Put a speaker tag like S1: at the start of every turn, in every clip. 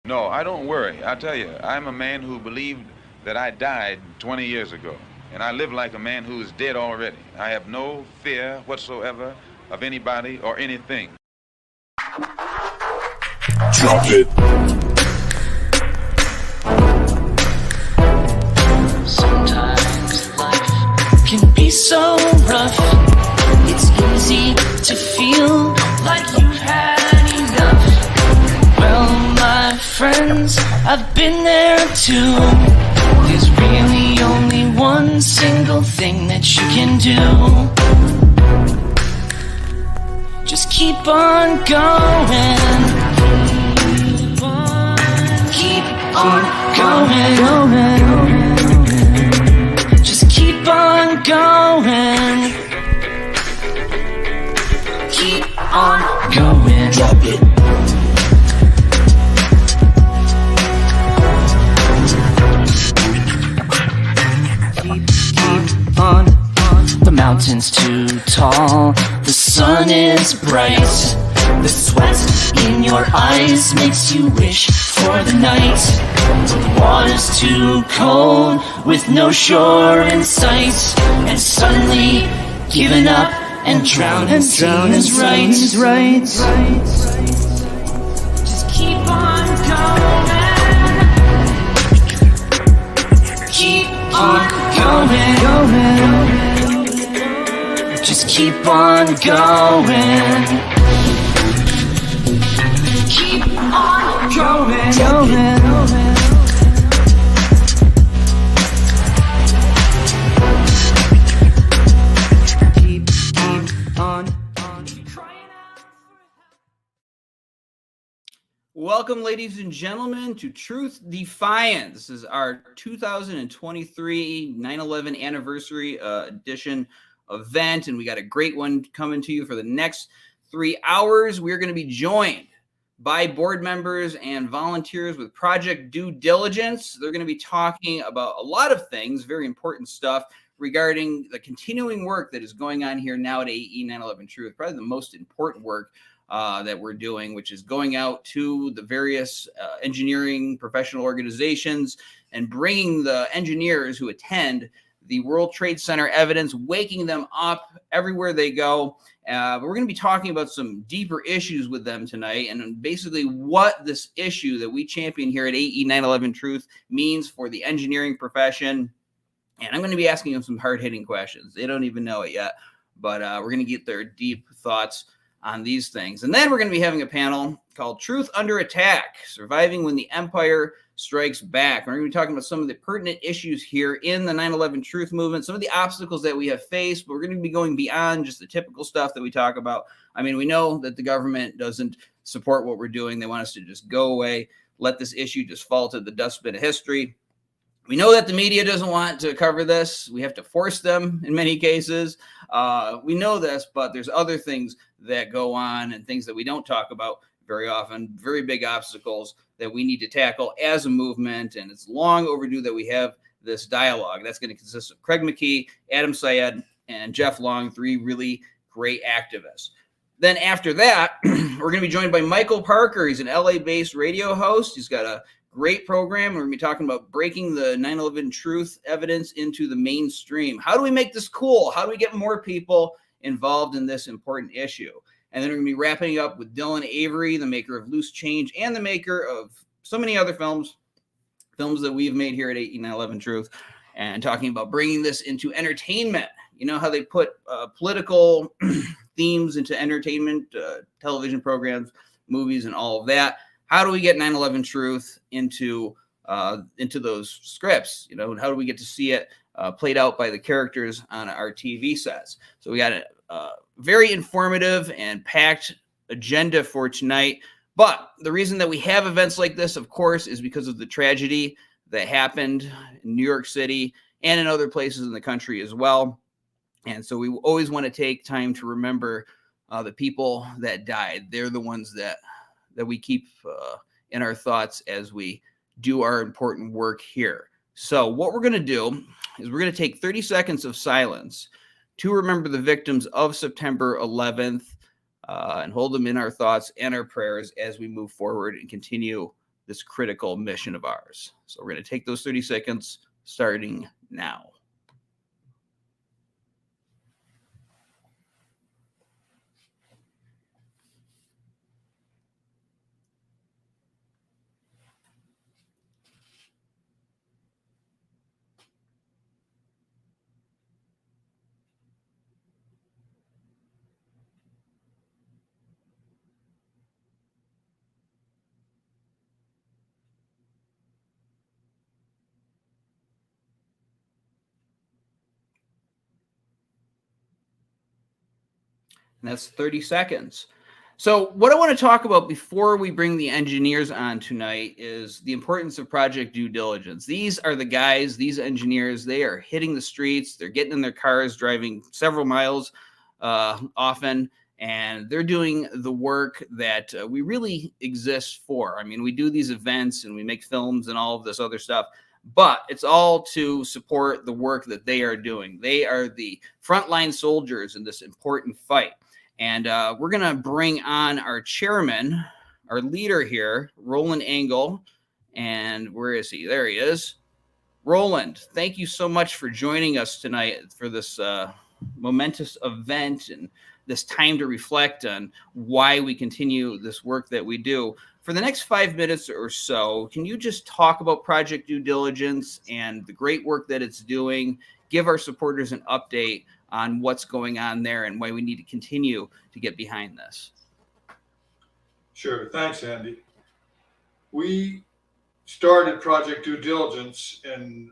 S1: No, I don't worry. I tell you, I'm a man who believed that I died 20 years ago, and I live like a man who is dead already. I have no fear whatsoever of anybody or anything.
S2: Drop it.
S3: Sometimes life can be so rough. It's easy to feel like you've had enough. Well, my friends, I've been there too. There's really only one single thing that you can do. Just keep on going. Keep on going. Just keep on going. Keep on going.
S2: Drop it.
S3: Keep on. The mountain's too tall. The sun is bright. The sweat in your eyes makes you wish for the night. The water's too cold with no shore in sight. And suddenly giving up and drowning seems right. Just keep on going. Keep on going. Just keep on going. Keep on going.
S4: Welcome, ladies and gentlemen, to Truth Defiant. This is our 2023 9/11 anniversary edition event, and we got a great one coming to you for the next 3 hours. We're going to be joined by board members and volunteers with Project Due Diligence. They're going to be talking about a lot of things, very important stuff regarding the continuing work that is going on here now at AE 9/11 Truth, probably the most important work that we're doing, which is going out to the various engineering professional organizations and bringing the engineers who attend the World Trade Center evidence, waking them up everywhere they go. But we're going to be talking about some deeper issues with them tonight, and basically what this issue that we champion here at AE 9/11 Truth means for the engineering profession. And I'm going to be asking them some hard-hitting questions. They don't even know it yet, but we're going to get their deep thoughts on these things. And then we're going to be having a panel called Truth Under Attack, Surviving When the Empire Strikes Back. We're going to be talking about some of the pertinent issues here in the 9/11 Truth movement, some of the obstacles that we have faced, but we're going to be going beyond just the typical stuff that we talk about. I mean, we know that the government doesn't support what we're doing. They want us to just go away, let this issue just fall to the dustbin of history. We know that the media doesn't want to cover this. We have to force them in many cases. We know this, but there's other things that go on and things that we don't talk about very often, very big obstacles that we need to tackle as a movement. And it's long overdue that we have this dialogue. That's going to consist of Craig McKee, Syed, and Jeff Long, 3 really great activists. Then after that, we're going to be joined by Michael Parker. He's an LA-based radio host. He's got a great program. We're going to be talking about breaking the 9/11 truth evidence into the mainstream. How do we make this cool? How do we get more people involved in this important issue? And then we're going to be wrapping up with Dylan Avery, the maker of Loose Change and the maker of so many other films that we've made here at 9/11 Truth, and talking about bringing this into entertainment. You know how they put political themes into entertainment, television programs, movies, and all of that. How do we get 9/11 Truth into those scripts? You know, and how do we get to see it played out by the characters on our TV sets? So we got a very informative and packed agenda for tonight. But the reason that we have events like this, of course, is because of the tragedy that happened in New York City and in other places in the country as well. And so we always want to take time to remember the people that died. They're the ones that we keep in our thoughts as we do our important work here. So what we're going to do is we're going to take 30 seconds of silence to remember the victims of September 11th and hold them in our thoughts and our prayers as we move forward and continue this critical mission of ours. So we're going to take those 30 seconds starting now. And that's 30 seconds. So what I want to talk about before we bring the engineers on tonight is the importance of project due diligence. These are the guys, these engineers, they are hitting the streets. They're getting in their cars, driving several miles often, and they're doing the work that we really exist for. I mean, we do these events and we make films and all of this other stuff, but it's all to support the work that they are doing. They are the frontline soldiers in this important fight. And we're going to bring on our chairman, our leader here, Roland Engel. And where is he? There he is. Roland, thank you so much for joining us tonight for this momentous event and this time to reflect on why we continue this work that we do. For the next 5 minutes or so, can you just talk about project due diligence and the great work that it's doing? Give our supporters an update on what's going on there and why we need to continue to get behind this.
S2: Sure. Thanks, Andy. We started Project Due Diligence in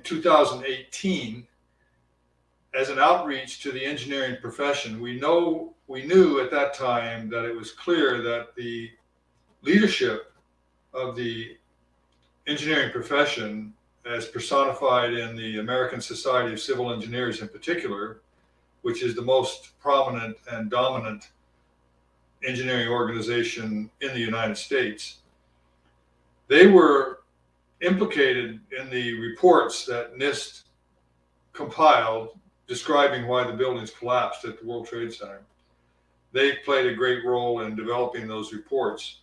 S2: 2018 as an outreach to the engineering profession. We knew at that time that it was clear that the leadership of the engineering profession, as personified in the American Society of Civil Engineers in particular, which is the most prominent and dominant engineering organization in the United States, they were implicated in the reports that NIST compiled describing why the buildings collapsed at the World Trade Center. They played a great role in developing those reports.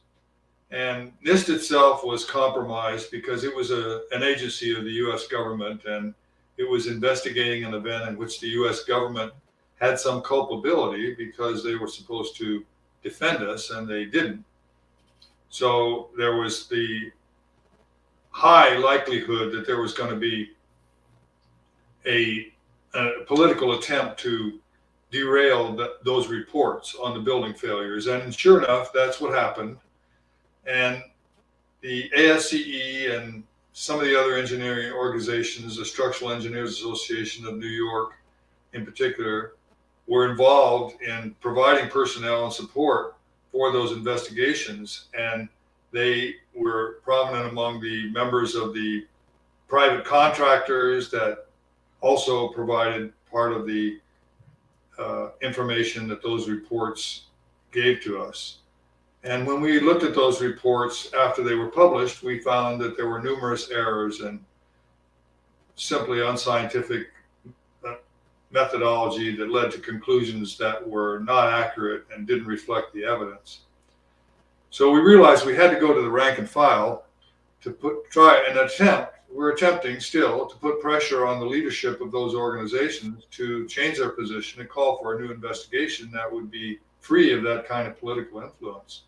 S2: And NIST itself was compromised because it was an agency of the U.S. government, and it was investigating an event in which the U.S. government had some culpability because they were supposed to defend us and they didn't. So there was the high likelihood that there was going to be a political attempt to derail those reports on the building failures. And sure enough, that's what happened. And the ASCE and some of the other engineering organizations, the Structural Engineers Association of New York in particular, were involved in providing personnel and support for those investigations. And they were prominent among the members of the private contractors that also provided part of the information that those reports gave to us. And when we looked at those reports after they were published, we found that there were numerous errors and simply unscientific methodology that led to conclusions that were not accurate and didn't reflect the evidence. So we realized we had to go to the rank and file to we're attempting still to put pressure on the leadership of those organizations to change their position and call for a new investigation that would be free of that kind of political influence.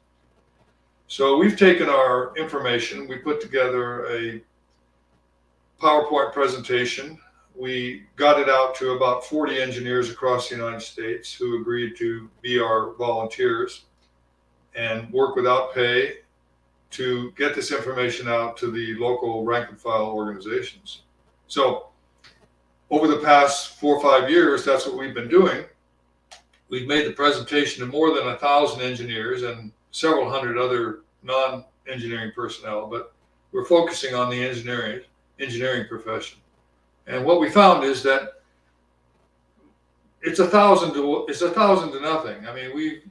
S2: So we've taken our information, we put together a PowerPoint presentation. We got it out to about 40 engineers across the United States who agreed to be our volunteers and work without pay to get this information out to the local rank and file organizations. So over the past 4 or 5 years, that's what we've been doing. We've made the presentation to more than 1,000 engineers and several hundred other non-engineering personnel, but we're focusing on the engineering profession. And what we found is that it's 1,000 to nothing. I mean, we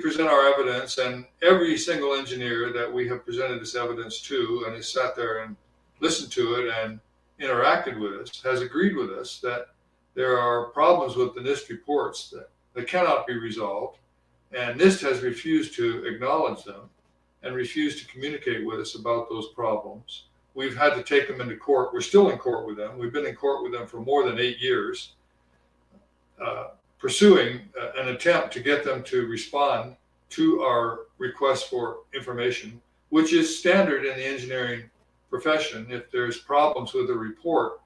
S2: present our evidence, and every single engineer that we have presented this evidence to and has sat there and listened to it and interacted with us has agreed with us that there are problems with the NIST reports that cannot be resolved, and NIST has refused to acknowledge them. and refused to communicate with us about those problems. We've had to take them into court. We're still in court with them. We've been in court with them for more than 8 years, pursuing an attempt to get them to respond to our request for information, which is standard in the engineering profession. If there's problems with a report,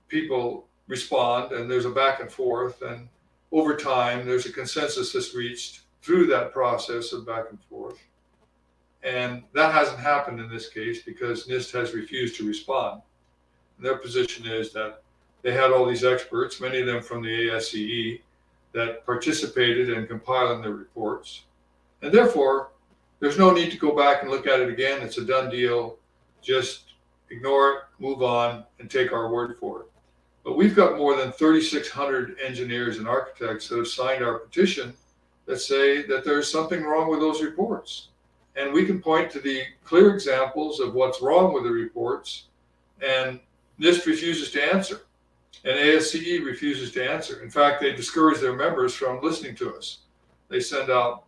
S2: people respond and there's a back and forth, and over time there's a consensus that's reached through that process of back and forth. And that hasn't happened in this case because NIST has refused to respond. And their position is that they had all these experts, many of them from the ASCE, that participated in compiling their reports. And therefore, there's no need to go back and look at it again. It's a done deal. Just ignore it, move on, and take our word for it. But we've got more than 3,600 engineers and architects that have signed our petition that say that there's something wrong with those reports. And we can point to the clear examples of what's wrong with the reports, and NIST refuses to answer, and ASCE refuses to answer. In fact, they discourage their members from listening to us. They sent out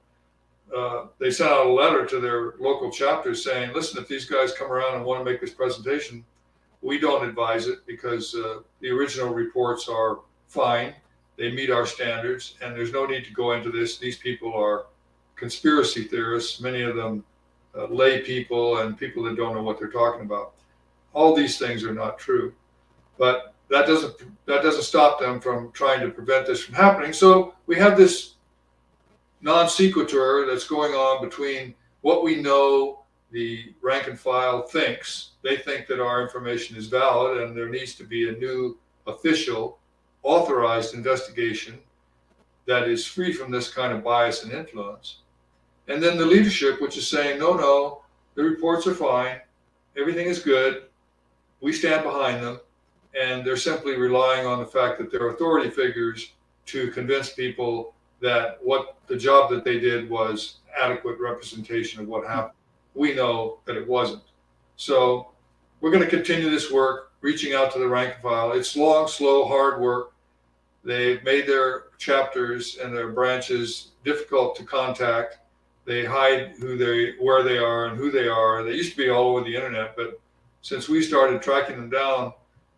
S2: a letter to their local chapters saying, listen, if these guys come around and want to make this presentation, we don't advise it because the original reports are fine. They meet our standards, and there's no need to go into this. These people are conspiracy theorists, many of them lay people and people that don't know what they're talking about. All these things are not true, but that doesn't stop them from trying to prevent this from happening. So we have this non sequitur that's going on between what we know the rank and file thinks. They think that our information is valid and there needs to be a new official authorized investigation that is free from this kind of bias and influence. And then the leadership, which is saying, no, the reports are fine, everything is good, we stand behind them, and they're simply relying on the fact that they're authority figures to convince people that what the job that they did was adequate representation of what happened. We know that it wasn't. So we're going to continue this work, reaching out to the rank and file. It's long, slow, hard work. They've made their chapters and their branches difficult to contact. They hide where they are and who they are. They used to be all over the internet, but since we started tracking them down,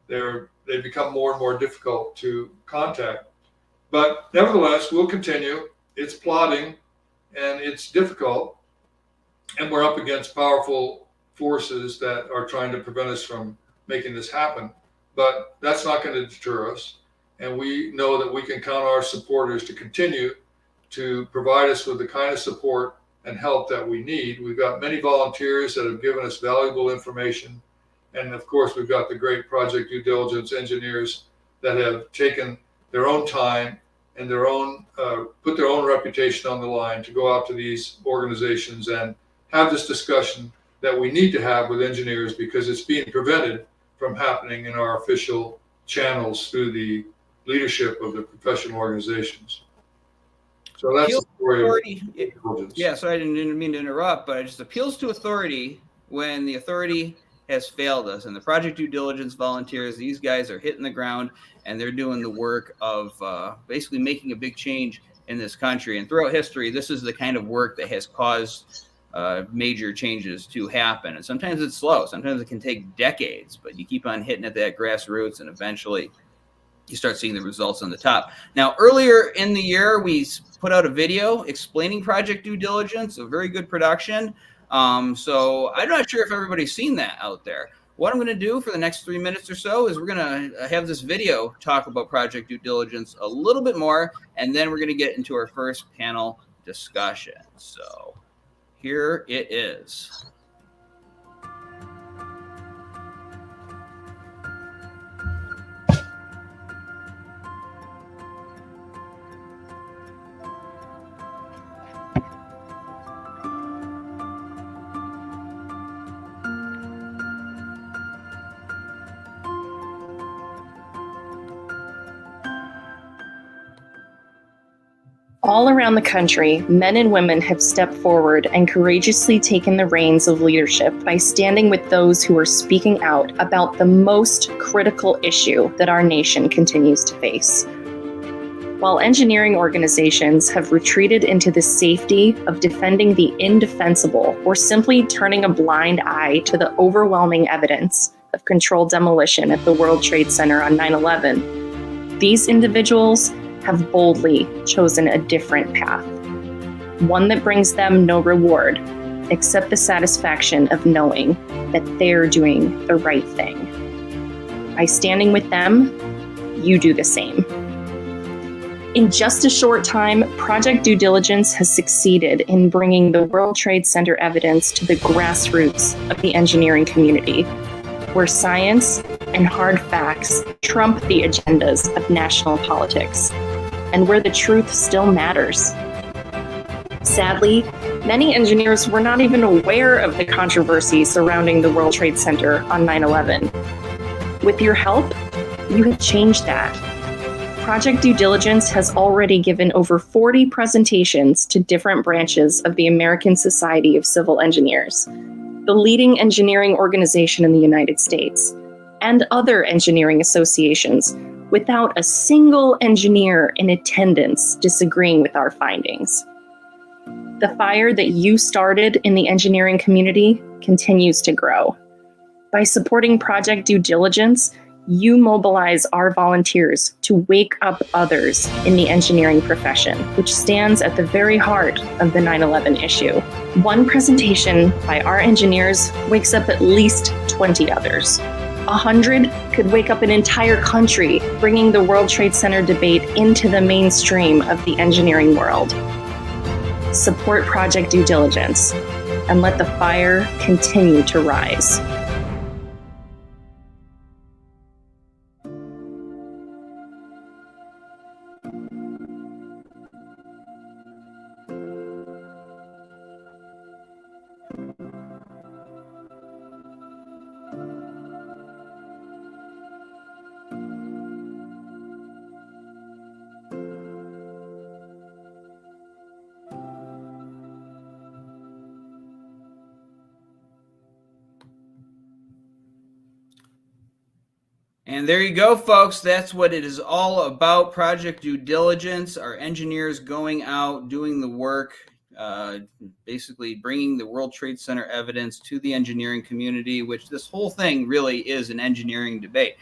S2: they've become more and more difficult to contact. But nevertheless, we'll continue. It's plodding and it's difficult, and we're up against powerful forces that are trying to prevent us from making this happen. But that's not going to deter us, and we know that we can count on our supporters to continue to provide us with the kind of support and help that we need. We've got many volunteers that have given us valuable information. And of course, we've got the great Project Due Diligence engineers that have taken their own time and put their own reputation on the line to go out to these organizations and have this discussion that we need to have with engineers, because it's being prevented from happening in our official channels through the leadership of the professional organizations. So that's the story of
S4: yeah, so I didn't mean to interrupt, but it just appeals to authority when the authority has failed us. And the Project Due Diligence volunteers, these guys are hitting the ground and they're doing the work of basically making a big change in this country. And throughout history, this is the kind of work that has caused major changes to happen. And sometimes it's slow. Sometimes it can take decades, but you keep on hitting at that grassroots and eventually you start seeing the results on the top. Now, earlier in the year, we put out a video explaining Project Due Diligence, a very good production. So I'm not sure if everybody's seen that out there. What I'm going to do for the next 3 minutes or so is we're going to have this video talk about Project Due Diligence a little bit more, and then we're going to get into our first panel discussion. So here it is.
S5: All around the country, men and women have stepped forward and courageously taken the reins of leadership by standing with those who are speaking out about the most critical issue that our nation continues to face. while engineering organizations have retreated into the safety of defending the indefensible or simply turning a blind eye to the overwhelming evidence of controlled demolition at the World Trade Center on 9/11, these individuals have boldly chosen a different path, one that brings them no reward except the satisfaction of knowing that they're doing the right thing. By standing with them, you do the same. In just a short time, Project Due Diligence has succeeded in bringing the World Trade Center evidence to the grassroots of the engineering community, where science and hard facts trump the agendas of national politics, and where the truth still matters. Sadly, many engineers were not even aware of the controversy surrounding the World Trade Center on 9/11. With your help, you have changed that. Project Due Diligence has already given over 40 presentations to different branches of the American Society of Civil Engineers, the leading engineering organization in the United States, and other engineering associations, without a single engineer in attendance disagreeing with our findings. The fire that you started in the engineering community continues to grow. By supporting Project Due Diligence, you mobilize our volunteers to wake up others in the engineering profession, which stands at the very heart of the 9/11 issue. One presentation by our engineers wakes up at least 20 others. 100 could wake up an entire country, bringing the World Trade Center debate into the mainstream of the engineering world. Support Project Due Diligence and let the fire continue to rise.
S4: And there you go, folks. That's what it is all about. Project Due Diligence, our engineers going out, doing the work, basically bringing the World Trade Center evidence to the engineering community, which this whole thing really is an engineering debate.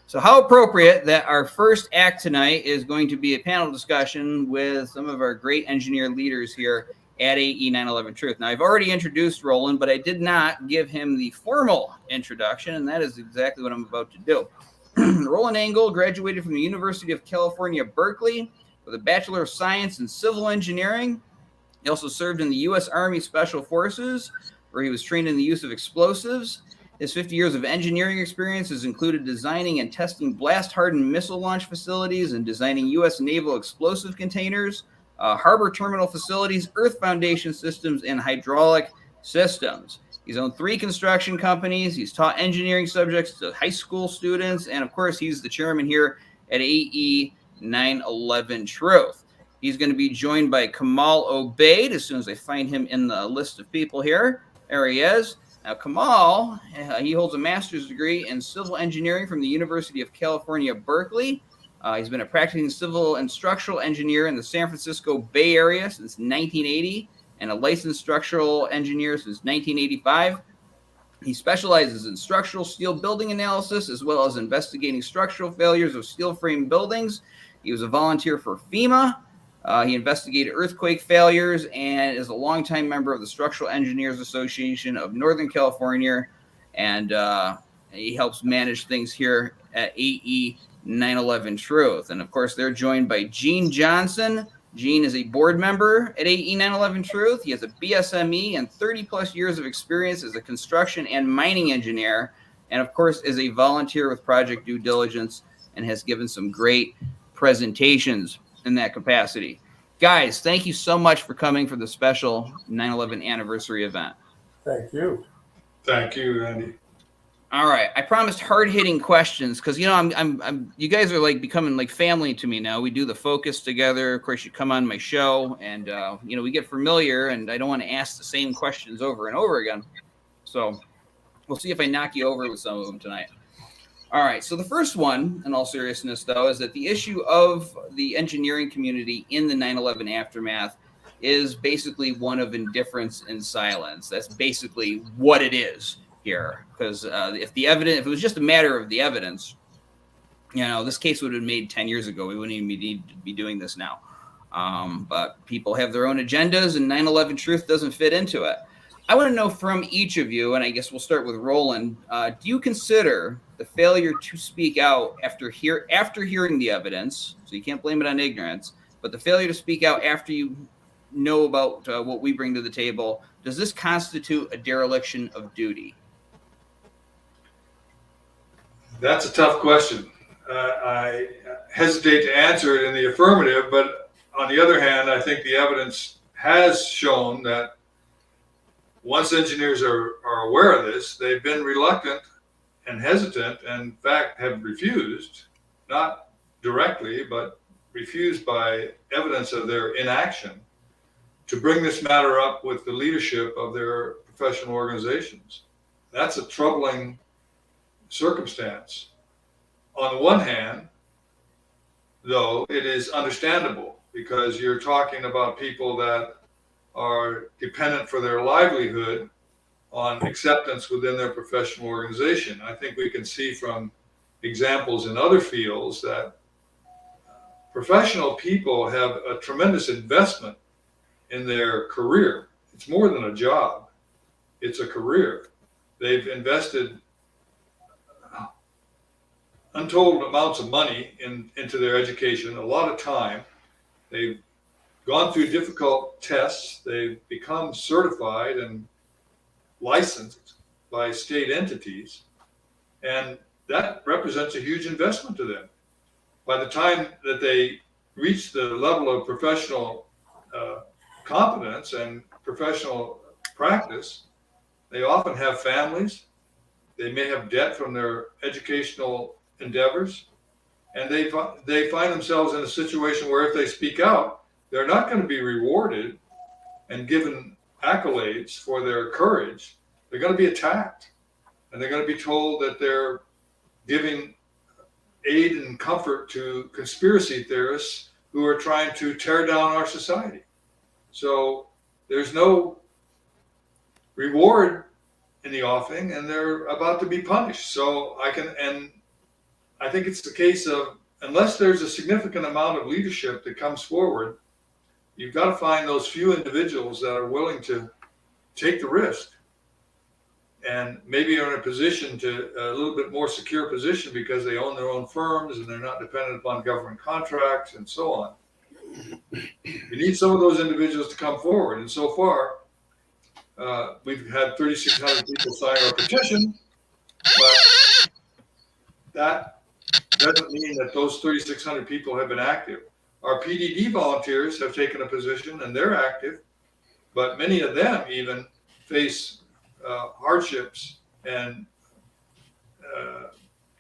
S4: So how appropriate that our first act tonight is going to be a panel discussion with some of our great engineer leaders here at AE 9/11 Truth. Now, I've already introduced Roland, but I did not give him the formal introduction, and that is exactly what I'm about to do. Roland Engel graduated from the University of California, Berkeley, with a Bachelor of Science in Civil Engineering. He also served in the U.S. Army Special Forces, where he was trained in the use of explosives. His 50 years of engineering experience has included designing and testing blast-hardened missile launch facilities and designing U.S. naval explosive containers, harbor terminal facilities, earth foundation systems, and hydraulic systems. He's owned 3 construction companies. He's taught engineering subjects to high school students. And, of course, he's the chairman here at AE 9/11 Truth. He's going to be joined by Kamal Obaid as soon as I find him in the list of people here. There he is. Now, Kamal, he holds a master's degree in civil engineering from the University of California, Berkeley. He's been a practicing civil and structural engineer in the San Francisco Bay Area since 1980. And a licensed structural engineer since 1985. He specializes in structural steel building analysis as well as investigating structural failures of steel frame buildings. He was a volunteer for FEMA. He investigated earthquake failures and is a longtime member of the Structural Engineers Association of Northern California. And he helps manage things here at AE 9/11 Truth. And, of course, they're joined by Gene Johnson. Gene is a board member at AE 9/11 Truth. He has a BSME and 30-plus years of experience as a construction and mining engineer, and, of course, is a volunteer with Project Due Diligence and has given some great presentations in that capacity. Guys, thank you so much for coming for the special 9/11 anniversary event.
S6: Thank you.
S2: Thank you, Andy.
S4: All right, I promised hard-hitting questions because I'm you guys are like becoming like family to me now. We do the focus together. Of course, you come on my show, and we get familiar, and I don't want to ask the same questions over and over again. So we'll see if I knock you over with some of them tonight. All right. So the first one, in all seriousness, though, is that the issue of the engineering community in the 9/11 aftermath is basically one of indifference and silence. That's basically what it is here. Because if it was just a matter of the evidence, this case would have been made 10 years ago. We wouldn't even need to be doing this now. But people have their own agendas, and 9/11 truth doesn't fit into it. I want to know from each of you, and I guess we'll start with Roland. Do you consider the failure to speak out after hearing the evidence, so you can't blame it on ignorance, but the failure to speak out after you know about what we bring to the table, does this constitute a dereliction of duty?
S2: That's a tough question. I hesitate to answer it in the affirmative, but on the other hand, I think the evidence has shown that once engineers are aware of this, they've been reluctant and hesitant, and in fact have refused, not directly, but refused by evidence of their inaction, to bring this matter up with the leadership of their professional organizations. That's a troubling circumstance. On the one hand, though, it is understandable because you're talking about people that are dependent for their livelihood on acceptance within their professional organization. I think we can see from examples in other fields that professional people have a tremendous investment in their career. It's more than a job, it's a career. They've invested untold amounts of money into their education, a lot of time. They've gone through difficult tests. They've become certified and licensed by state entities. And that represents a huge investment to them. By the time that they reach the level of professional competence and professional practice, they often have families. They may have debt from their educational endeavors. And they find themselves in a situation where if they speak out, they're not going to be rewarded and given accolades for their courage. They're going to be attacked, and they're going to be told that they're giving aid and comfort to conspiracy theorists who are trying to tear down our society. So there's no reward in the offing, and they're about to be punished. So I think it's the case of, unless there's a significant amount of leadership that comes forward, you've got to find those few individuals that are willing to take the risk and maybe are in a position a little bit more secure position because they own their own firms and they're not dependent upon government contracts and so on. You need some of those individuals to come forward. And so far, we've had 3,600 people sign our petition, but that doesn't mean that those 3,600 people have been active. Our PDD volunteers have taken a position and they're active, but many of them even face hardships and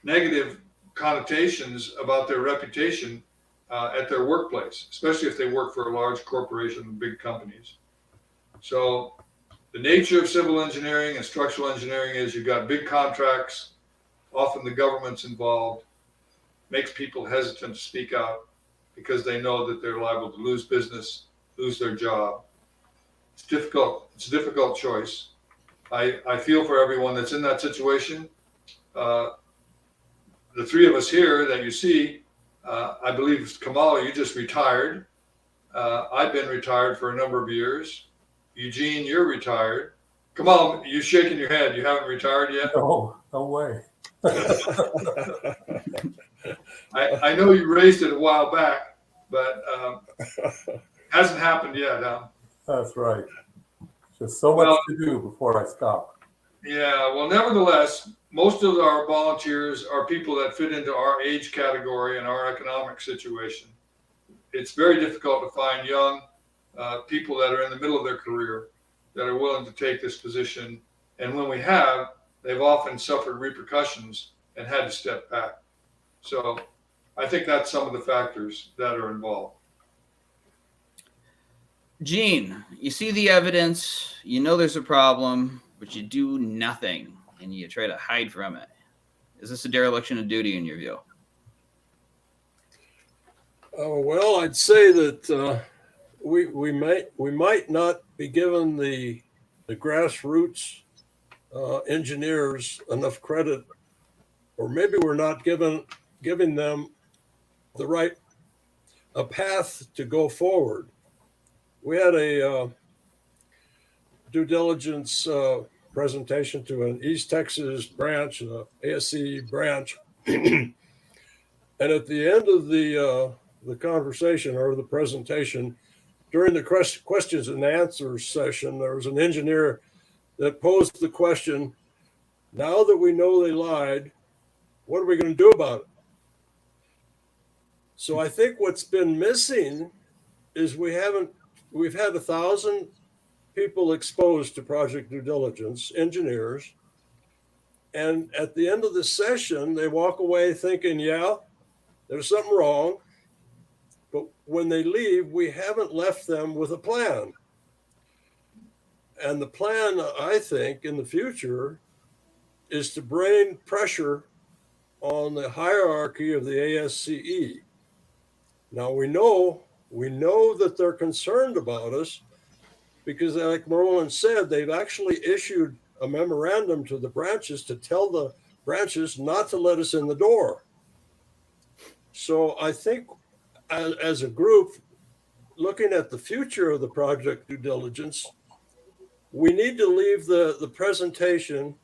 S2: negative connotations about their reputation at their workplace, especially if they work for a large corporation and big companies. So the nature of civil engineering and structural engineering is you've got big contracts, often the government's involved, makes people hesitant to speak out because they know that they're liable to lose business, lose their job. It's difficult. It's a difficult choice. I feel for everyone that's in that situation. The three of us here that you see, I believe, Kamala, you just retired. I've been retired for a number of years. Eugene, you're retired. Kamala, you're shaking your head. You haven't retired yet?
S6: No way.
S2: I know you raised it a while back, but hasn't happened yet, huh?
S6: That's right. Just so much to do before I stop.
S2: Yeah, well, nevertheless, most of our volunteers are people that fit into our age category and our economic situation. It's very difficult to find young people that are in the middle of their career that are willing to take this position. And when we have, they've often suffered repercussions and had to step back. So I think that's some of the factors that are involved.
S4: Gene, you see the evidence, you know there's a problem, but you do nothing and you try to hide from it. Is this a dereliction of duty in your view?
S7: Well, I'd say that we might not be given the grassroots engineers enough credit, or maybe we're not giving them the right a path to go forward. We had a due diligence presentation to an East Texas branch, an ASCE branch, and at the end of the conversation or the presentation, during the questions and answers session, there was an engineer that posed the question, now that we know they lied, what are we going to do about it? So I think what's been missing is we've had 1,000 people exposed to project due diligence, engineers, and at the end of the session, they walk away thinking, yeah, there's something wrong. But when they leave, we haven't left them with a plan. And the plan, I think, in the future is to bring pressure on the hierarchy of the ASCE. Now we know that they're concerned about us because, like Merlin said, they've actually issued a memorandum to the branches to tell the branches not to let us in the door. So I think as a group, looking at the future of the project due diligence, we need to leave the presentation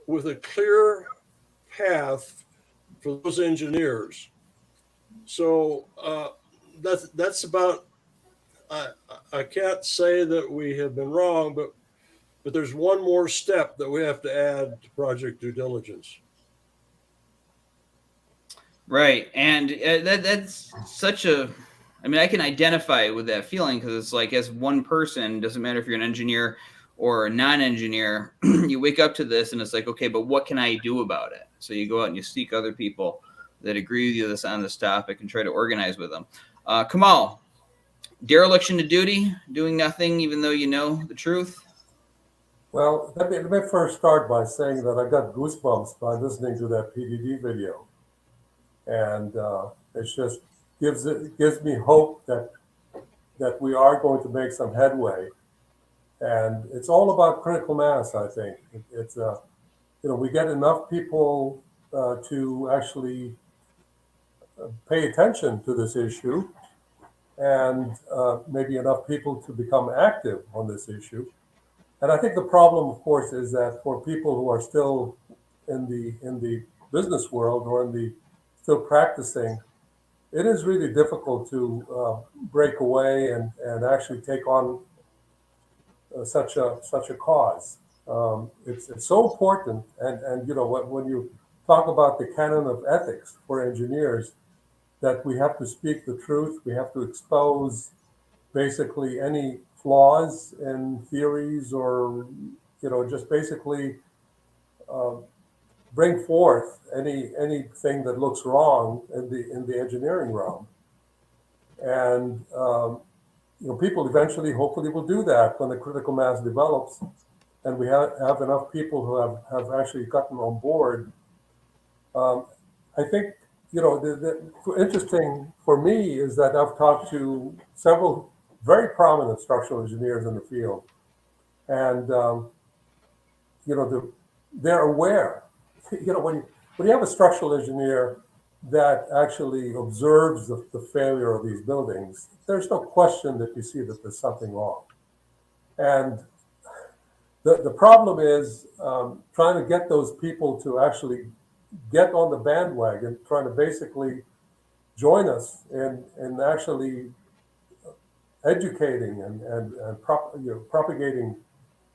S7: with a clear path for those engineers. So that's about, I can't say that we have been wrong, but there's one more step that we have to add to project due diligence.
S4: Right. And that's such a, I mean, I can identify with that feeling because it's like, as one person, doesn't matter if you're an engineer or a non-engineer, you wake up to this and it's like, okay, but what can I do about it? So you go out and you seek other people that agree with you on this topic and try to organize with them. Kamal, dereliction to duty, doing nothing even though you know the truth?
S6: Well, let me first start by saying that I got goosebumps by listening to that PDD video. And it just gives me hope that we are going to make some headway. And it's all about critical mass, I think. It's we get enough people to actually pay attention to this issue, and maybe enough people to become active on this issue. And I think the problem, of course, is that for people who are still in the business world or still practicing, it is really difficult to break away and actually take on such a cause. It's so important, and when you talk about the canon of ethics for engineers, that we have to speak the truth, we have to expose basically any flaws in theories, or just basically bring forth anything that looks wrong in the engineering realm. And people eventually, hopefully, will do that when the critical mass develops, and we have enough people who have actually gotten on board. I think the interesting for me is that I've talked to several very prominent structural engineers in the field, and they're aware. When you have a structural engineer that actually observes the failure of these buildings, there's no question that you see that there's something wrong. And the problem is trying to get those people to actually get on the bandwagon, trying to basically join us in actually educating and propagating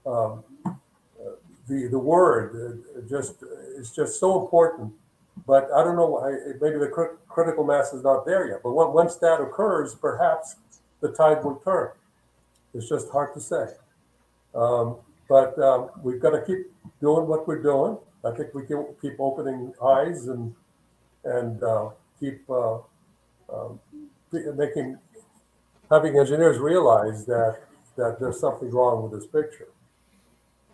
S6: the word. It's just so important. But I don't know, maybe the critical mass is not there yet. But once that occurs, perhaps the tide will turn. It's just hard to say. But we've got to keep doing what we're doing. I think we can keep opening eyes and keep having engineers realize that there's something wrong with this picture.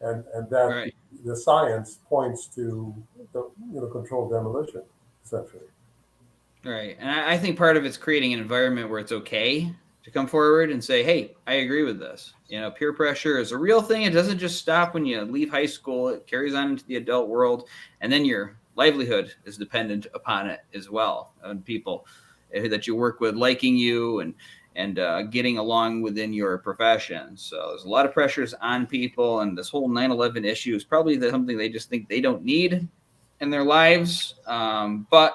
S6: and that
S4: Right.
S6: the science points to the controlled demolition, essentially.
S4: Right. And I think part of it's creating an environment where it's okay to come forward and say, hey, I agree with this. Peer pressure is a real thing. It doesn't just stop when you leave high school. It carries on into the adult world. And then your livelihood is dependent upon it as well. And people that you work with liking you and getting along within your profession. So there's a lot of pressures on people. And this whole 9/11 issue is probably something they just think they don't need in their lives. But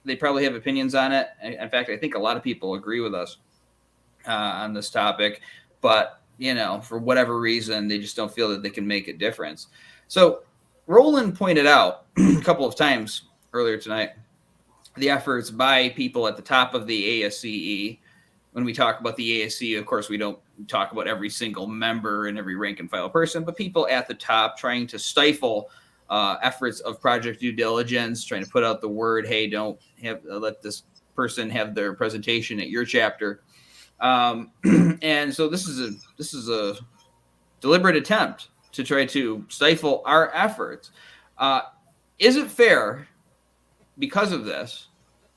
S4: they probably have opinions on it. In fact, I think a lot of people agree with us on this topic, but for whatever reason, they just don't feel that they can make a difference. So Roland pointed out a couple of times earlier tonight the efforts by people at the top of the ASCE. When we talk about the ASCE, of course, we don't talk about every single member and every rank and file person, but people at the top trying to stifle efforts of project due diligence, trying to put out the word, hey, don't let this person have their presentation at your chapter. And so this is a deliberate attempt to try to stifle our efforts. Is it fair, because of this,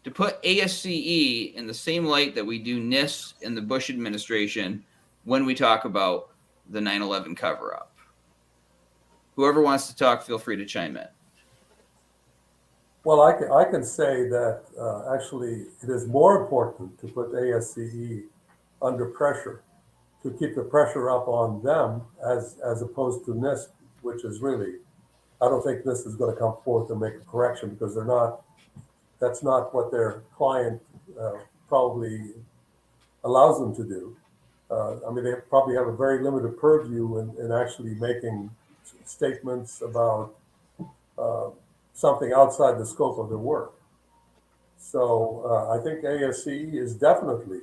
S4: to put ASCE in the same light that we do NIST and the Bush administration when we talk about the 9/11 cover-up? Whoever wants to talk, feel free to chime in.
S6: Well, I can say that actually it is more important to put ASCE under pressure, to keep the pressure up on them as opposed to NIST, which is really, I don't think NIST is going to come forth and make a correction because that's not what their client probably allows them to do. They probably have a very limited purview in actually making statements about something outside the scope of their work. So I think ASCE is definitely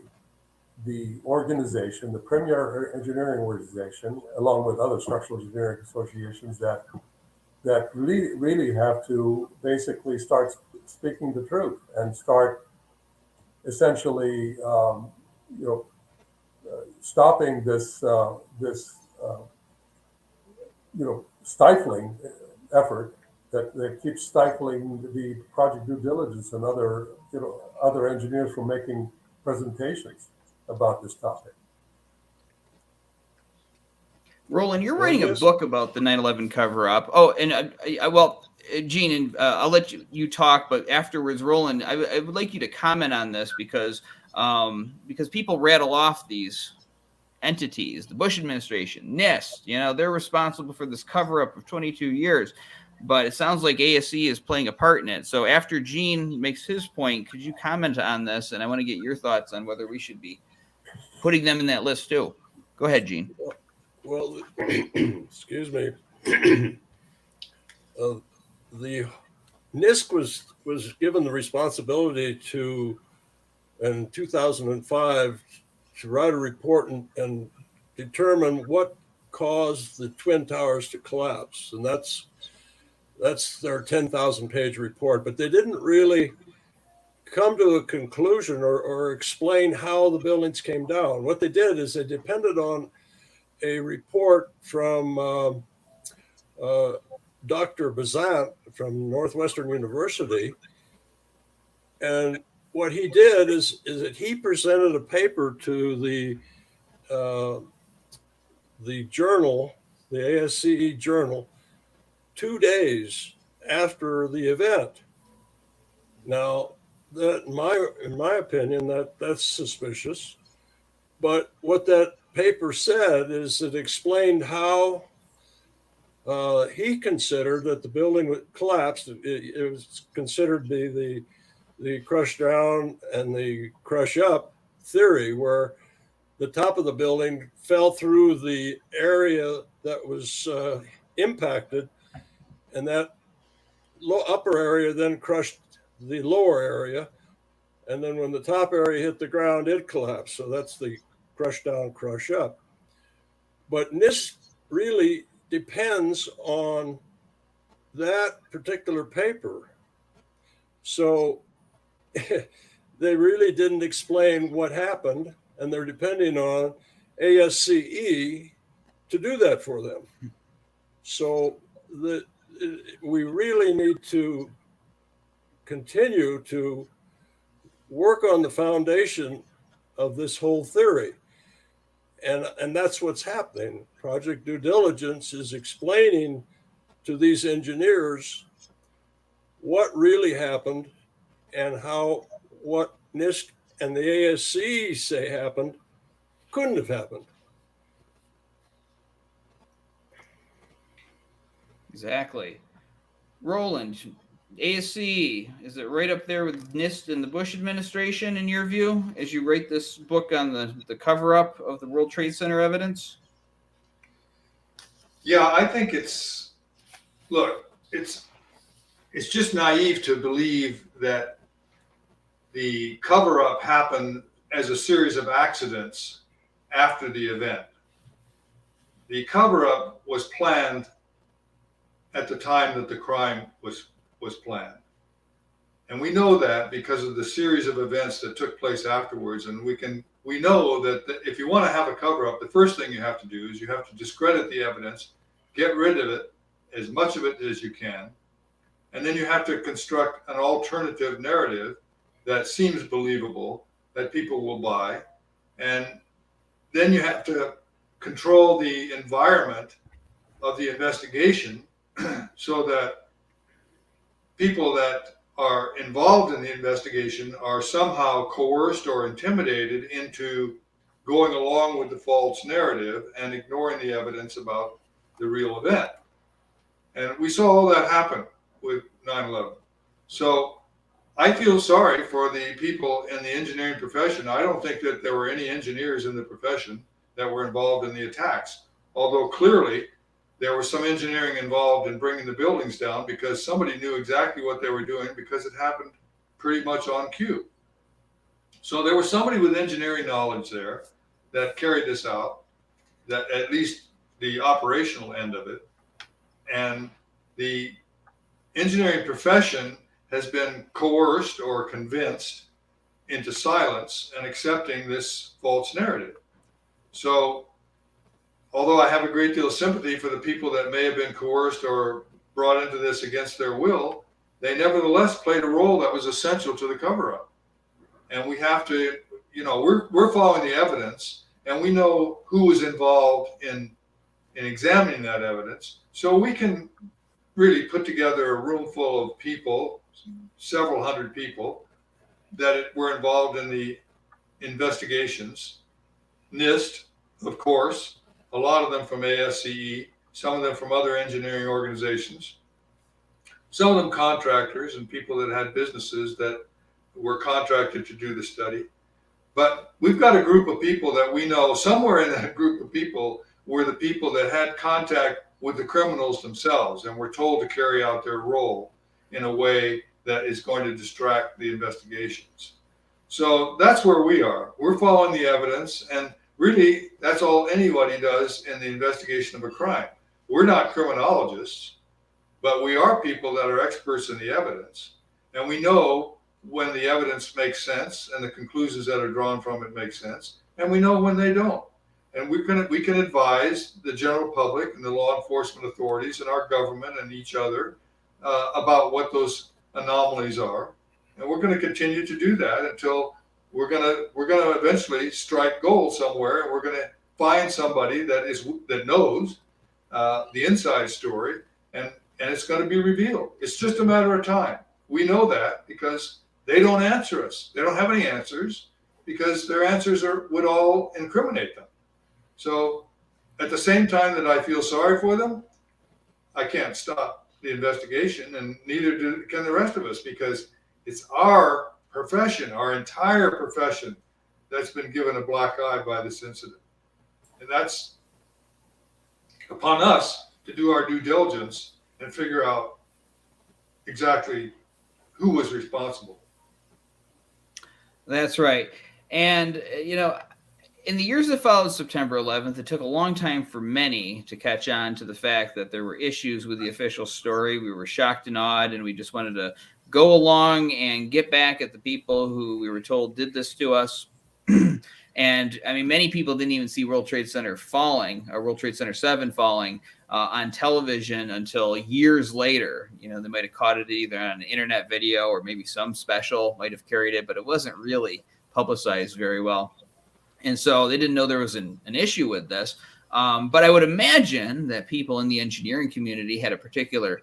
S6: the organization, the premier engineering organization, along with other structural engineering associations that really have to basically start speaking the truth and start essentially, stopping this stifling effort that keeps stifling the project due diligence and other engineers from making presentations about this topic.
S4: Roland, you're writing a book about the 9/11 cover-up. Oh, and Gene, and I'll let you talk, but afterwards, Roland, I would like you to comment on this because people rattle off these entities, the Bush administration, NIST, they're responsible for this cover-up of 22 years, but it sounds like ASCE is playing a part in it. So after Gene makes his point, could you comment on this? And I want to get your thoughts on whether we should be putting them in that list too. Go ahead, Gene.
S7: Well, excuse me. The NIST was given the responsibility in 2005, to write a report and determine what caused the Twin Towers to collapse. And that's their 10,000-page report. But they didn't really come to a conclusion or explain how the buildings came down. What they did is they depended on a report from Dr. Bazant from Northwestern University. And what he did is that he presented a paper to the journal, the ASCE journal, 2 days after the event. Now, that in my opinion, that's suspicious. But what that paper said is it explained how he considered that the building collapsed. It was considered to be the crush down and the crush up theory, where the top of the building fell through the area that was impacted, and that upper area then crushed the lower area. And then when the top area hit the ground, it collapsed. So that's the crush down, crush up. But NIST really depends on that particular paper. So they really didn't explain what happened, and they're depending on ASCE to do that for them. So we really need to continue to work on the foundation of this whole theory. And that's what's happening. Project Due Diligence is explaining to these engineers what really happened and how what NIST and the ASCE say happened couldn't have happened.
S4: Exactly. Roland, ASCE, is it right up there with NIST and the Bush administration in your view, as you write this book on the cover-up of the World Trade Center evidence?
S2: Yeah, I think it's just naive to believe that the cover-up happened as a series of accidents after the event. The cover-up was planned at the time that the crime was planned. And we know that because of the series of events that took place afterwards. And we know that if you want to have a cover-up, the first thing you have to do is you have to discredit the evidence, get rid of it, as much of it as you can. And then you have to construct an alternative narrative that seems believable, that people will buy. And then you have to control the environment of the investigation so that people that are involved in the investigation are somehow coerced or intimidated into going along with the false narrative and ignoring the evidence about the real event. And we saw all that happen with 9/11. So I feel sorry for the people in the engineering profession. I don't think that there were any engineers in the profession that were involved in the attacks, although clearly there was some engineering involved in bringing the buildings down because somebody knew exactly what they were doing because it happened pretty much on cue. So there was somebody with engineering knowledge there that carried this out, that at least the operational end of it. And the engineering profession has been coerced or convinced into silence and accepting this false narrative. So although I have a great deal of sympathy for the people that may have been coerced or brought into this against their will, they nevertheless played a role that was essential to the cover-up. And we have to, we're following the evidence, and we know who was involved in examining that evidence. So we can really put together a room full of people, several hundred people, that were involved in the investigations. NIST, of course, a lot of them from ASCE, some of them from other engineering organizations, some of them contractors and people that had businesses that were contracted to do the study. But we've got a group of people that we know, somewhere in that group of people were the people that had contact with the criminals themselves and were told to carry out their role in a way that is going to distract the investigations. So that's where we are. We're following the evidence, and really, that's all anybody does in the investigation of a crime. We're not criminologists, but we are people that are experts in the evidence. And we know when the evidence makes sense and the conclusions that are drawn from it make sense, and we know when they don't. And we can advise the general public and the law enforcement authorities and our government and each other about what those anomalies are. And we're going to continue to do that until we're going to eventually strike gold somewhere, and we're going to find somebody that knows the inside story, and it's going to be revealed. It's just a matter of time. We know that because they don't answer us. They don't have any answers because their answers would all incriminate them. So at the same time that I feel sorry for them, I can't stop the investigation, and neither can the rest of us, because it's our profession, our entire profession, that's been given a black eye by this incident. And that's upon us to do our due diligence and figure out exactly who was responsible.
S4: That's right. And, in the years that followed September 11th, it took a long time for many to catch on to the fact that there were issues with the official story. We were shocked and awed, and we just wanted to go along and get back at the people who we were told did this to us. And I mean, many people didn't even see World Trade Center falling, or World Trade Center 7 falling, on television until years later. You know, they might have caught it either on an internet video or maybe some special might have carried it, but it wasn't really publicized very well. And so they didn't know there was an issue with this. But I would imagine that people in the engineering community had a particular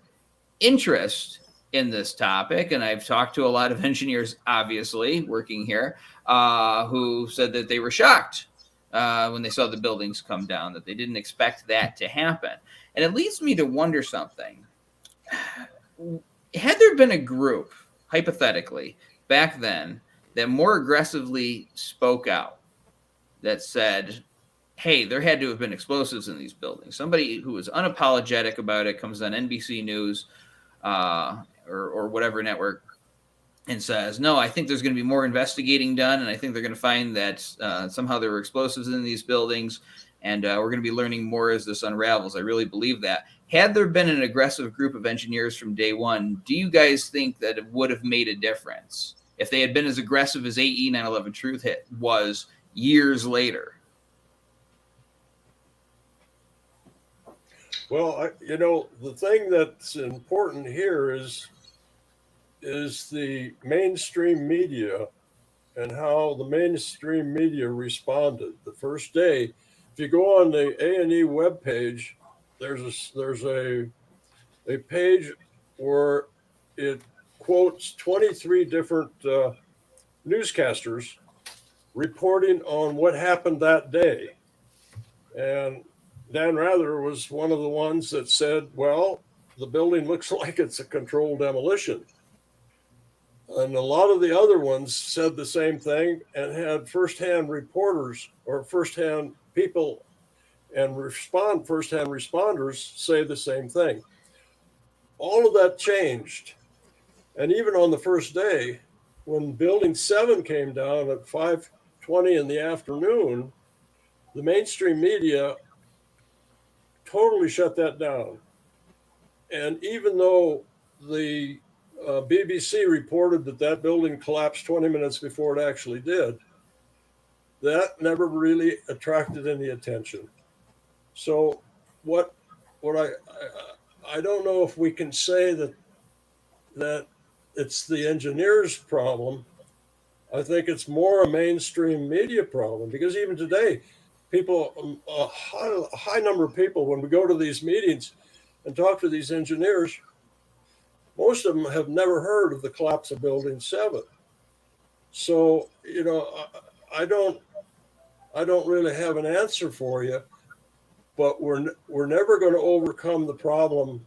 S4: interest in this topic. And I've talked to a lot of engineers, obviously, working here, who said that they were shocked when they saw the buildings come down, that they didn't expect that to happen. And it leads me to wonder something. Had there been a group, hypothetically, back then, that more aggressively spoke out, that said, hey, there had to have been explosives in these buildings. Somebody who was unapologetic about it comes on NBC News or whatever network and says, no, I think there's going to be more investigating done, and I think they're going to find that somehow there were explosives in these buildings, and we're going to be learning more as this unravels. I really believe that. Had there been an aggressive group of engineers from day one, do you guys think that it would have made a difference if they had been as aggressive as AE 9/11 Truth was years later?
S7: Well, the thing that's important here is the mainstream media and how the mainstream media responded. The first day, if you go on the A&E webpage, there's a page where it quotes 23 different newscasters reporting on what happened that day. And Dan Rather was one of the ones that said, well, the building looks like it's a controlled demolition. And a lot of the other ones said the same thing and had firsthand reporters or firsthand people and firsthand responders say the same thing. All of that changed. And even on the first day, when Building 7 came down at 5:20 in the afternoon, the mainstream media totally shut that down. And even though the BBC reported that building collapsed 20 minutes before it actually did, that never really attracted any attention. So what I don't know if we can say that it's the engineers' problem. I think it's more a mainstream media problem, because even today, people, a high number of people, when we go to these meetings and talk to these engineers, most of them have never heard of the collapse of Building 7. So, I don't really have an answer for you, but we're never going to overcome the problem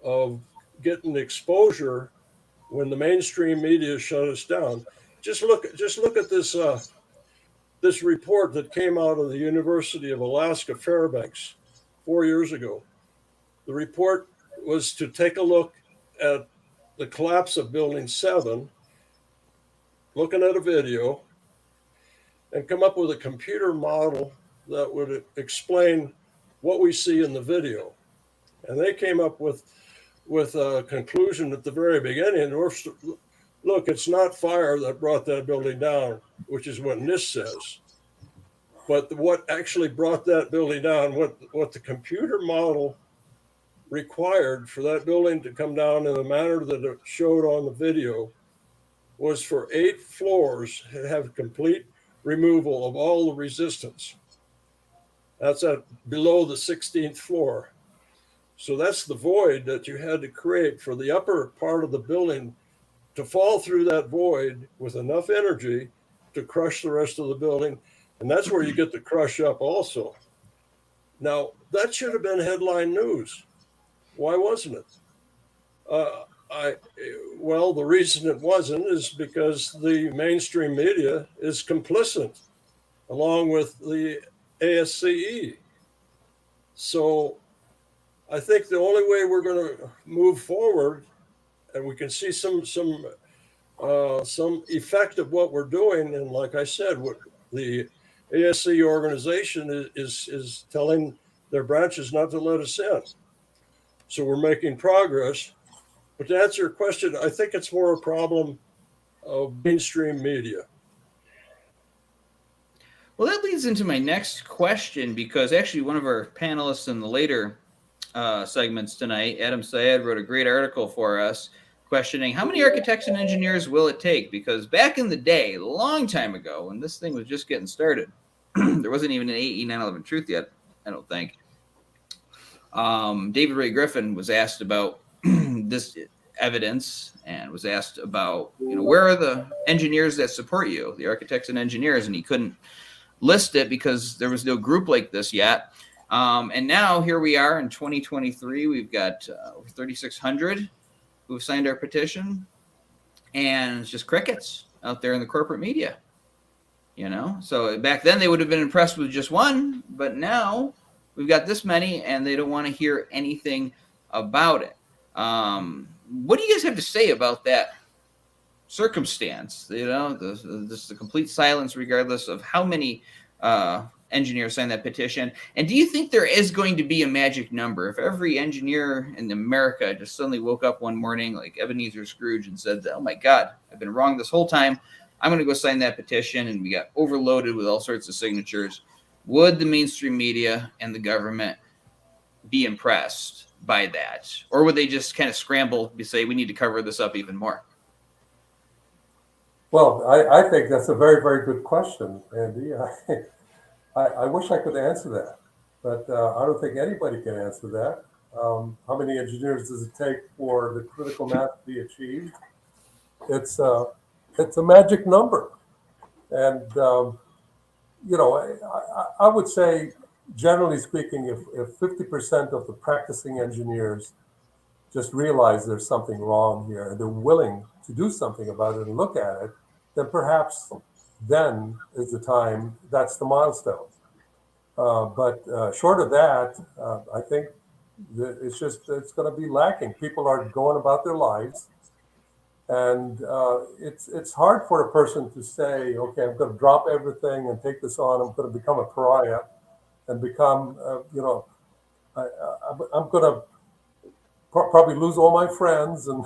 S7: of getting exposure when the mainstream media shut us down. Just look at this report that came out of the University of Alaska Fairbanks 4 years ago. The report was to take a look at the collapse of Building 7, looking at a video, and come up with a computer model that would explain what we see in the video. And they came up with a conclusion at the very beginning. Look, it's not fire that brought that building down, which is what NIST says. But what actually brought that building down, what the computer model required for that building to come down in the manner that it showed on the video, was for 8 floors to have complete removal of all the resistance. That's at below the 16th floor. So that's the void that you had to create for the upper part of the building to fall through that void with enough energy to crush the rest of the building. And that's where you get the crush up also. Now, that should have been headline news. Why wasn't it? Well, the reason it wasn't is because the mainstream media is complicit, along with the ASCE. So I think the only way we're going to move forward, and we can see some effect of what we're doing, and like I said, what the ASCE organization is telling their branches not to let us in. So we're making progress. But to answer your question, I think it's more a problem of mainstream media.
S4: Well, that leads into my next question, because actually one of our panelists in the later segments tonight, Adam Syed wrote a great article for us questioning how many architects and engineers will it take? Because back in the day, a long time ago, when this thing was just getting started, there wasn't even an AE 911 truth yet, I don't think. David Ray Griffin was asked about this evidence and was asked about, where are the engineers that support you, the architects and engineers, and he couldn't list it because there was no group like this yet. And now here we are in 2023. We've got over 3,600 who've signed our petition, and it's just crickets out there in the corporate media. So back then they would have been impressed with just one, but now we've got this many, and they don't want to hear anything about it. What do you guys have to say about that circumstance? The complete silence, regardless of how many engineers signed that petition. And do you think there is going to be a magic number? If every engineer in America just suddenly woke up one morning like Ebenezer Scrooge and said, oh my God, I've been wrong this whole time, I'm going to go sign that petition, and we got overloaded with all sorts of signatures, would the mainstream media and the government be impressed by that? Or would they just kind of scramble to say, we need to cover this up even more?
S6: Well, I think that's a very, very good question, Andy. I wish I could answer that, but I don't think anybody can answer that. How many engineers does it take for the critical mass to be achieved? It's a magic number. And, I would say, generally speaking, if 50% of the practicing engineers just realize there's something wrong here and they're willing to do something about it and look at it, then perhaps then is the time, that's the milestone. But short of that, I think that it's going to be lacking. People are going about their lives, and it's hard for a person to say, okay, I'm going to drop everything and take this on. I'm going to become a pariah and become, I'm going to probably lose all my friends, and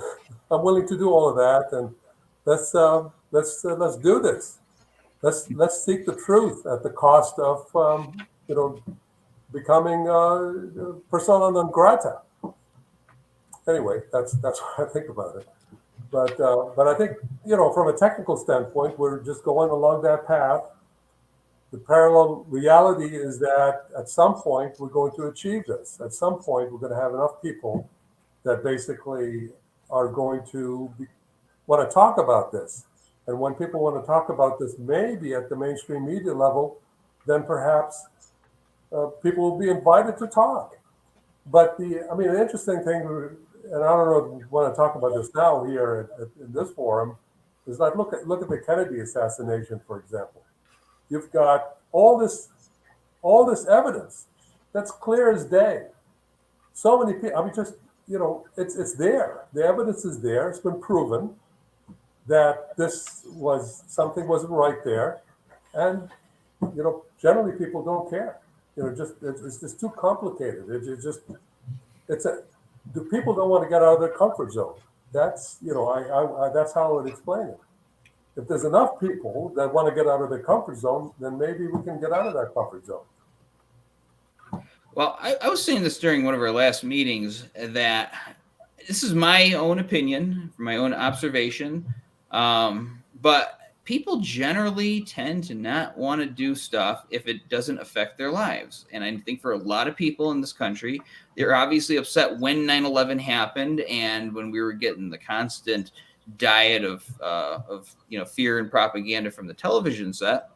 S6: I'm willing to do all of that. And let's do this. Let's seek the truth at the cost of becoming persona non grata. Anyway, that's what I think about it. But I think from a technical standpoint, we're just going along that path. The parallel reality is that at some point we're going to achieve this. At some point we're going to have enough people that basically are going to want to talk about this. And when people want to talk about this, maybe at the mainstream media level, then perhaps people will be invited to talk. But the interesting thing, and I don't know if you want to talk about this now here in this forum, is like look at the Kennedy assassination, for example. You've got all this evidence that's clear as day. So many people. It's there. The evidence is there. It's been proven that something wasn't right there, and generally people don't care. It's just too complicated. People don't want to get out of their comfort zone. That's that's how I would explain it. If there's enough people that want to get out of their comfort zone, then maybe we can get out of that comfort zone.
S4: Well, I was saying this during one of our last meetings, that this is my own opinion, my own observation, but people generally tend to not want to do stuff if it doesn't affect their lives. And I think for a lot of people in this country, they're obviously upset when 9/11 happened and when we were getting the constant diet of fear and propaganda from the television set.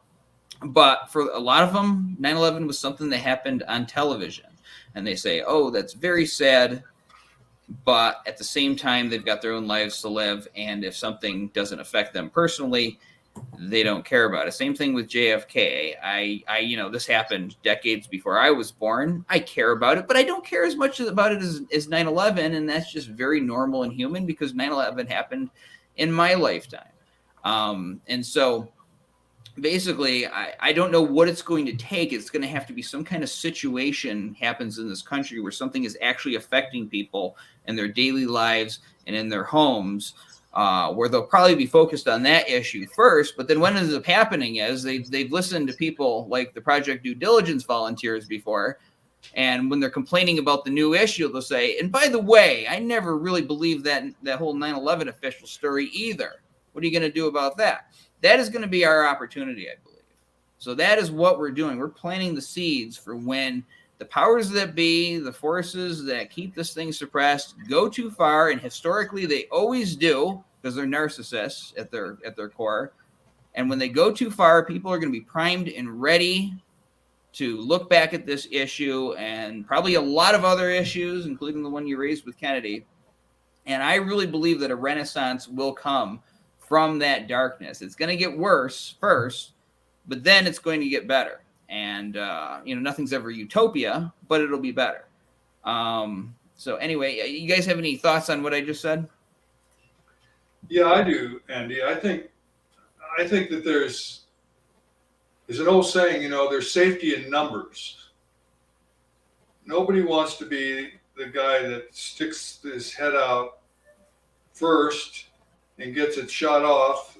S4: But for a lot of them, 9/11 was something that happened on television. And they say, oh, that's very sad. But at the same time, they've got their own lives to live. And if something doesn't affect them personally, they don't care about it. Same thing with JFK. This happened decades before I was born. I care about it, but I don't care as much about it as 9/11. And that's just very normal and human because 9/11 happened in my lifetime. And so basically, I don't know what it's going to take. It's going to have to be some kind of situation happens in this country where something is actually affecting people in their daily lives and in their homes, where they'll probably be focused on that issue first. But then what ends up happening is they've listened to people like the Project Due Diligence volunteers before And when they're complaining about the new issue, they'll say, and by the way, I never really believed that whole 9/11 official story either. What are you going to do about that? That is going to be our opportunity, I believe. So that is what we're doing. We're planting the seeds for when the powers that be, the forces that keep this thing suppressed, go too far, and historically they always do because they're narcissists at their core. And when they go too far, people are going to be primed and ready to look back at this issue and probably a lot of other issues, including the one you raised with Kennedy. And I really believe that a renaissance will come from that darkness. It's going to get worse first, but then it's going to get better. And, nothing's ever utopia, but it'll be better. So anyway, you guys have any thoughts on what I just said?
S2: Yeah, I do, Andy. I think that there's an old saying, there's safety in numbers. Nobody wants to be the guy that sticks his head out first and gets it shot off,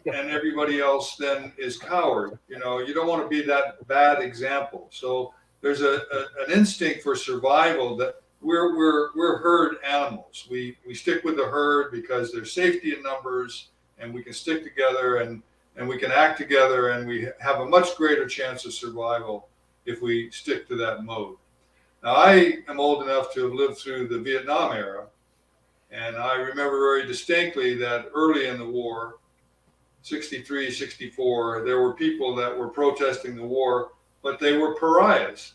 S2: and everybody else then is coward. You don't want to be that bad example. So there's an instinct for survival that we're herd animals. We stick with the herd because there's safety in numbers, and we can stick together and we can act together, and we have a much greater chance of survival if we stick to that mode. Now, I am old enough to have lived through the Vietnam era, and I remember very distinctly that early in the war, 63, 64, there were people that were protesting the war, but they were pariahs.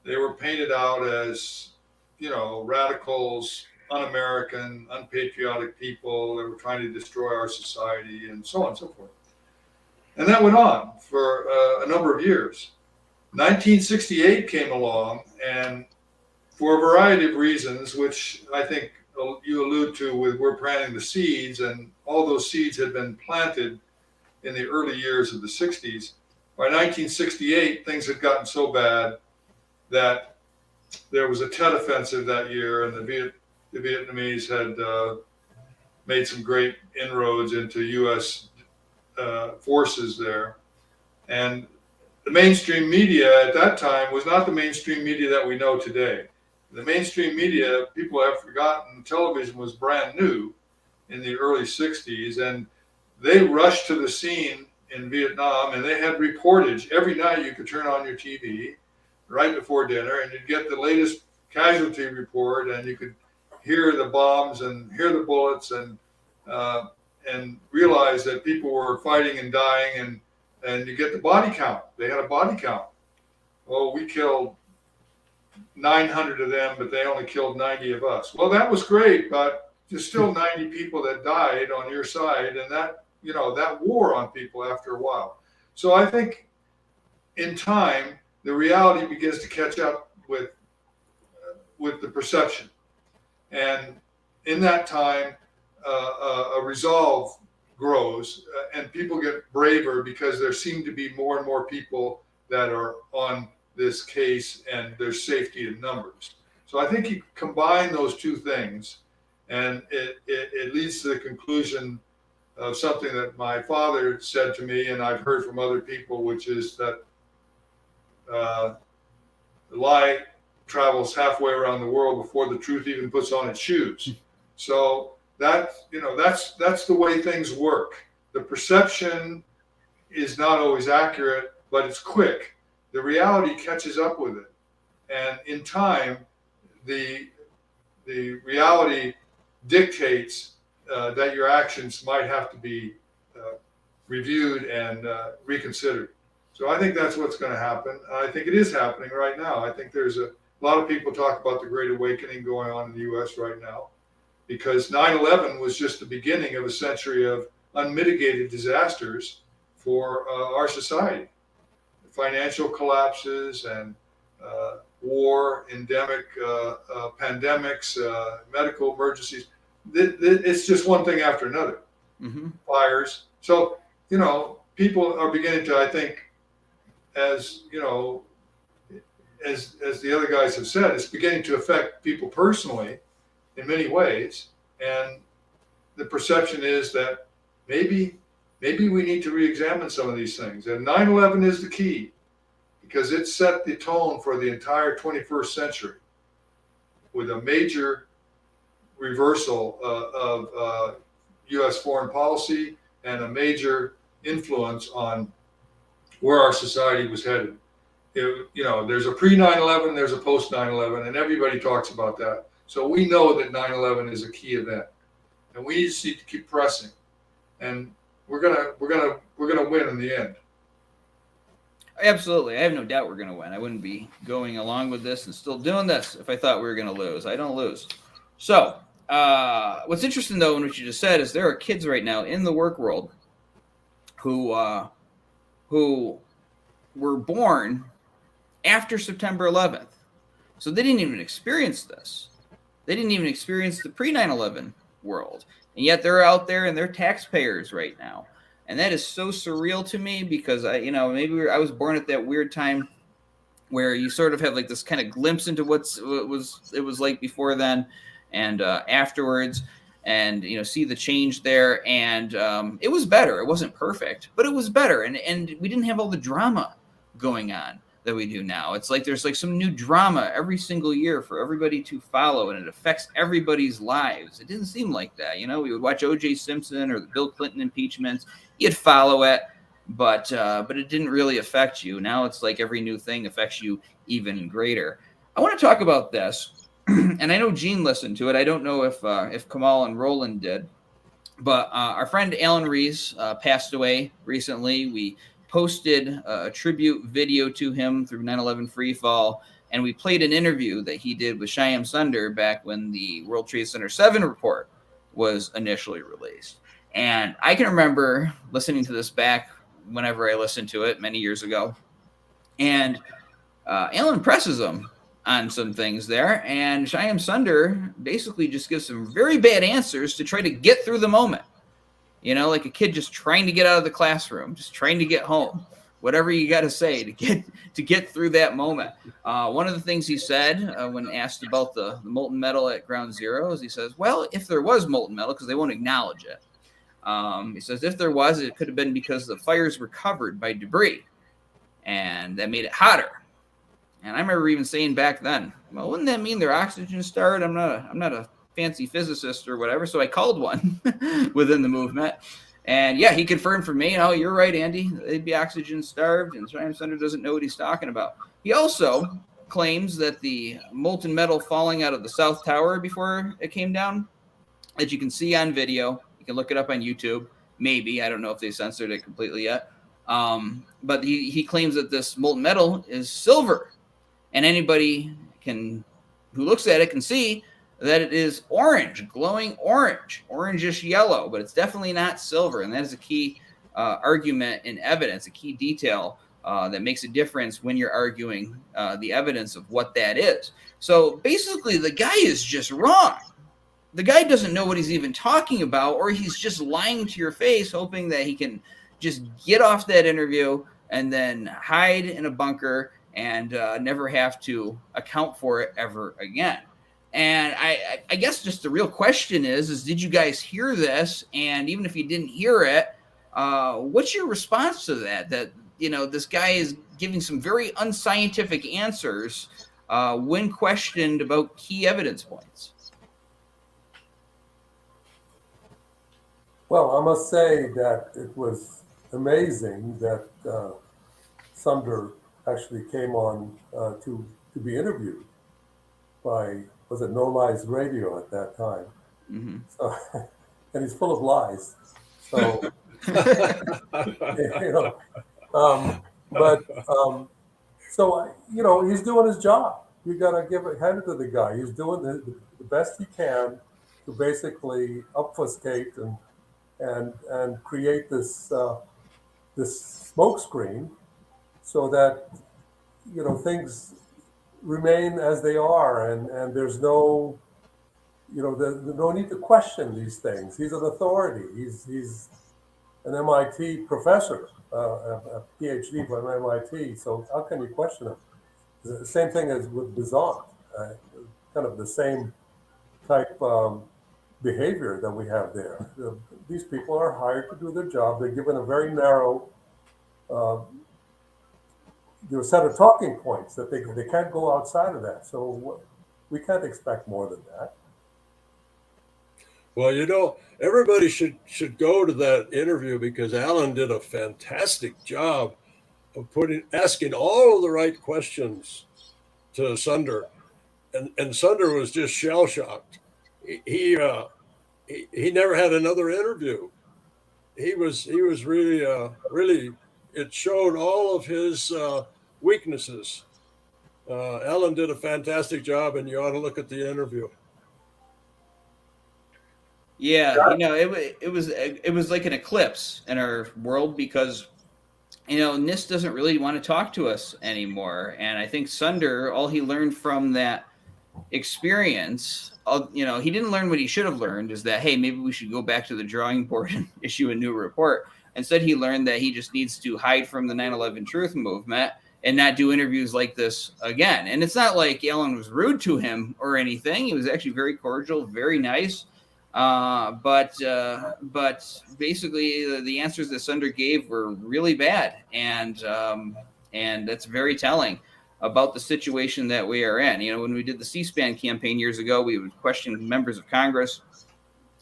S2: They were painted out as, radicals, un-American, unpatriotic people that were trying to destroy our society, and so on and so forth. And that went on for a number of years. 1968 came along, and for a variety of reasons, which I think you allude to with we're planting the seeds, and all those seeds had been planted in the early years of the 60s. By 1968, things had gotten so bad that there was a Tet Offensive that year, and the Vietnamese had made some great inroads into U.S. Forces there. And the mainstream media at that time was not the mainstream media that we know today. The mainstream media, people have forgotten, television was brand new in the early 60s, and they rushed to the scene in Vietnam, and they had reportage. Every night you could turn on your TV right before dinner, and you'd get the latest casualty report, and you could hear the bombs and hear the bullets, and realize that people were fighting and dying, and you get the body count. They had a body count. Oh, we killed 900 of them, but they only killed 90 of us. Well, that was great, but there's still 90 people that died on your side, and that wore on people after a while. So I think in time, the reality begins to catch up with the perception. And in that time, a resolve grows, and people get braver because there seem to be more and more people that are on this case, and there's safety in numbers. So I think you combine those two things, and it leads to the conclusion of something that my father said to me, and I've heard from other people, which is that the lie travels halfway around the world before the truth even puts on its shoes. So that's the way things work. The perception is not always accurate, but it's quick. The reality catches up with it, and in time, the reality dictates that your actions might have to be reviewed and reconsidered. So I think that's what's going to happen. I think it is happening right now. I think there's a lot of people talk about the Great Awakening going on in the U.S. right now, because 9/11 was just the beginning of a century of unmitigated disasters for our society. Financial collapses and war, endemic pandemics, medical emergencies. It's just one thing after another. Mm-hmm. Fires. So, people are beginning to, I think, as the other guys have said, it's beginning to affect people personally in many ways. And the perception is that maybe we need to re-examine some of these things. And 9/11 is the key, because it set the tone for the entire 21st century with a major reversal of U.S. foreign policy and a major influence on where our society was headed. There's a pre 9/11, there's a post 9/11, and everybody talks about that. So we know that 9/11 is a key event, and we just need to keep pressing, and we're gonna win in the end.
S4: Absolutely. I have no doubt we're going to win. I wouldn't be going along with this and still doing this if I thought we were going to lose. I don't lose. So what's interesting, though, in what you just said is there are kids right now in the work world who were born after September 11th. So they didn't even experience this. They didn't even experience the pre-9/11 world. And yet they're out there and they're taxpayers right now. And that is so surreal to me because I was born at that weird time where you sort of have like this kind of glimpse into what it was like before then and afterwards, and see the change there. And it was better. It wasn't perfect, but it was better. And we didn't have all the drama going on that we do now. It's like there's like some new drama every single year for everybody to follow, and it affects everybody's lives. It didn't seem like that. We would watch O.J. Simpson or the Bill Clinton impeachments. You'd follow it, but it didn't really affect you. Now it's like every new thing affects you even greater. I want to talk about this, and I know Gene listened to it. I don't know if Kamal and Roland did, but our friend Alan Rees passed away recently. We posted a tribute video to him through 9/11 Freefall, and we played an interview that he did with Syed Sunder back when the World Trade Center 7 report was initially released. And I can remember listening to this back whenever I listened to it many years ago. And Alan presses him on some things there, and Syed Sunder basically just gives some very bad answers to try to get through the moment. Like a kid just trying to get out of the classroom, just trying to get home, whatever you got to say to get through that moment. One of the things he said when asked about the molten metal at Ground Zero is he says, well, if there was molten metal, because they won't acknowledge it. He says, if there was, it could have been because the fires were covered by debris and that made it hotter. And I remember even saying back then, well, wouldn't that mean their oxygen starved? I'm not a fancy physicist or whatever, so I called one within the movement, and yeah, he confirmed for me. Oh, you're right, Andy. They'd be oxygen starved, and Syed Sunder doesn't know what he's talking about. He also claims that the molten metal falling out of the South Tower before it came down, that you can see on video. You can look it up on YouTube. Maybe, I don't know if they censored it completely yet. But he claims that this molten metal is silver, and anybody who looks at it can see that it is orange, glowing orangish yellow, but it's definitely not silver. And that is a key argument in evidence, a key detail that makes a difference when you're arguing the evidence of what that is. So basically, the guy is just wrong. The guy doesn't know what he's even talking about, or he's just lying to your face, hoping that he can just get off that interview and then hide in a bunker and never have to account for it ever again. And I guess just the real question is did you guys hear this? And even if you didn't hear it, what's your response to that? That, this guy is giving some very unscientific answers when questioned about key evidence points.
S6: Well, I must say that it was amazing that Sunder actually came on to be interviewed by, was it No Lies Radio at that time? Mm-hmm. So, and he's full of lies. So, he's doing his job. You got to give it hand to the guy. He's doing the best he can to basically obfuscate and create this smoke screen so that things remain as they are, and there's no no need to question these things. He's an authority. He's an MIT professor, a PhD from MIT. So how can you question him? The same thing as with Bizant, kind of the same type behavior that we have there. These people are hired to do their job. They're given a very narrow, do a set of talking points that they can't go outside of that. So we can't expect more than that.
S7: Well, you know, everybody should go to that interview because Alan did a fantastic job of asking all of the right questions to Sunder, and Sunder was just shell shocked. He never had another interview. He was really. It showed all of his weaknesses. Alan did a fantastic job, and you ought to look at the interview.
S4: Yeah, you know, it was like an eclipse in our world because, you know, NIST doesn't really want to talk to us anymore. And I think Sunder, all he learned from that experience, you know, he didn't learn what he should have learned, is that, hey, maybe we should go back to the drawing board and issue a new report. Instead, he learned that he just needs to hide from the 9/11 truth movement and not do interviews like this again. And it's not like Alan was rude to him or anything. He was actually very cordial, very nice. But basically the answers that Sunder gave were really bad. And that's very telling about the situation that we are in. You know, when we did the C-SPAN campaign years ago, we would question members of Congress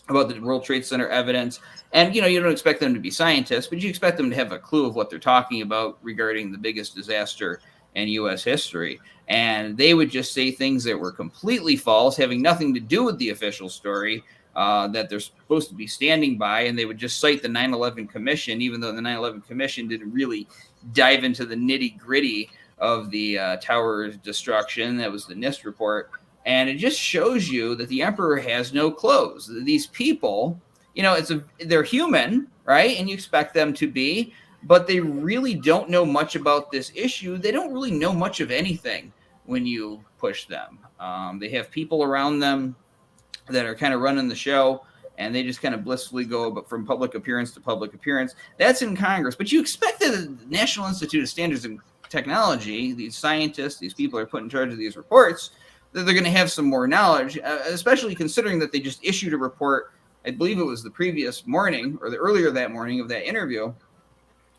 S4: about the World Trade Center evidence. And, you know, you don't expect them to be scientists, but you expect them to have a clue of what they're talking about regarding the biggest disaster in U.S. history. And they would just say things that were completely false, having nothing to do with the official story that they're supposed to be standing by. And they would just cite the 9/11 Commission, even though the 9/11 Commission didn't really dive into the nitty gritty of the tower destruction. That was the NIST report. And it just shows you that the emperor has no clothes. These people, you know, they're human, right? And you expect them to be, but they really don't know much about this issue. They don't really know much of anything when you push them. They have people around them that are kind of running the show, and they just kind of blissfully go from public appearance to public appearance. That's in Congress. But you expect that the National Institute of Standards and Technology, these scientists, these people are put in charge of these reports, that they're going to have some more knowledge, especially considering that they just issued a report, I believe it was the previous morning or the earlier that morning of that interview,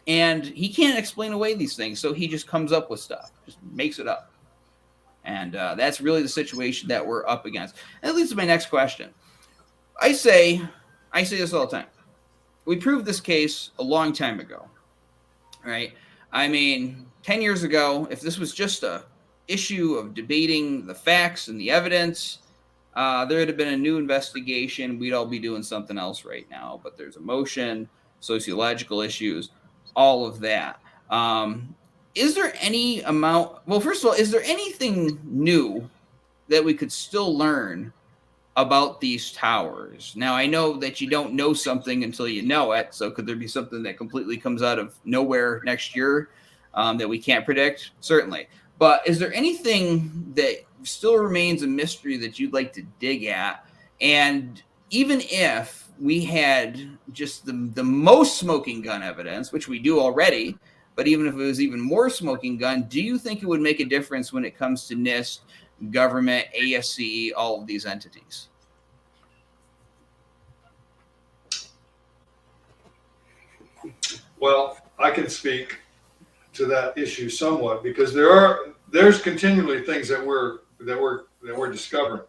S4: and he can't explain away these things, so he just comes up with stuff, just makes it up. And that's really the situation that we're up against. And that leads to my next question. I say this all the time. We proved this case a long time ago, right? I mean, 10 years ago, if this was just a issue of debating the facts and the evidence, there would have been a new investigation. We'd all be doing something else right now. But there's emotion, sociological issues, all of that. Is there any amount? Well, first of all, is there anything new that we could still learn about these towers? Now, I know that you don't know something until you know it. So could there be something that completely comes out of nowhere next year that we can't predict? Certainly. But is there anything that still remains a mystery that you'd like to dig at? And even if we had just the most smoking gun evidence, which we do already, but even if it was even more smoking gun, do you think it would make a difference when it comes to NIST, government, ASCE, all of these entities?
S2: Well, I can speak to that issue somewhat because there's continually things that we're discovering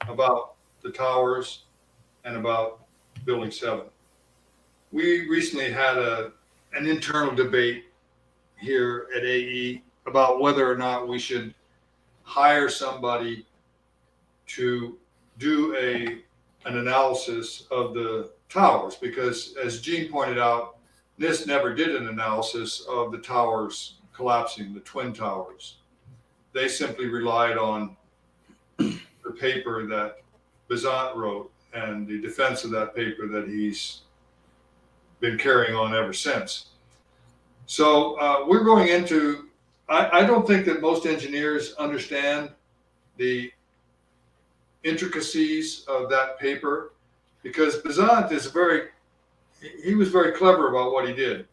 S2: about the towers and about Building 7. We recently had an internal debate here at AE about whether or not we should hire somebody to do an analysis of the towers, because as Gene pointed out, NIST never did an analysis of the towers collapsing, the twin towers. They simply relied on the paper that Bezant wrote and the defense of that paper that he's been carrying on ever since. So we're going into, I don't think that most engineers understand the intricacies of that paper, because Bezant he was very clever about what he did.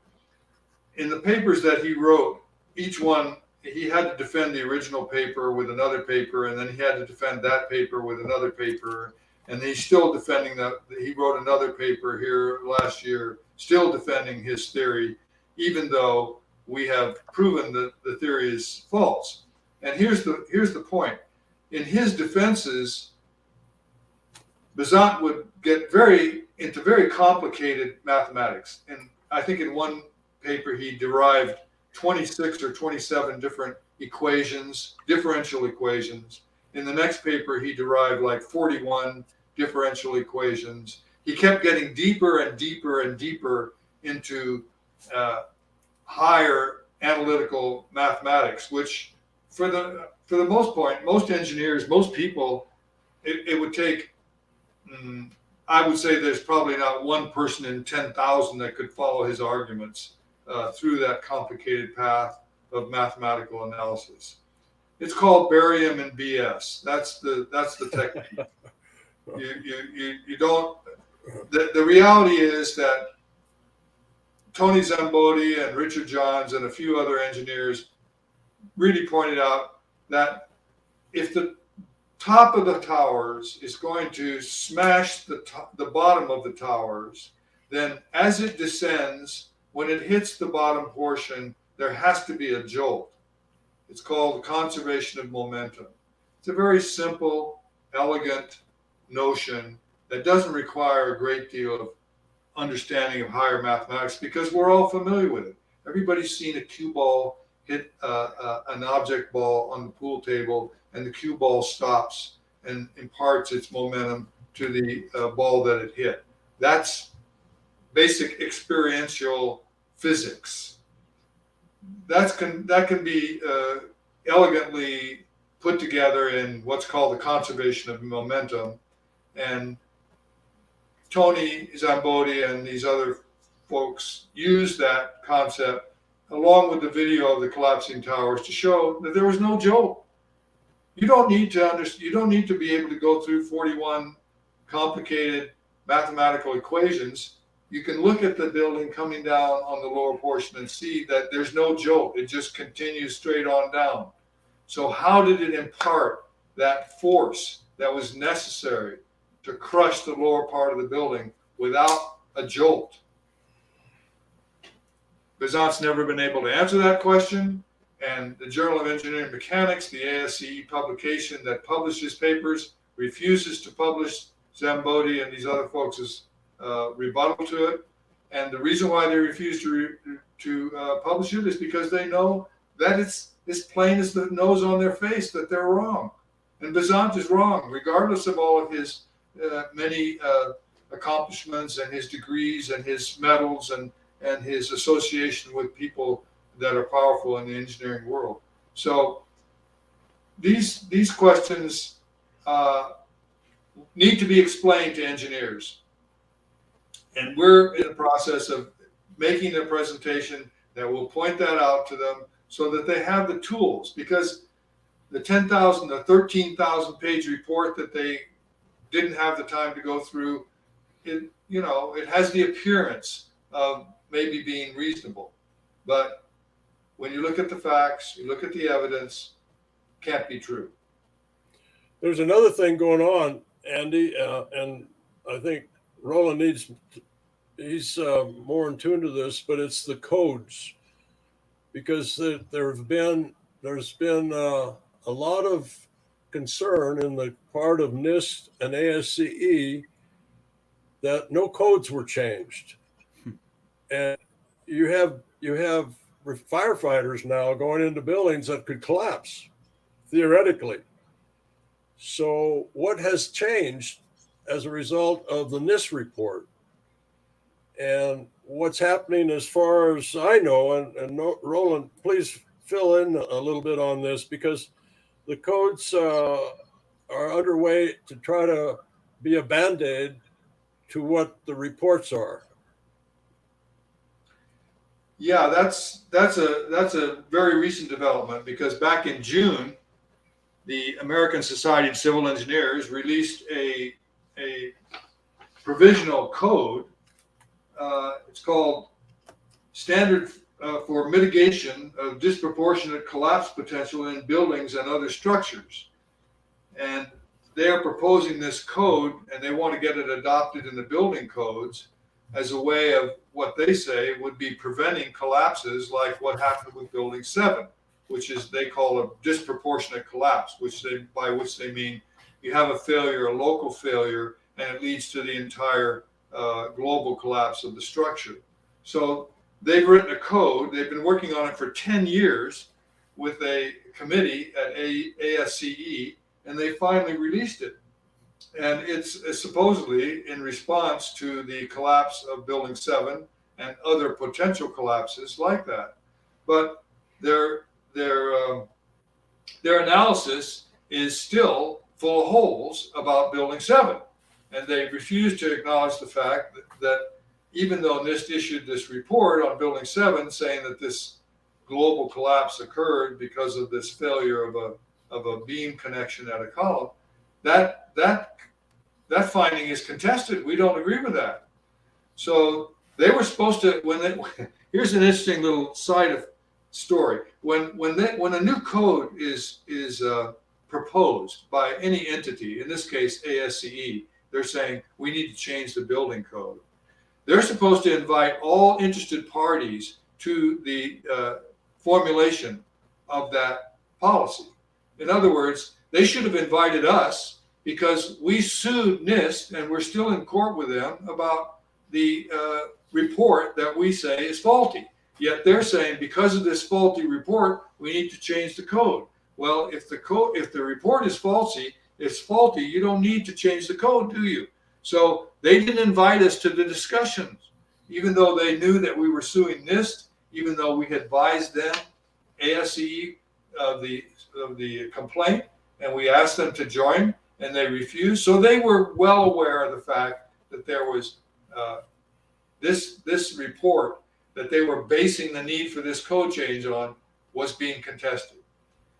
S2: In the papers that he wrote, each one, he had to defend the original paper with another paper, and then he had to defend that paper with another paper, and he's still defending that. He wrote another paper here last year, still defending his theory, even though we have proven that the theory is false. And here's the point. In his defenses, Besant would get into very complicated mathematics. And I think in one paper he derived 26 or 27 different equations, differential equations. In the next paper he derived like 41 differential equations. He kept getting deeper and deeper and deeper into higher analytical mathematics, which for the most part, most engineers, most people, it would take, I would say there's probably not one person in 10,000 that could follow his arguments through that complicated path of mathematical analysis. It's called barium and BS. That's the technique. You don't. The reality is that Tony Zambodi and Richard Johns and a few other engineers really pointed out that if the top of the towers is going to smash the bottom of the towers, then as it descends, when it hits the bottom portion, there has to be a jolt. It's called conservation of momentum. It's a very simple, elegant notion that doesn't require a great deal of understanding of higher mathematics because we're all familiar with it. Everybody's seen a cue ball hit an object ball on the pool table, and the cue ball stops and imparts its momentum to the ball that it hit. That's basic experiential physics. That can be elegantly put together in what's called the conservation of momentum. And Tony Zambodi and these other folks use that concept along with the video of the collapsing towers to show that there was no jolt. You don't need to be able to go through 41 complicated mathematical equations. You can look at the building coming down on the lower portion and see that there's no jolt. It just continues straight on down. So how did it impart that force that was necessary to crush the lower part of the building without a jolt? Besant's never been able to answer that question, and the Journal of Engineering Mechanics, the ASCE publication that publishes papers, refuses to publish Zambodi and these other folks' rebuttal to it. And the reason why they refuse to publish it is because they know that it's as plain as the nose on their face that they're wrong. And Besant is wrong, regardless of all of his many accomplishments and his degrees and his medals and his association with people that are powerful in the engineering world. So these questions need to be explained to engineers. And we're in the process of making a presentation that will point that out to them so that they have the tools, because the 10,000, the 13,000 page report that they didn't have the time to go through, it has the appearance of maybe being reasonable. But when you look at the facts, you look at the evidence, it can't be true.
S7: There's another thing going on, Andy, and I think Roland he's more in tune to this, but it's the codes, because there's been a lot of concern in the part of NIST and ASCE that no codes were changed. And you have firefighters now going into buildings that could collapse, theoretically. So what has changed as a result of the NIST report? And what's happening as far as I know, and Roland, please fill in a little bit on this, because the codes are underway to try to be a Band-Aid to what the reports are.
S2: Yeah, that's a very recent development, because back in June, the American Society of Civil Engineers released a provisional code. It's called Standard for Mitigation of Disproportionate Collapse Potential in Buildings and Other Structures. And they are proposing this code, and they want to get it adopted in the building codes. as a way of what they say would be preventing collapses like what happened with Building 7, which is they call a disproportionate collapse, by which they mean you have a failure, a local failure, and it leads to the entire global collapse of the structure. So they've written a code. They've been working on it for 10 years with a committee at ASCE, and they finally released it. And it's supposedly in response to the collapse of Building 7 and other potential collapses like that. But their analysis is still full of holes about Building 7. And they refuse to acknowledge the fact that even though NIST issued this report on Building 7 saying that this global collapse occurred because of this failure of a beam connection at a column, that finding is contested. We don't agree with that. So they were supposed to, here's an interesting little side story. When a new code is proposed by any entity, in this case ASCE, they're saying we need to change the building code. They're supposed to invite all interested parties to the formulation of that policy. In other words, they should have invited us because we sued NIST and we're still in court with them about the report that we say is faulty. Yet they're saying because of this faulty report, we need to change the code. Well, if the report is faulty, you don't need to change the code, do you? So they didn't invite us to the discussions, even though they knew that we were suing NIST, even though we had advised them, ASCE, of the complaint, and we asked them to join, and they refused. So they were well aware of the fact that there was this report that they were basing the need for this code change on was being contested.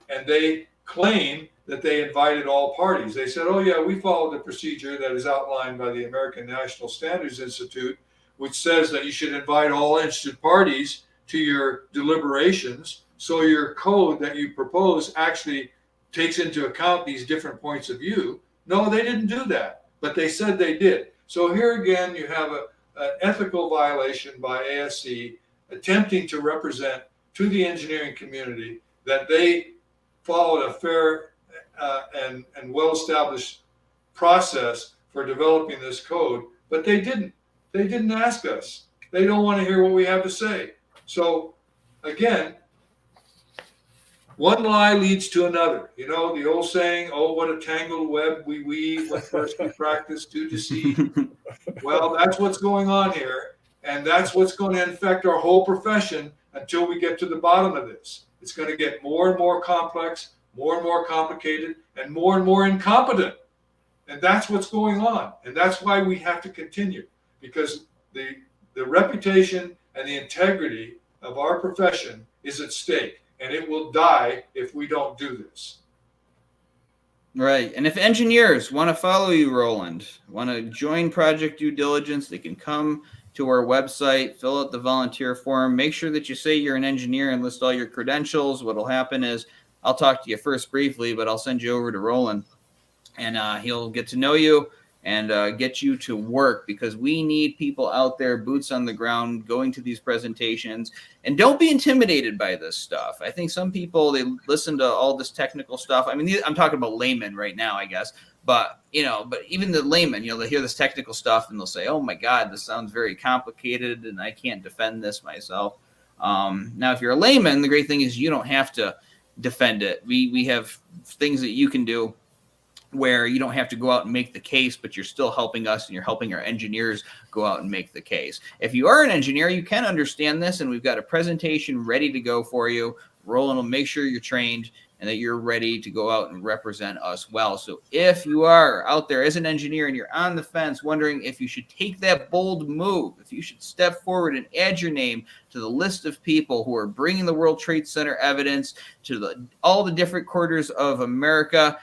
S2: And they claim that they invited all parties. They said, oh yeah, we followed the procedure that is outlined by the American National Standards Institute, which says that you should invite all interested parties to your deliberations, so your code that you propose actually takes into account these different points of view. No, they didn't do that, but they said they did. So here again, you have an ethical violation by ASCE attempting to represent to the engineering community that they followed a fair and well-established process for developing this code, but they didn't. They didn't ask us. They don't want to hear what we have to say. So again, one lie leads to another. You know, the old saying, oh, what a tangled web we weave when first we practice to deceive. Well, that's what's going on here. And that's what's going to infect our whole profession until we get to the bottom of this. It's going to get more and more complex, more and more complicated, and more incompetent. And that's what's going on. And that's why we have to continue, because the reputation and the integrity of our profession is at stake. And it will die if we don't do this.
S4: Right. And if engineers want to follow you, Roland, want to join Project Due Diligence, they can come to our website, fill out the volunteer form, make sure that you say you're an engineer and list all your credentials. What will happen is I'll talk to you first briefly, but I'll send you over to Roland, and he'll get to know you and get you to work, because we need people out there, boots on the ground, going to these presentations. And don't be intimidated by this stuff. I think some people, they listen to all this technical stuff. I mean, I'm talking about laymen right now, I guess. But, but even the laymen, they hear this technical stuff and they'll say, oh my God, this sounds very complicated and I can't defend this myself. Now, if you're a layman, the great thing is you don't have to defend it. We have things that you can do where you don't have to go out and make the case, but you're still helping us and you're helping our engineers go out and make the case. If you are an engineer, you can understand this, and we've got a presentation ready to go for you. Roland will make sure you're trained and that you're ready to go out and represent us well. So if you are out there as an engineer and you're on the fence wondering if you should take that bold move, if you should step forward and add your name to the list of people who are bringing the World Trade Center evidence to all the different quarters of America,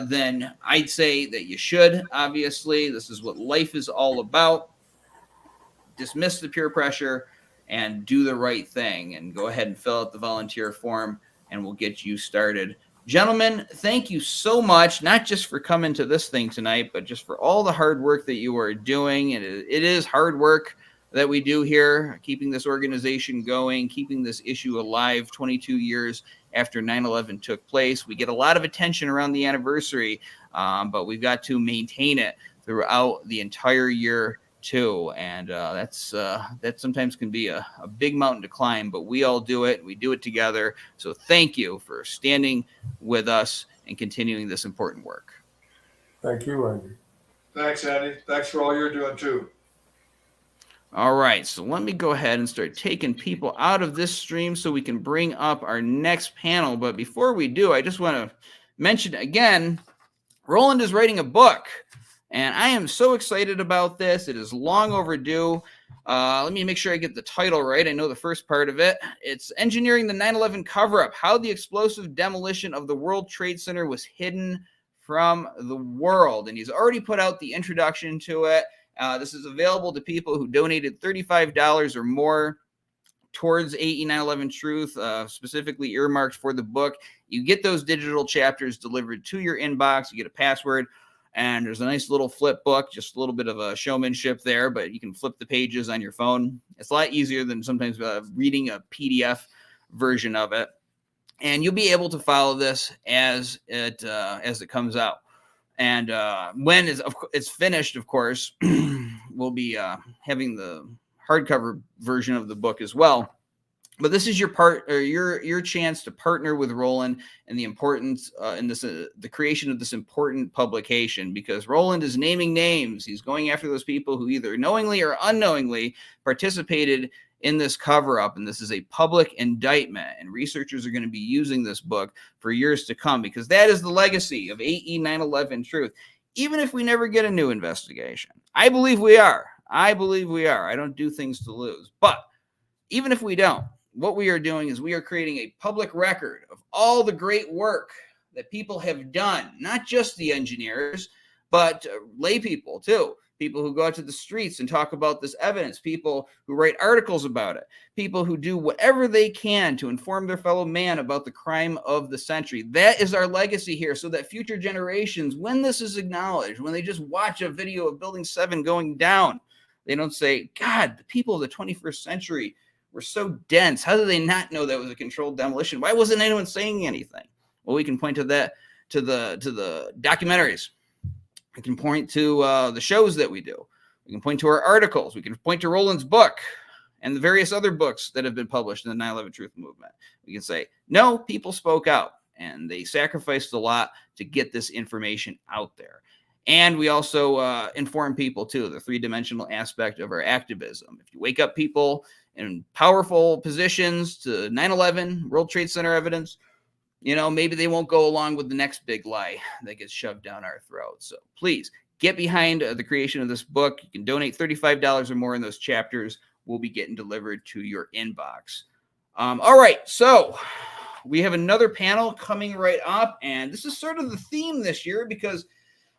S4: then I'd say that you should. Obviously, this is what life is all about. Dismiss the peer pressure and do the right thing, and go ahead and fill out the volunteer form, and we'll get you started Gentlemen, thank you so much, not just for coming to this thing tonight, but just for all the hard work that you are doing. And it is hard work that we do here, keeping this organization going, keeping this issue alive 22 years after 9/11 took place. We get a lot of attention around the anniversary, but we've got to maintain it throughout the entire year too. And that sometimes can be a big mountain to climb, but we all do it. We do it together. So thank you for standing with us and continuing this important work.
S6: Thank you, Andy.
S2: Thanks, Andy. Thanks for all you're doing too.
S4: All right, so let me go ahead and start taking people out of this stream so we can bring up our next panel. But before we do, I just want to mention again, Roland is writing a book, and I am so excited about this. It is long overdue. Let me make sure I get the title right. I know the first part of it. It's Engineering the 9/11 Cover-Up, How the Explosive Demolition of the World Trade Center Was Hidden from the World. And he's already put out the introduction to it. This is available to people who donated $35 or more towards AE 9/11 Truth, specifically earmarked for the book. You get those digital chapters delivered to your inbox. You get a password, and there's a nice little flip book, just a little bit of a showmanship there, but you can flip the pages on your phone. It's a lot easier than sometimes reading a PDF version of it. And you'll be able to follow this as it comes out. And when it's finished, of course, we'll be having the hardcover version of the book as well. But this is your chance to partner with Roland and the importance in this the creation of this important publication, because Roland is naming names. He's going after those people who either knowingly or unknowingly participated in this cover-up, and this is a public indictment, and researchers are going to be using this book for years to come, because that is the legacy of AE 9/11 Truth. Even if we never get a new investigation, I believe we are. I don't do things to lose. But even if we don't, what we are doing is we are creating a public record of all the great work that people have done, not just the engineers, but lay people too. People who go out to the streets and talk about this evidence, people who write articles about it, people who do whatever they can to inform their fellow man about the crime of the century. That is our legacy here, so that future generations, when this is acknowledged, when they just watch a video of Building 7 going down, they don't say, God, the people of the 21st century were so dense. How did they not know that was a controlled demolition? Why wasn't anyone saying anything? Well, we can point to that, to the documentaries. We can point to the shows that we do. We can point to our articles. We can point to Roland's book and the various other books that have been published in the 9/11 Truth movement. We can say, no, people spoke out, and they sacrificed a lot to get this information out there. And we also inform people, too, the three-dimensional aspect of our activism. If you wake up people in powerful positions to 9/11, World Trade Center evidence, maybe they won't go along with the next big lie that gets shoved down our throats. So please get behind the creation of this book. You can donate $35 or more, and those chapters will be getting delivered to your inbox. All right, so we have another panel coming right up, and this is sort of the theme this year, because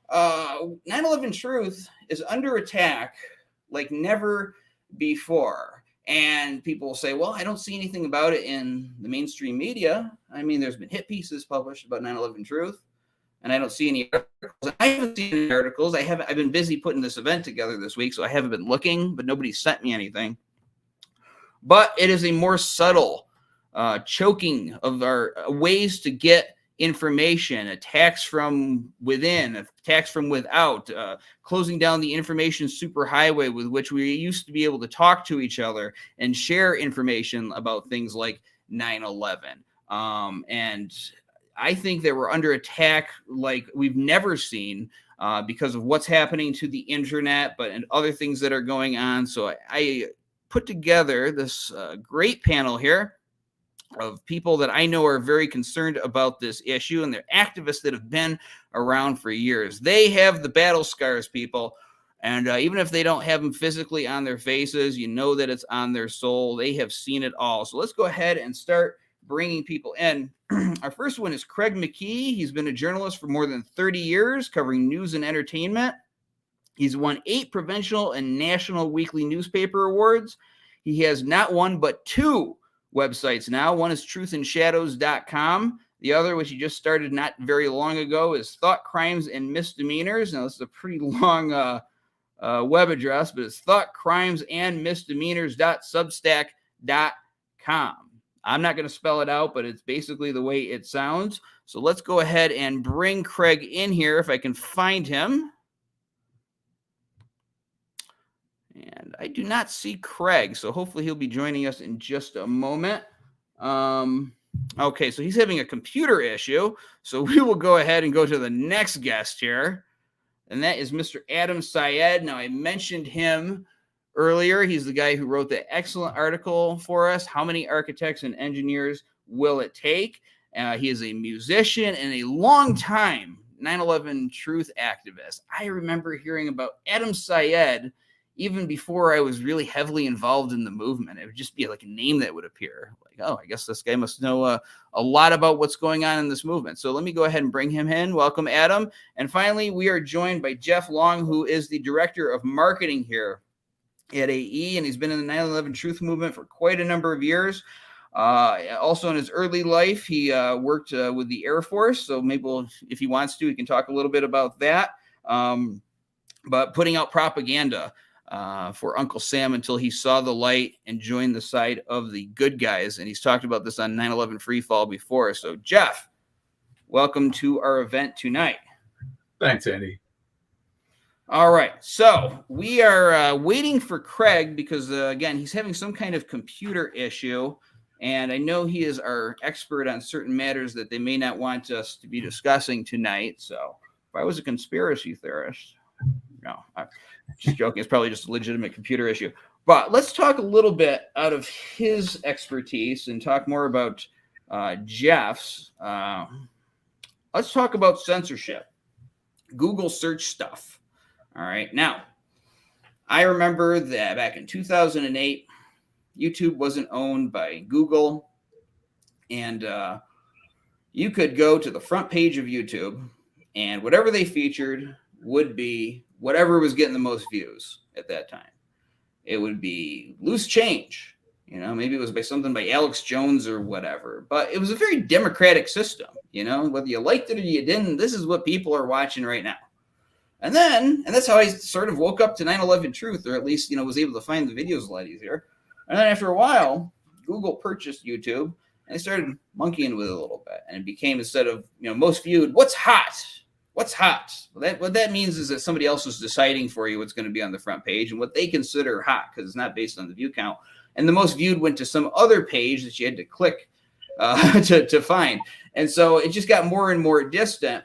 S4: 9/11 Truth is under attack like never before. And people will say, well, I don't see anything about it in the mainstream media. I mean, there's been hit pieces published about 9/11 Truth, and I don't see any articles. I haven't seen any articles. I've been busy putting this event together this week, so I haven't been looking, but nobody sent me anything. But it is a more subtle choking of our ways to get information, attacks from within, attacks from without, closing down the information superhighway with which we used to be able to talk to each other and share information about things like 9/11. And I think that we're under attack like we've never seen because of what's happening to the internet, and other things that are going on. So I put together this great panel here of people that I know are very concerned about this issue, and they're activists that have been around for years. They have the battle scars, people, and even if they don't have them physically on their faces, you know that it's on their soul. They have seen it all. So let's go ahead and start bringing people in. Our first one is Craig McKee. He's been a journalist for more than 30 years, covering news and entertainment. He's won 8 provincial and national weekly newspaper awards. He has not one, but 2 websites now. One is truthandshadows.com. The other, which he just started not very long ago, is Thought Crimes and Misdemeanors. Now, this is a pretty long web address, but it's thoughtcrimesandmisdemeanors.substack.com. I'm not going to spell it out, but it's basically the way it sounds. So let's go ahead and bring Craig in here if I can find him. And I do not see Craig, so hopefully he'll be joining us in just a moment. Okay, so he's having a computer issue, so we will go ahead and go to the next guest here, and that is Mr. Adam Syed. Now, I mentioned him earlier. He's the guy who wrote the excellent article for us, How Many Architects and Engineers Will It Take? He is a musician and a longtime 9/11 truth activist. I remember hearing about Adam Syed even before I was really heavily involved in the movement. It would just be like a name that would appear. Like, oh, I guess this guy must know a lot about what's going on in this movement. So let me go ahead and bring him in. Welcome, Adam. And finally, we are joined by Jeff Long, who is the director of marketing here at AE, and he's been in the 9/11 truth movement for quite a number of years. Also in his early life, he worked with the Air Force. So maybe if he wants to, he can talk a little bit about that. But putting out propaganda for Uncle Sam until he saw the light and joined the side of the good guys. And he's talked about this on 9/11 Freefall before. So, Jeff, welcome to our event tonight.
S8: Thanks, Andy.
S4: All right. So we are waiting for Craig because, again, he's having some kind of computer issue. And I know he is our expert on certain matters that they may not want us to be discussing tonight. So if I was a conspiracy theorist, no, I'm just joking. It's probably just a legitimate computer issue. But let's talk a little bit out of his expertise and talk more about Jeff's. Let's talk about censorship, Google search stuff. All right. Now, I remember that back in 2008, YouTube wasn't owned by Google. And you could go to the front page of YouTube and whatever they featured would be whatever was getting the most views at that time. It would be loose change. You know, maybe it was by something by Alex Jones or whatever. But it was a very democratic system. You know, whether you liked it or you didn't, this is what people are watching right now. And that's how I sort of woke up to 9/11 truth, or at least, you know, was able to find the videos a lot easier. And then after a while, Google purchased YouTube and they started monkeying with it a little bit. And it became, instead of, you know, most viewed, what's hot? What's hot? Well, what that means is that somebody else is deciding for you what's going to be on the front page and what they consider hot, because it's not based on the view count. And the most viewed went to some other page that you had to click to find. And so it just got more and more distant,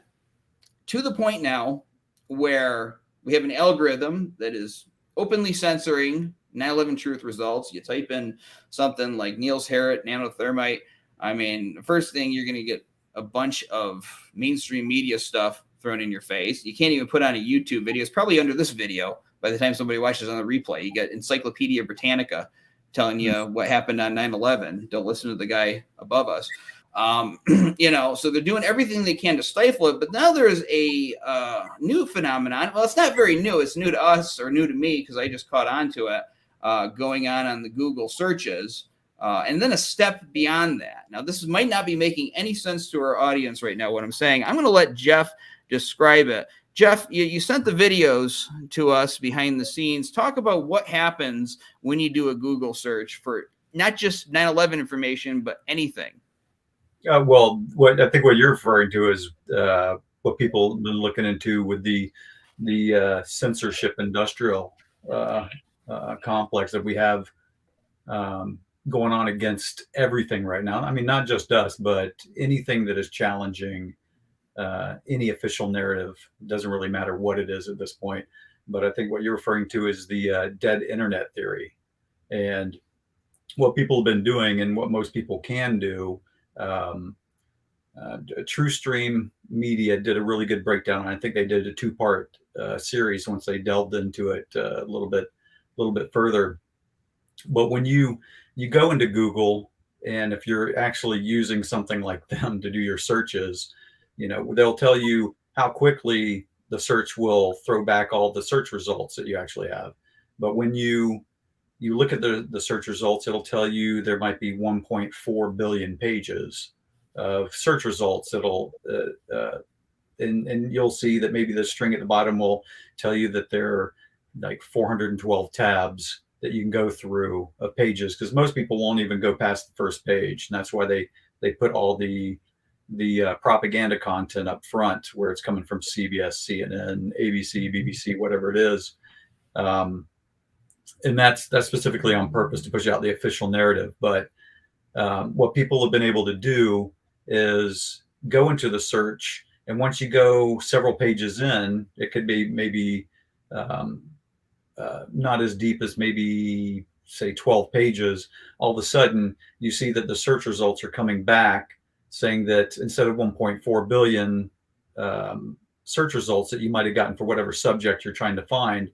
S4: to the point now where we have an algorithm that is openly censoring 9/11 truth results. You type in something like Niels Harrit, nanothermite. I mean, the first thing, you're going to get a bunch of mainstream media stuff thrown in your face. You can't even put on a YouTube video. It's probably under this video by the time somebody watches on the replay. You get Encyclopedia Britannica telling you what happened on 9/11. Don't listen to the guy above us. You know, so they're doing everything they can to stifle it. But now there's a new phenomenon. Well, it's not very new. It's new to us, or new to me, because I just caught on to it, going on the Google searches. And then a step beyond that. Now, this might not be making any sense to our audience right now, what I'm saying. I'm going to let Jeff describe it. Jeff, you sent the videos to us behind the scenes. Talk about what happens when you do a Google search for not just 9/11 information, but anything.
S8: Well, what I think what you're referring to is what people have been looking into with the censorship industrial complex that we have going on against everything right now. I mean, not just us, but anything that is challenging any official narrative. It doesn't really matter what it is at this point. But I think what you're referring to is the dead internet theory. And what people have been doing, and what most people can do, TrueStream Media did a really good breakdown. I think they did a 2-part series once they delved into it a little bit further. But when you go into Google, and if you're actually using something like them to do your searches, you know, they'll tell you how quickly the search will throw back all the search results that you actually have. But when you look at the search results, it'll tell you there might be 1.4 billion pages search results. It'll and you'll see that maybe the string at the bottom will tell you that there are like 412 tabs that you can go through of pages, because most people won't even go past the first page, and that's why they put all the propaganda content up front, where it's coming from CBS, CNN, ABC, BBC, whatever it is. And that's specifically on purpose to push out the official narrative. But what people have been able to do is go into the search, and once you go several pages in, it could be maybe not as deep as maybe say 12 pages. All of a sudden, you see that the search results are coming back saying that instead of 1.4 billion search results that you might have gotten for whatever subject you're trying to find,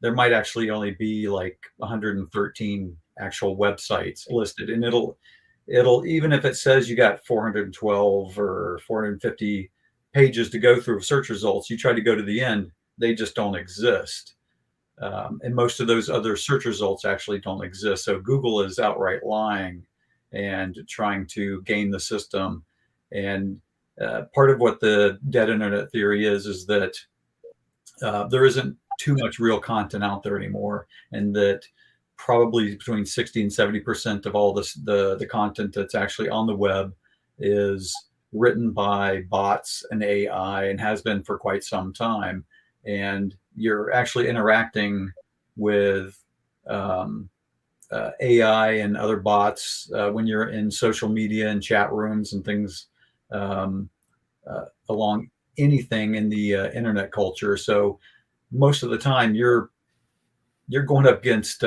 S8: there might actually only be like 113 actual websites listed. And it'll even if it says you got 412 or 450 pages to go through of search results, you try to go to the end, they just don't exist. And most of those other search results actually don't exist. So Google is outright lying and trying to game the system. And part of what the dead internet theory is that there isn't too much real content out there anymore, and that probably between 60 and 70% of all the content that's actually on the web is written by bots and AI, and has been for quite some time. And you're actually interacting with AI and other bots when you're in social media and chat rooms and things along anything in the internet culture. So most of the time you're going up against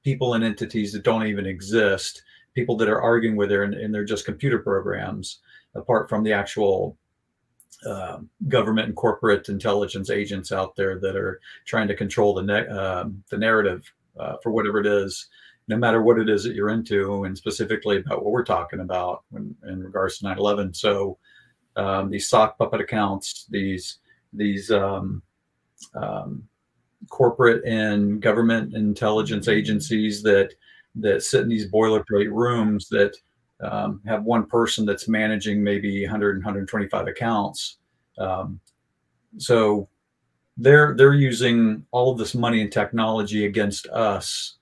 S8: people and entities that don't even exist, people that are arguing with her, and they're just computer programs, apart from the actual government and corporate intelligence agents out there that are trying to control the narrative for whatever it is, no matter what it is that you're into, and specifically about what we're talking about in regards to 9/11. So these sock puppet accounts, these corporate and government intelligence agencies that sit in these boilerplate rooms that have one person that's managing maybe 100 and 125 accounts. So they're using all of this money and technology against us,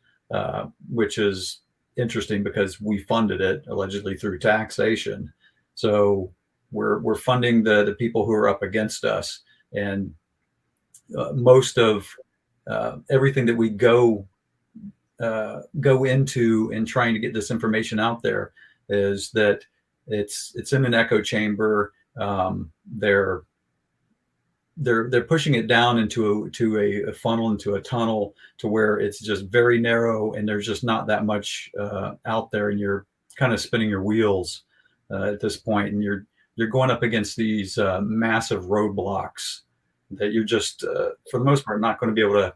S8: which is interesting because we funded it allegedly through taxation. So we're funding the people who are up against us, and most of everything that we go into in trying to get this information out there is that it's in an echo chamber. They're pushing it down into a funnel, into a tunnel, to where it's just very narrow, and there's just not that much out there, and you're kind of spinning your wheels at this point, and you're going up against these massive roadblocks that you're just for the most part not going to be able to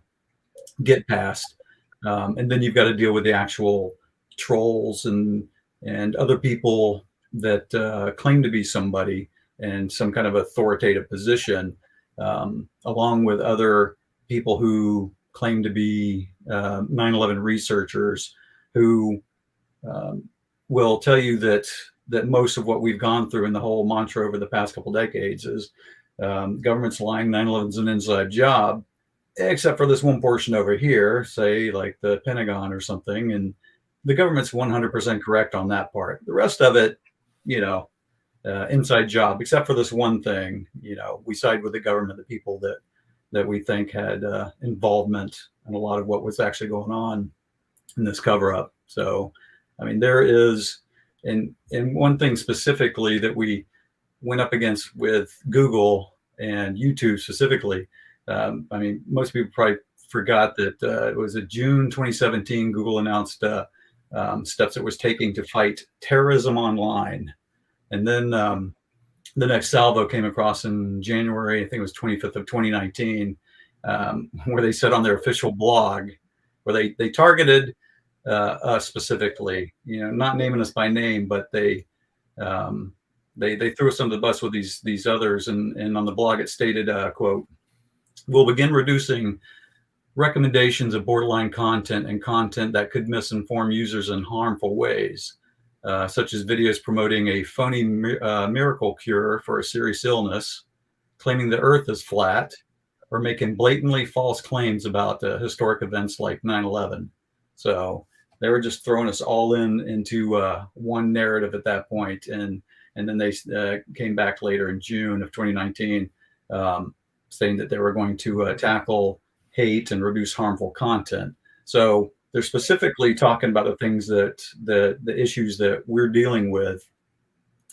S8: get past. And then you've got to deal with the actual trolls and other people that claim to be somebody in some kind of authoritative position, along with other people who claim to be 9/11 researchers, who will tell you that most of what we've gone through in the whole mantra over the past couple decades is government's lying, 9/11's an inside job, except for this one portion over here, say like the Pentagon or something, and the government's 100% correct on that part. The rest of it, inside job, except for this one thing. We side with the government, the people that we think had involvement in a lot of what was actually going on in this cover-up. So, I mean, there is, and one thing specifically that we went up against with Google and YouTube specifically. I mean, most people probably forgot that it was in June 2017, Google announced steps it was taking to fight terrorism online. And then the next salvo came across in January, I think it was 25th of 2019, where they said on their official blog, where they targeted us specifically, not naming us by name, but they threw us under the bus with these others. And on the blog it stated, quote, "We'll begin reducing recommendations of borderline content and content that could misinform users in harmful ways. such as videos promoting a phony miracle cure for a serious illness, claiming the earth is flat, or making blatantly false claims about historic events like 9/11. So they were just throwing us all into one narrative at that point. And then they came back later in June of 2019, saying that they were going to tackle hate and reduce harmful content. So they're specifically talking about the things that the issues that we're dealing with.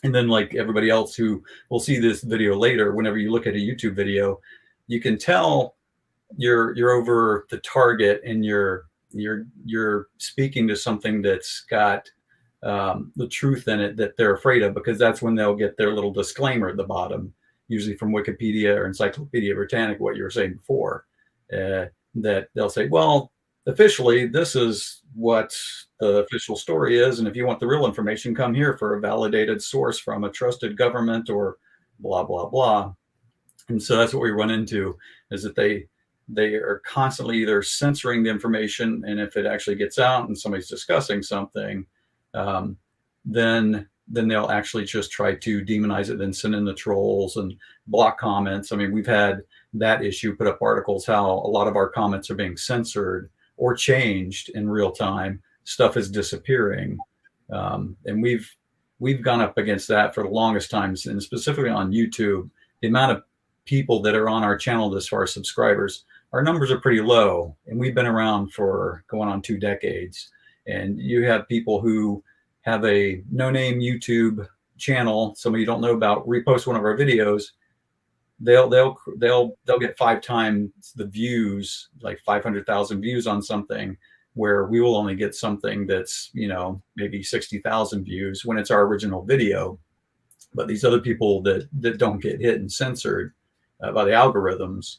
S8: And then, like everybody else who will see this video later, whenever you look at a YouTube video, you can tell you're over the target, and you're speaking to something that's got the truth in it that they're afraid of, because that's when they'll get their little disclaimer at the bottom, usually from Wikipedia or Encyclopedia Britannica, what you were saying before, that they'll say, well, officially, this is what the official story is, and if you want the real information, come here for a validated source from a trusted government or blah, blah, blah. And so that's what we run into, is that they are constantly either censoring the information, and if it actually gets out and somebody's discussing something, then they'll actually just try to demonize it, then send in the trolls and block comments. I mean, we've had that issue, put up articles how a lot of our comments are being censored or changed in real time. Stuff is disappearing. And we've gone up against that for the longest times, and specifically on YouTube, the amount of people that are on our channel as far as subscribers, our numbers are pretty low, and we've been around for going on 2 decades. And you have people who have a no-name YouTube channel, somebody you don't know about, repost one of our videos, they'll get 5 times the views, like 500,000 views on something, where we will only get something that's, maybe 60,000 views when it's our original video. But these other people that don't get hit and censored by the algorithms,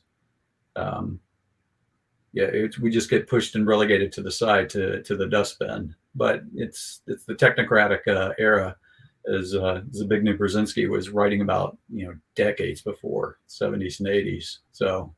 S8: we just get pushed and relegated to the side, to the dustbin. But it's the technocratic era, as Zbigniew Brzezinski was writing about, decades before, 70s and 80s. So,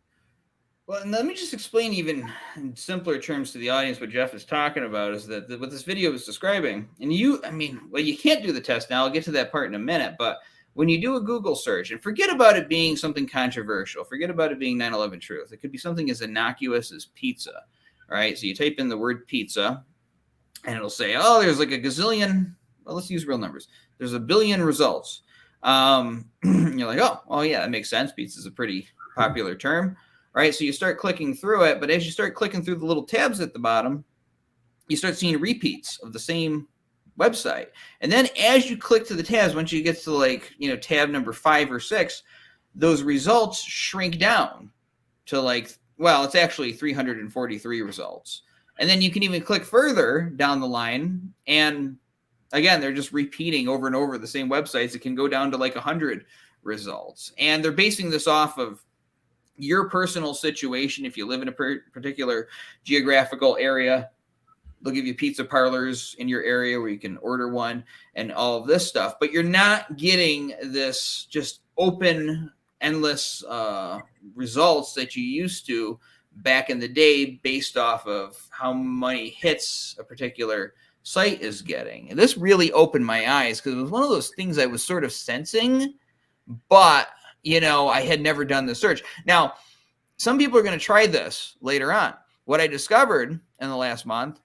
S4: well, and let me just explain even in simpler terms to the audience what Jeff is talking about is that what this video is describing. And you can't do the test now. I'll get to that part in a minute. But when you do a Google search, and forget about it being something controversial, forget about it being 9/11 truth. It could be something as innocuous as pizza, right? So you type in the word pizza, and it'll say, oh, there's like a gazillion. Well, let's use real numbers. There's a billion results. You're like, oh yeah, that makes sense. Pizza is a pretty popular term, right? So you start clicking through it, but as you start clicking through the little tabs at the bottom, you start seeing repeats of the same website. And then as you click to the tabs, once you get to tab number 5 or 6, those results shrink down to it's actually 343 results. And then you can even click further down the line, and again, they're just repeating over and over the same websites. It can go down to 100 results. And they're basing this off of your personal situation. If you live in a particular geographical area, they'll give you pizza parlors in your area where you can order one and all of this stuff. But you're not getting this just open, endless results that you used to back in the day based off of how many hits a particular site is getting. And this really opened my eyes, because it was one of those things I was sort of sensing, but I had never done the search. Now, some people are going to try this later on. What I discovered in the last month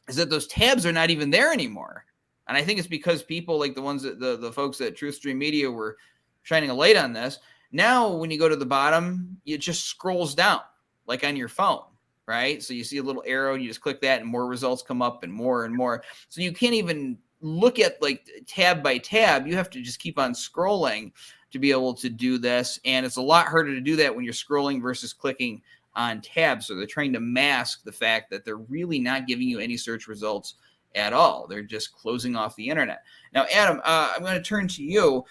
S4: is that those tabs are not even there anymore. And I think it's because people like the ones that the folks at TruthStream Media were shining a light on this. Now, when you go to the bottom, it just scrolls down like on your phone, right? So you see a little arrow and you just click that and more results come up and more and more. So you can't even look at tab by tab. You have to just keep on scrolling to be able to do this. And it's a lot harder to do that when you're scrolling versus clicking on tabs. So they're trying to mask the fact that they're really not giving you any search results at all. They're just closing off the internet. Now, Adam, I'm going to turn to you.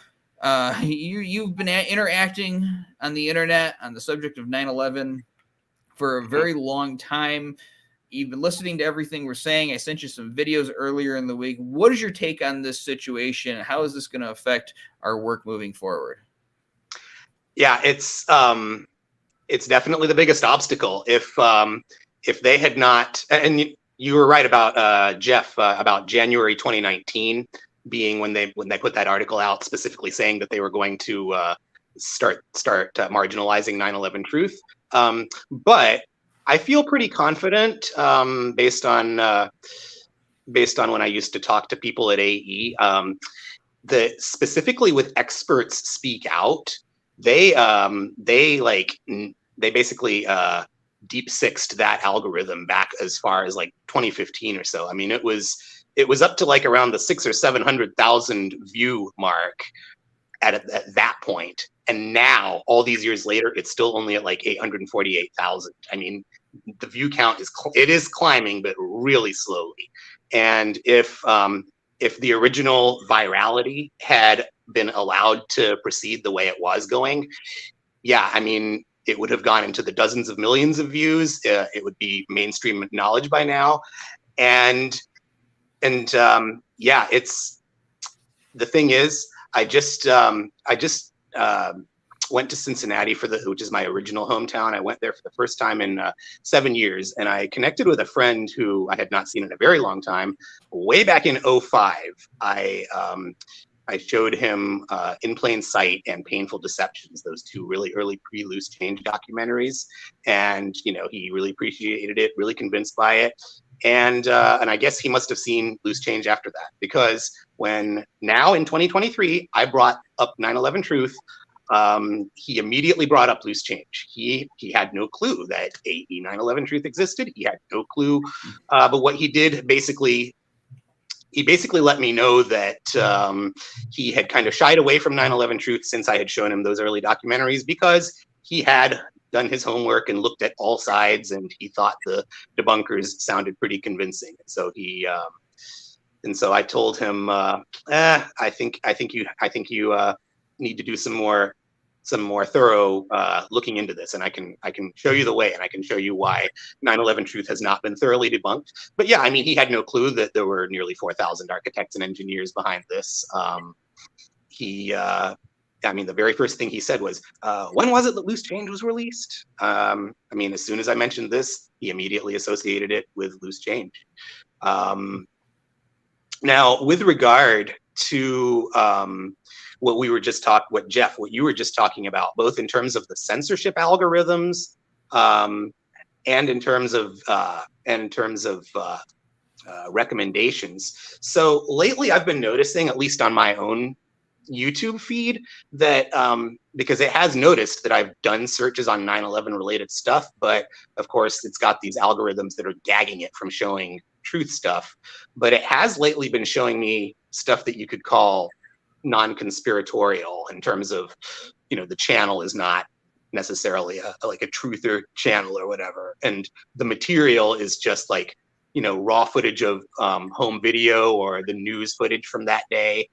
S4: You've been interacting on the internet on the subject of 9/11 for a very long time. You've been listening to everything we're saying. I sent you some videos earlier in the week. What is your take on this situation? How is this going to affect our work moving forward?
S9: Yeah, it's definitely the biggest obstacle. If they had not, and You were right about Jeff, about January 2019 being when they put that article out, specifically saying that they were going to start marginalizing 9/11 truth. But I feel pretty confident based on when I used to talk to people at AE, that specifically with experts speak out, they basically deep sixed that algorithm back as far as like 2015 or so. I mean, it was up to like around the 600,000 or 700,000 view mark at that point. And now, all these years later, it's still only at like 848,000. I mean, the view count is climbing, but really slowly. And if the original virality had been allowed to proceed the way it was going, yeah, I mean, it would have gone into the dozens of millions of views. It would be mainstream knowledge by now. And yeah, it's, the thing is, I just went to Cincinnati which is my original hometown. I went there for the first time in 7 years, and I connected with a friend who I had not seen in a very long time. Way back in 2005, I showed him In Plain Sight and Painful Deceptions, those two really early pre-Loose Change documentaries. And, you know, he really appreciated it, really convinced by it. And I guess he must have seen Loose Change after that, because when now in 2023, I brought up 9/11 Truth, he immediately brought up Loose Change. He had no clue that AE 9/11 Truth existed. He had no clue. But what he did he basically let me know that he had kind of shied away from 9/11 Truth since I had shown him those early documentaries, because he had done his homework and looked at all sides, and he thought the debunkers sounded pretty convincing. So so I told him, I think you need to do some more thorough looking into this, and I can show you the way, and I can show you why 9/11 Truth has not been thoroughly debunked. But yeah, I mean, he had no clue that there were nearly 4,000 architects and engineers behind this. I mean, the very first thing he said was, when was it that Loose Change was released? I mean, as soon as I mentioned this, he immediately associated it with Loose Change. Now, with regard to what you were just talking about, both in terms of the censorship algorithms and in terms of recommendations. So lately, I've been noticing, at least on my own YouTube feed, that because it has noticed that I've done searches on 9/11 related stuff, but of course it's got these algorithms that are gagging it from showing truth stuff. But it has lately been showing me stuff that you could call non-conspiratorial, in terms of, you know, the channel is not necessarily like a truther channel or whatever, and the material is just like, you know, raw footage of home video or the news footage from that day.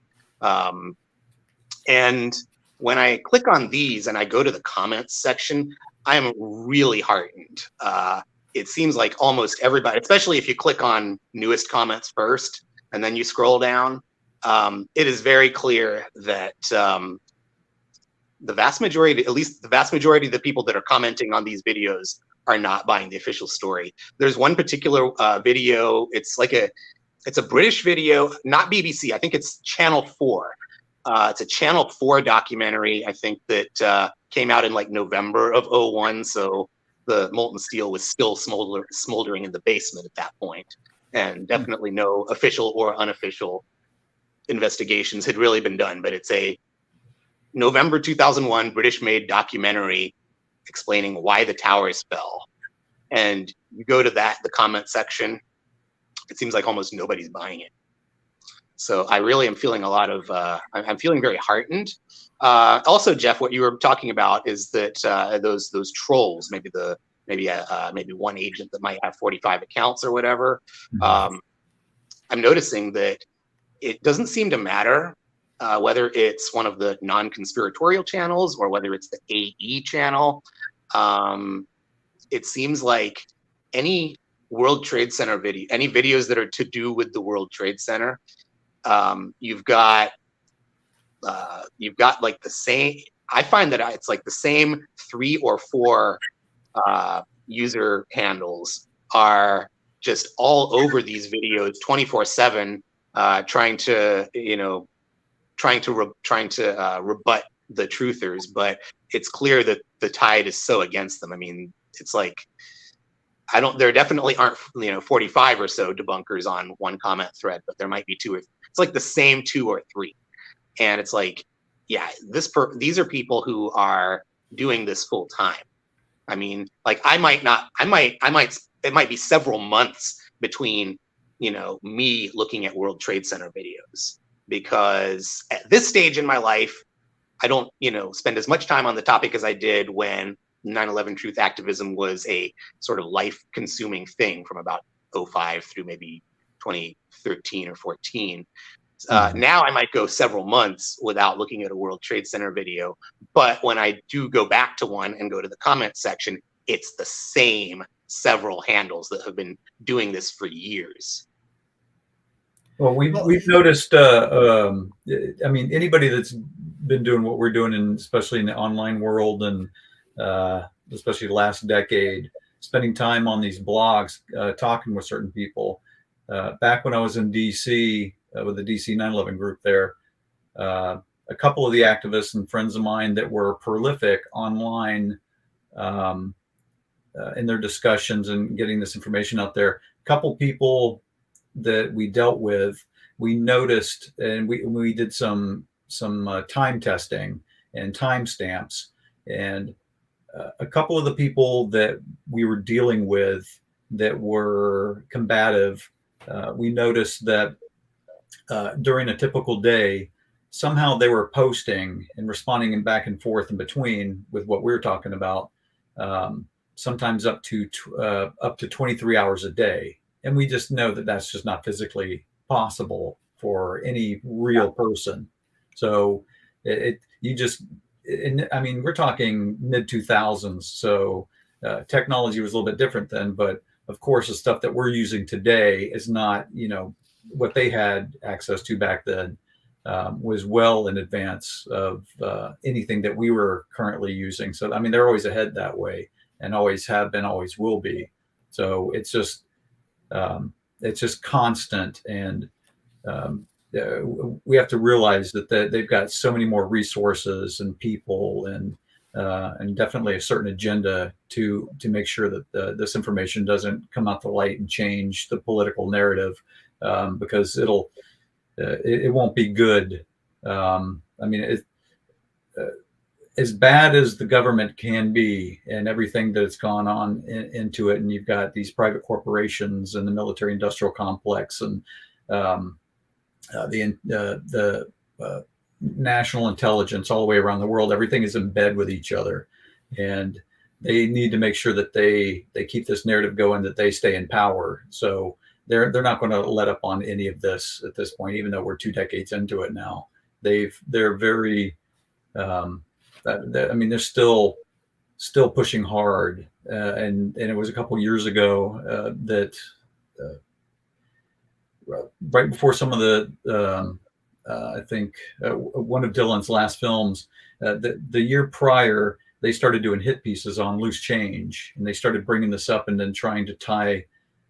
S9: And when I click on these and I go to the comments section, I'm really heartened. It seems like almost everybody, especially if you click on newest comments first and then you scroll down, it is very clear that the vast majority, at least the vast majority of the people that are commenting on these videos, are not buying the official story. There's one particular video, it's a British video, not BBC, I think it's Channel 4. It's a Channel 4 documentary, I think, that came out in like November of 2001. So the molten steel was still smoldering in the basement at that point. And definitely no official or unofficial investigations had really been done. But it's a November 2001 British-made documentary explaining why the towers fell. And you go to the comment section, it seems like almost nobody's buying it. So I really am feeling a lot of, I'm feeling very heartened. Also, Jeff, what you were talking about is that those trolls, maybe one agent that might have 45 accounts or whatever. I'm noticing that it doesn't seem to matter whether it's one of the non-conspiratorial channels or whether it's the AE channel. It seems like any World Trade Center video, any videos that are to do with the World Trade Center, you've got like the same, I find that it's like the same 3 or 4 user handles are just all over these videos 24/7, trying to rebut the truthers. But it's clear that the tide is so against them. I mean, it's like, there definitely aren't 45 or so debunkers on one comment thread, but there might be it's like the same 2 or 3, and it's like, yeah, these are people who are doing this full time. I mean, like, it might be several months between me looking at World Trade Center videos, because at this stage in my life, I don't spend as much time on the topic as I did when 9/11 truth activism was a sort of life-consuming thing from about 2005 through maybe 2013 or 14. Now I might go several months without looking at a World Trade Center video, but when I do go back to one and go to the comments section, it's the same several handles that have been doing this for years.
S8: Well, we've noticed. I mean, anybody that's been doing what we're doing, and especially in the online world, and especially the last decade, spending time on these blogs, talking with certain people. Back when I was in DC with the DC 9/11 group there, a couple of the activists and friends of mine that were prolific online in their discussions and getting this information out there, a couple people that we dealt with, we noticed, and we did some time testing and timestamps, and a couple of the people that we were dealing with that were combative, we noticed that during a typical day, somehow they were posting and responding and back and forth in between with what we were talking about, sometimes up to 23 hours a day. And we just know that that's just not physically possible for any real person. So I mean, we're talking mid 2000s. So technology was a little bit different then, but of course the stuff that we're using today is not, what they had access to back then, was well in advance of anything that we were currently using. So, I mean, they're always ahead that way, and always have been, always will be. So it's just constant. And we have to realize that they've got so many more resources and people, and definitely a certain agenda to make sure that this information doesn't come out the light and change the political narrative, because it won't be good. I mean, as bad as the government can be and everything that's gone on into it, and you've got these private corporations and the military industrial complex and the national intelligence all the way around the world, everything is in bed with each other, and they need to make sure that they keep this narrative going, that they stay in power. So they're not going to let up on any of this at this point, even though we're 2 decades into it now. They're very I mean, they're still pushing hard, and it was a couple years ago that right before some of the I think one of Dylan's last films, the year prior, they started doing hit pieces on loose change, and they started bringing this up and then trying to tie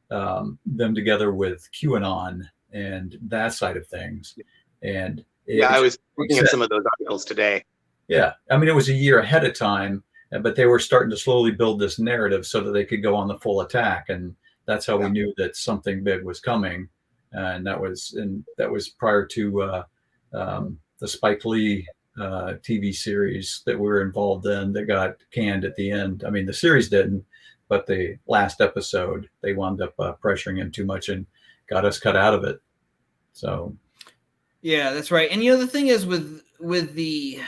S8: them together with QAnon and that side of things. And
S9: I was looking at some of those articles today.
S8: Yeah, I mean, it was a year ahead of time, but they were starting to slowly build this narrative so that they could go on the full attack, and that's how we knew that something big was coming. And that was prior to the Spike Lee TV series that we were involved in that got canned at the end. I mean, the series didn't, but the last episode, they wound up pressuring him too much and got us cut out of it. So,
S4: yeah, that's right. And the thing is, with the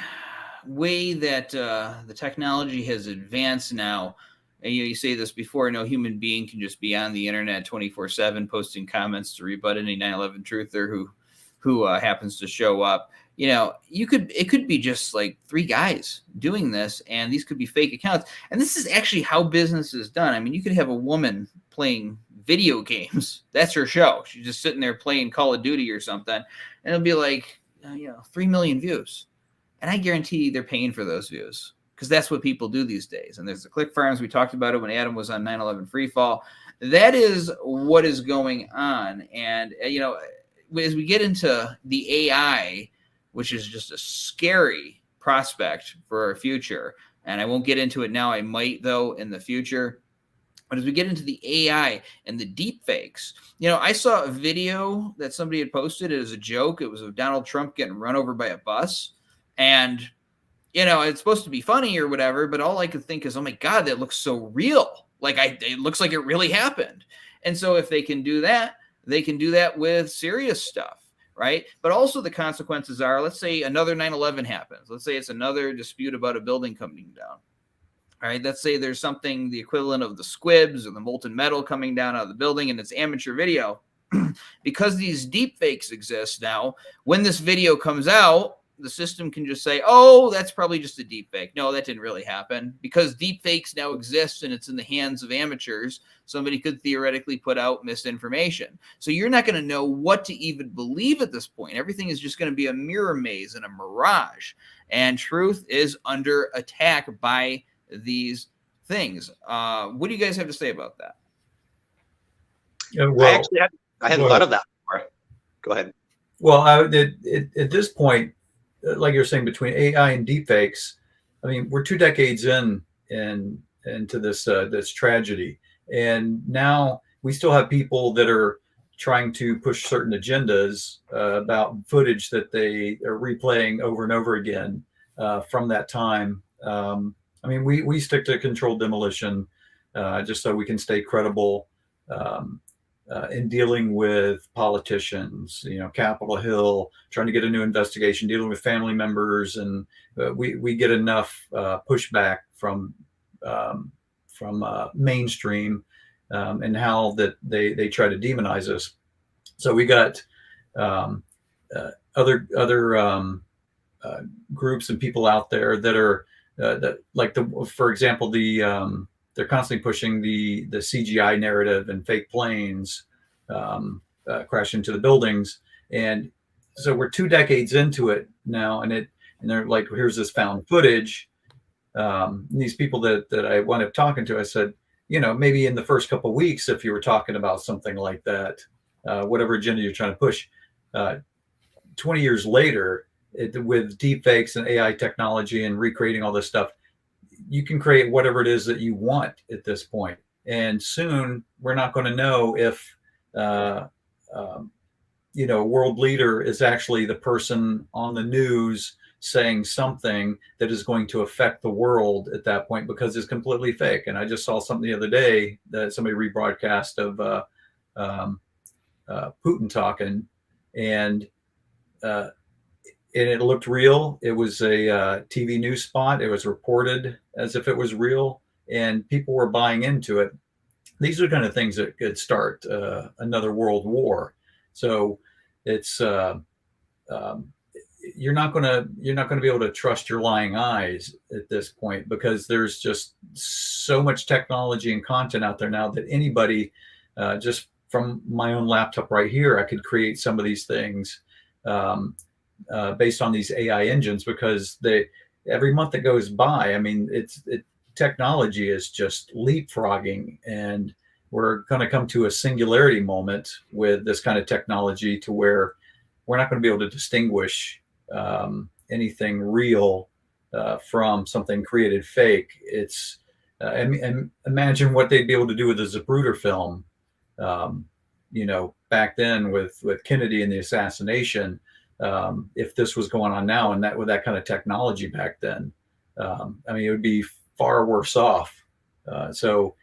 S4: way that the technology has advanced now, and you say this before, no human being can just be on the internet 24/7 posting comments to rebut any 9/11 truther who happens to show up. It could be just like 3 guys doing this, and these could be fake accounts. And this is actually how business is done. I mean, you could have a woman playing video games. That's her show. She's just sitting there playing Call of Duty or something, and it'll be like 3 million views. And I guarantee they're paying for those views, because that's what people do these days. And there's the click farms. We talked about it when Adam was on 9/11 Freefall. that is what is going on. And, you know, as we get into the AI, which is just a scary prospect for our future, and I won't get into it now, I might though in the future. But as we get into the AI and the deep fakes, you know, I saw a video that somebody had posted as a joke. It was of Donald Trump getting run over by a bus. And, you know, it's supposed to be funny or whatever, but all I could think is, oh my God, that looks so real. Like it looks like it really happened. And so if they can do that, they can do that with serious stuff, right? But also the consequences are, let's say another 9/11 happens. Let's say it's another dispute about a building coming down. All right, let's say there's something, the equivalent of the squibs or the molten metal coming down out of the building, and it's amateur video. Because these deep fakes exist now, when this video comes out, the system can just say, oh, that's probably just a deep fake. No, that didn't really happen. Because deep fakes now exist and it's in the hands of amateurs, somebody could theoretically put out misinformation. So you're not going to know what to even believe at this point. Everything is just going to be a mirror maze and a mirage. And truth is under attack by these things. What do you guys have to say about that?
S9: Well, I hadn't thought of that before. Go ahead.
S8: Well, at this point, like you're saying, between AI and deepfakes, I mean, we're 2 decades into this tragedy, and now we still have people that are trying to push certain agendas about footage that they are replaying over and over again from that time. I mean, we stick to controlled demolition just so we can stay credible in dealing with politicians, you know, Capitol Hill, trying to get a new investigation, dealing with family members. And we get enough pushback from mainstream and how that they try to demonize us. So we got other groups and people out there that are that, like for example, they're constantly pushing the CGI narrative and fake planes crash into the buildings, and so we're 2 decades into it now, and they're like, here's this found footage. These people that I wound up talking to, I said, you know, maybe in the first couple of weeks, if you were talking about something like that, whatever agenda you're trying to push, 20 years later, with deep fakes and AI technology and recreating all this stuff, you can create whatever it is that you want at this point. And soon we're not going to know if, you know, a world leader is actually the person on the news saying something that is going to affect the world at that point, because it's completely fake. And I just saw something the other day that somebody rebroadcast of Putin talking, and it looked real. It was a TV news spot. It was reported as if it was real, and people were buying into it. These are kind of things that could start another world war. So it's you're not going to be able to trust your lying eyes at this point, because there's just so much technology and content out there now that anybody, just from my own laptop right here, I could create some of these things. Based on these AI engines, because every month that goes by, I mean, technology is just leapfrogging, and we're going to come to a singularity moment with this kind of technology to where we're not going to be able to distinguish anything real from something created fake. It's and imagine what they'd be able to do with the Zapruder film, you know, back then with Kennedy and the assassination. If this was going on now, and that with that kind of technology back then, I mean, it would be far worse off. So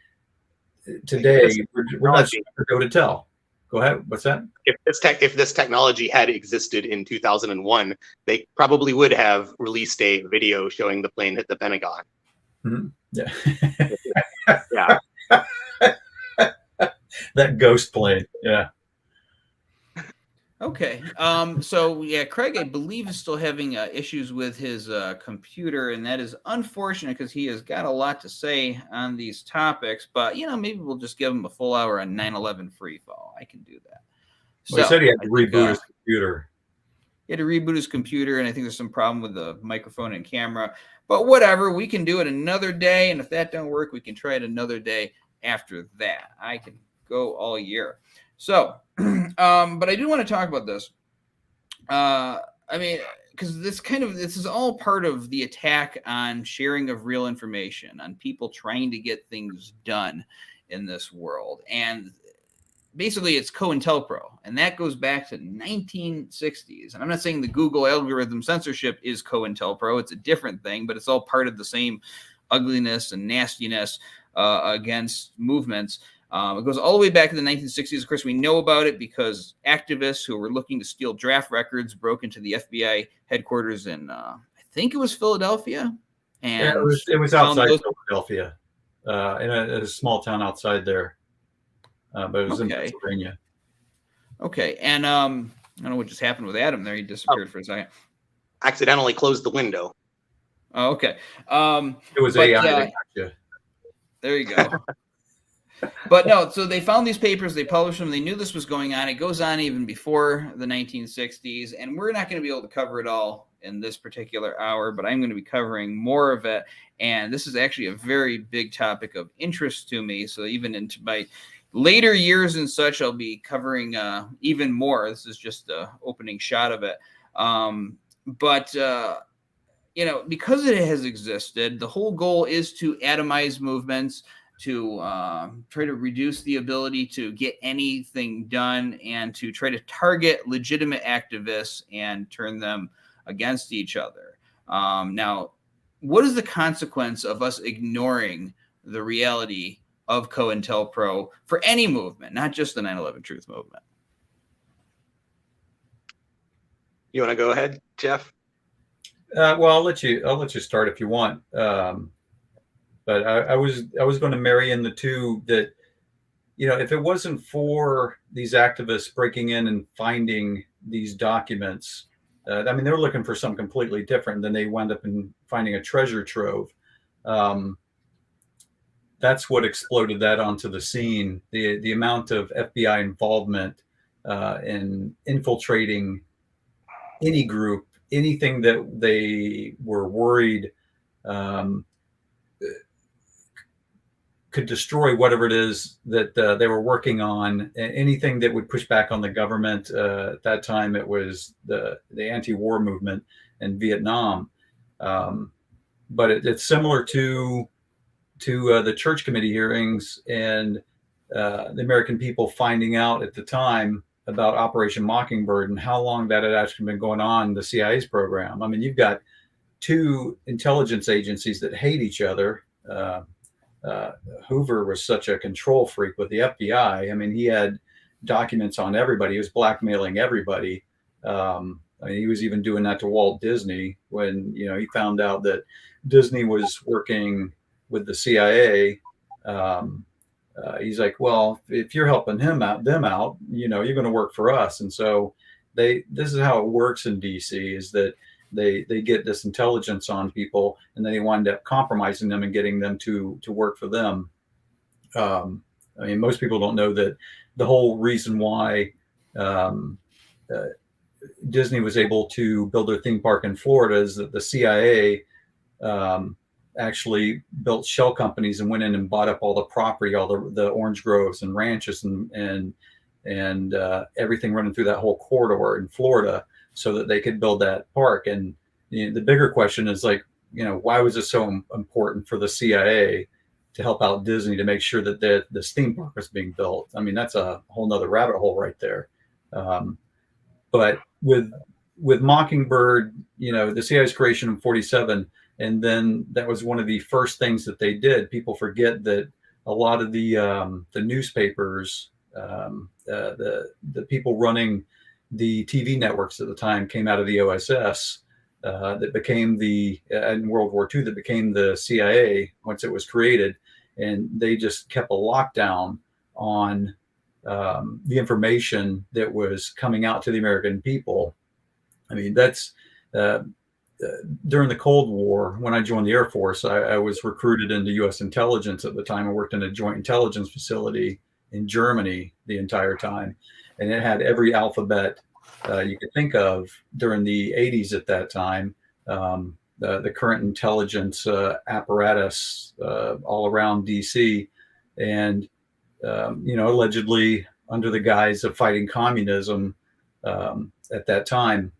S8: today we're not sure to go to tell. Go ahead. What's that?
S9: If this technology had existed in 2001, they probably would have released a video showing the plane hit the Pentagon.
S8: Mm-hmm. Yeah. Yeah. That ghost plane. Yeah.
S4: Okay. So yeah, Craig, I believe, is still having issues with his computer, and that is unfortunate because he has got a lot to say on these topics. But you know, maybe we'll just give him a full hour on 9/11 free fall. I can do that.
S8: Well, he said he had to reboot his computer.
S4: He had to reboot his computer, and I think there's some problem with the microphone and camera. But whatever, we can do it another day, and if that don't work, we can try it another day after that. I can go all year. So, but I do want to talk about this. I mean, because this is all part of the attack on sharing of real information, on people trying to get things done in this world. And basically it's Cointelpro, and that goes back to 1960s. And I'm not saying the Google algorithm censorship is Cointelpro. It's a different thing, but it's all part of the same ugliness and nastiness against movements. It goes all the way back to the 1960s. Of course, we know about it because activists who were looking to steal draft records broke into the FBI headquarters in, I think it was Philadelphia. And
S8: yeah, it was outside Philadelphia, in a small town outside there, but it was in Pennsylvania.
S4: Okay, and I don't know what just happened with Adam there. He disappeared for a second.
S9: Accidentally closed the window.
S4: Oh, okay.
S8: It was AI that got you.
S4: There you go. But no, so they found these papers, they published them, they knew this was going on. It goes on even before the 1960s, and we're not going to be able to cover it all in this particular hour, but I'm going to be covering more of it. And this is actually a very big topic of interest to me. So even into my later years and such, I'll be covering even more. This is just the opening shot of it. But you know, because it has existed, the whole goal is to atomize movements, to try to reduce the ability to get anything done, and to try to target legitimate activists and turn them against each other. Now, what is the consequence of us ignoring the reality of Cointelpro for any movement, not just the 9/11 Truth movement?
S9: You want to go ahead, Jeff?
S8: Well, I'll let you start if you want. But I was going to marry in the two that, you know, if it wasn't for these activists breaking in and finding these documents, I mean, they were looking for something completely different. Than they wound up in finding a treasure trove. That's what exploded that onto the scene. The amount of FBI involvement in infiltrating any group, anything that they were worried could destroy whatever it is that they were working on, anything that would push back on the government. At that time, it was the anti-war movement in Vietnam. But it's similar to the church committee hearings and the American people finding out at the time about Operation Mockingbird and how long that had actually been going on, the CIA's program. I mean, you've got two intelligence agencies that hate each other. Hoover was such a control freak with the FBI. I mean, he had documents on everybody. He was blackmailing everybody. I mean, he was even doing that to Walt Disney when, you know, he found out that Disney was working with the CIA. He's like, well, if you're helping them out, you know, you're going to work for us. And so this is how it works in DC, is that they get this intelligence on people, and then they wind up compromising them and getting them to work for them. I mean, most people don't know that the whole reason why Disney was able to build their theme park in Florida is that the CIA actually built shell companies and went in and bought up all the property, all the orange groves and ranches and everything running through that whole corridor in Florida, so that they could build that park. And you know, the bigger question is, like, you know, why was it so important for the CIA to help out Disney to make sure that this theme park was being built? I mean, that's a whole nother rabbit hole right there. But with Mockingbird, you know, the CIA's creation in 1947, and then that was one of the first things that they did. People forget that a lot of the newspapers, the people running the TV networks at the time came out of the OSS, that became in World War II, that became the CIA once it was created. And they just kept a lockdown on the information that was coming out to the American people. I mean, that's during the Cold War, when I joined the Air Force, I was recruited into U.S. intelligence at the time. I worked in a joint intelligence facility in Germany the entire time. And it had every alphabet you could think of during the 80s at that time. The current intelligence apparatus all around DC and allegedly under the guise of fighting communism at that time,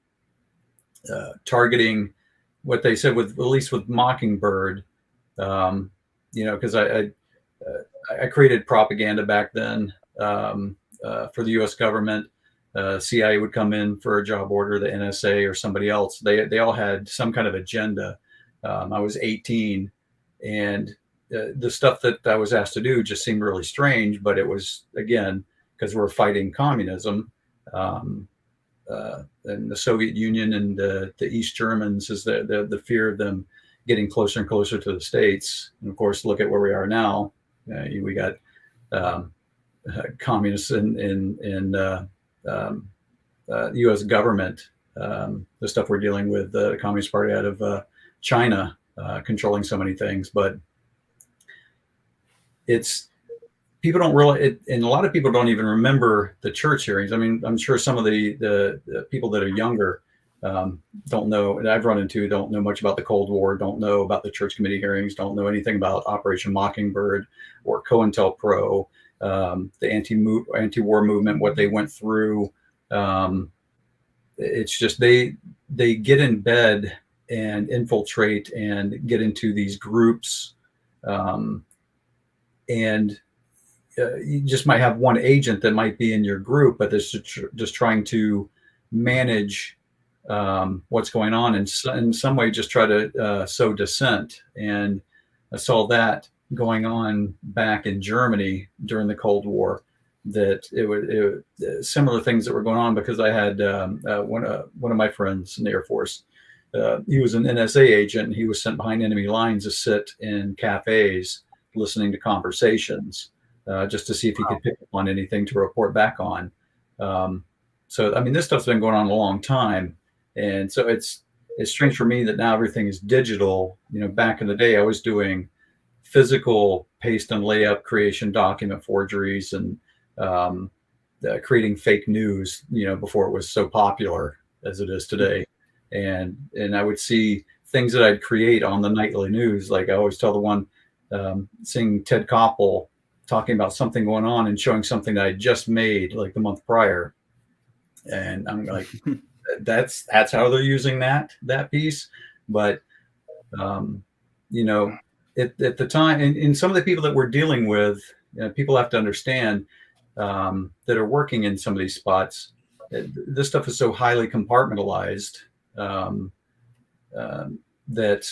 S8: targeting what they said with, at least with Mockingbird, because I created propaganda back then for the U.S. government. CIA would come in for a job order, the NSA or somebody else. They all had some kind of agenda. I was 18, and the stuff that I was asked to do just seemed really strange. But it was, again, because we're fighting communism, and the Soviet Union and the East Germans, is the fear of them getting closer and closer to the States. And of course, look at where we are now. We got communists in the U.S. government, the stuff we're dealing with, the Communist Party out of China controlling so many things. But it's, people don't really, and a lot of people don't even remember the church hearings. I mean, I'm sure some of the people that are younger don't know, and I've run into, don't know much about the Cold War, don't know about the church committee hearings, don't know anything about Operation Mockingbird or Cointelpro, the anti-war movement, what they went through. It's just they get in bed and infiltrate and get into these groups, and you just might have one agent that might be in your group, but it's just trying to manage what's going on, and in some way just try to sow dissent. And I saw that going on back in Germany during the Cold War, that it similar things that were going on, because I had one of my friends in the Air Force. He was an NSA agent, and he was sent behind enemy lines to sit in cafes listening to conversations, just to see if he could pick up on anything to report back on. So, I mean, this stuff's been going on a long time. And so it's strange for me that now everything is digital. Back in the day, I was doing physical paste and layup creation, document forgeries, and creating fake news, before it was so popular as it is today. And I would see things that I'd create on the nightly news. Like I always tell the one, seeing Ted Koppel talking about something going on and showing something that I just made like the month prior. And I'm like, that's how they're using that piece. But, at the time, and some of the people that we're dealing with, people have to understand that are working in some of these spots, this stuff is so highly compartmentalized that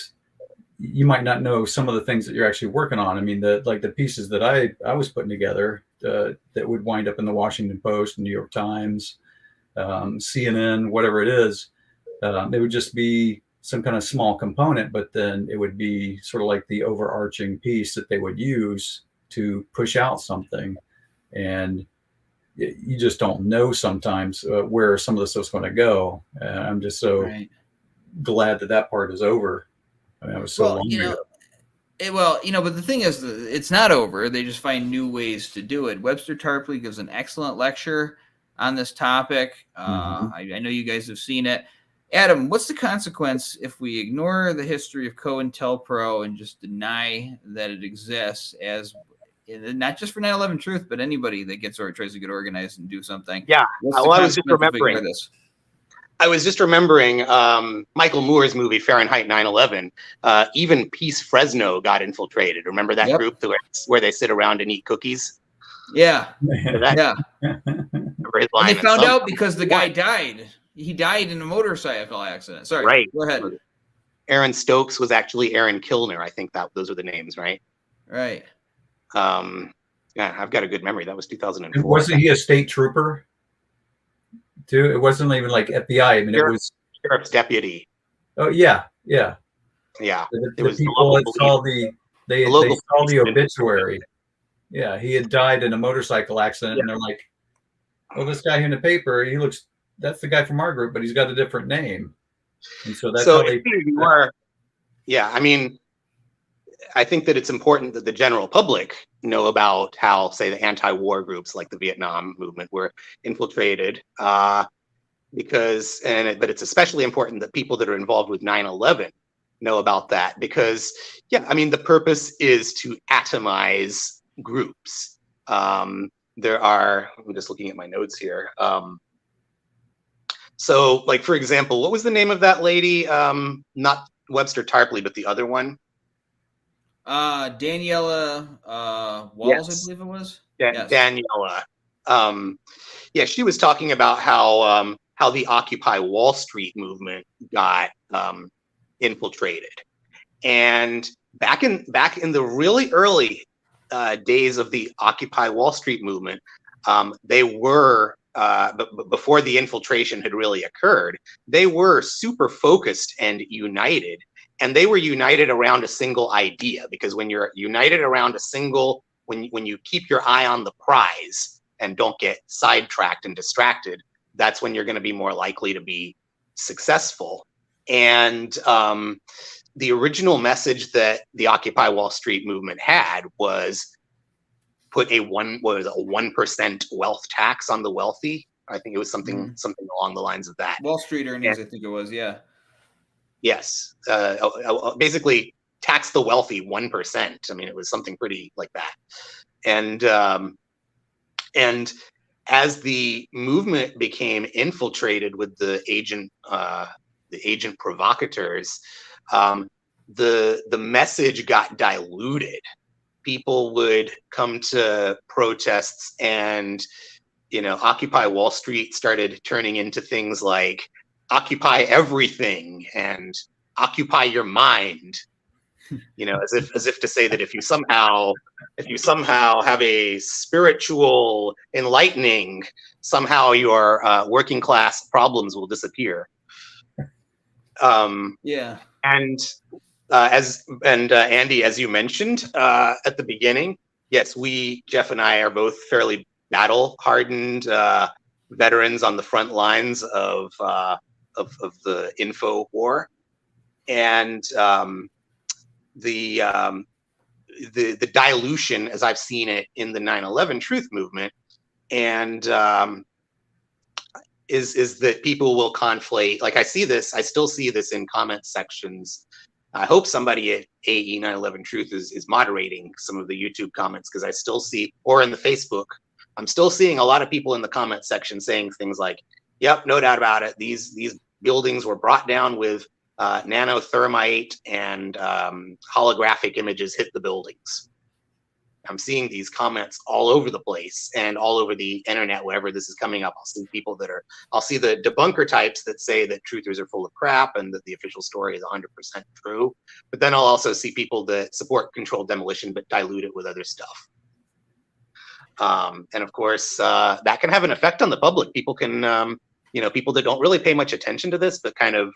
S8: you might not know some of the things that you're actually working on. I mean, the pieces that I was putting together that would wind up in the Washington Post, New York Times, CNN, whatever it is, it would just be some kind of small component, but then it would be sort of like the overarching piece that they would use to push out something. And you just don't know sometimes where some of the stuff's going to go. I'm just so glad that part is over. I mean, I was so long ago.
S4: But the thing is, it's not over. They just find new ways to do it. Webster Tarpley gives an excellent lecture on this topic. I know you guys have seen it. Adam, what's the consequence if we ignore the history of Cointelpro and just deny that it exists, as not just for 9/11 Truth, but anybody that tries to get organized and do something?
S9: Yeah. Well, I was just remembering Michael Moore's movie Fahrenheit 9/11. Even Peace Fresno got infiltrated. Remember that group where they sit around and eat cookies?
S4: Yeah.
S9: Yeah.
S4: And they found out because the guy died. He died in a motorcycle accident. Sorry.
S9: Right.
S4: Go ahead.
S9: Aaron Stokes was actually Aaron Kilner. I think those are the names, right?
S4: Right.
S9: Yeah, I've got a good memory. That was 2004.
S8: Wasn't he a state trooper too? It wasn't even like FBI. I mean, it was
S9: sheriff's deputy.
S8: Oh yeah.
S9: Yeah.
S8: It was people that saw they saw the obituary. Yeah, he had died in a motorcycle accident, and they're like, "Well, this guy in the paper, that's the guy from our group, but he's got a different name." And so that's how they.
S9: Yeah, I mean, I think that it's important that the general public know about how, say, the anti-war groups like the Vietnam movement were infiltrated, but it's especially important that people that are involved with 9/11 know about that, because, yeah, I mean, the purpose is to atomize groups. There are, I'm just looking at my notes here. So like, for example, what was the name of that lady? Not Webster Tarpley, but the other one.
S4: Daniela Walls,
S9: Yes.
S4: I believe it was.
S9: Yes. Daniela. Yeah, she was talking about how the Occupy Wall Street movement got infiltrated, and back in the really early days of the Occupy Wall Street movement, they were before the infiltration had really occurred, they were super focused and united, and they were united around a single idea, because when you're united around a single, when you keep your eye on the prize and don't get sidetracked and distracted, that's when you're going to be more likely to be successful. And the original message that the Occupy Wall Street movement had was put a 1% wealth tax on the wealthy. I think it was something along the lines of that.
S4: Wall Street earnings, I think it was, yeah.
S9: Yes, basically tax the wealthy 1%. I mean, it was something pretty like that. And as the movement became infiltrated with the agent provocateurs, the message got diluted. People would come to protests, and Occupy Wall Street started turning into things like Occupy Everything and Occupy Your Mind. As if to say that if you somehow have a spiritual enlightening, somehow your working class problems will disappear.
S4: Yeah.
S9: And Andy, as you mentioned at the beginning, yes, Jeff and I are both fairly battle-hardened veterans on the front lines of the info war, and the dilution, as I've seen it in the 9/11 truth movement, and is that people will conflate. Like I still see this in comment sections. I hope somebody at AE 9/11 Truth is moderating some of the YouTube comments, because I still see, or in the Facebook, I'm still seeing a lot of people in the comment section saying things like, "Yep, no doubt about it. These buildings were brought down with nanothermite, and holographic images hit the buildings." I'm seeing these comments all over the place and all over the internet. Wherever this is coming up, I'll see the debunker types that say that truthers are full of crap and that the official story is 100% true. But then I'll also see people that support controlled demolition but dilute it with other stuff. And of course, that can have an effect on the public. People can, people that don't really pay much attention to this, but kind of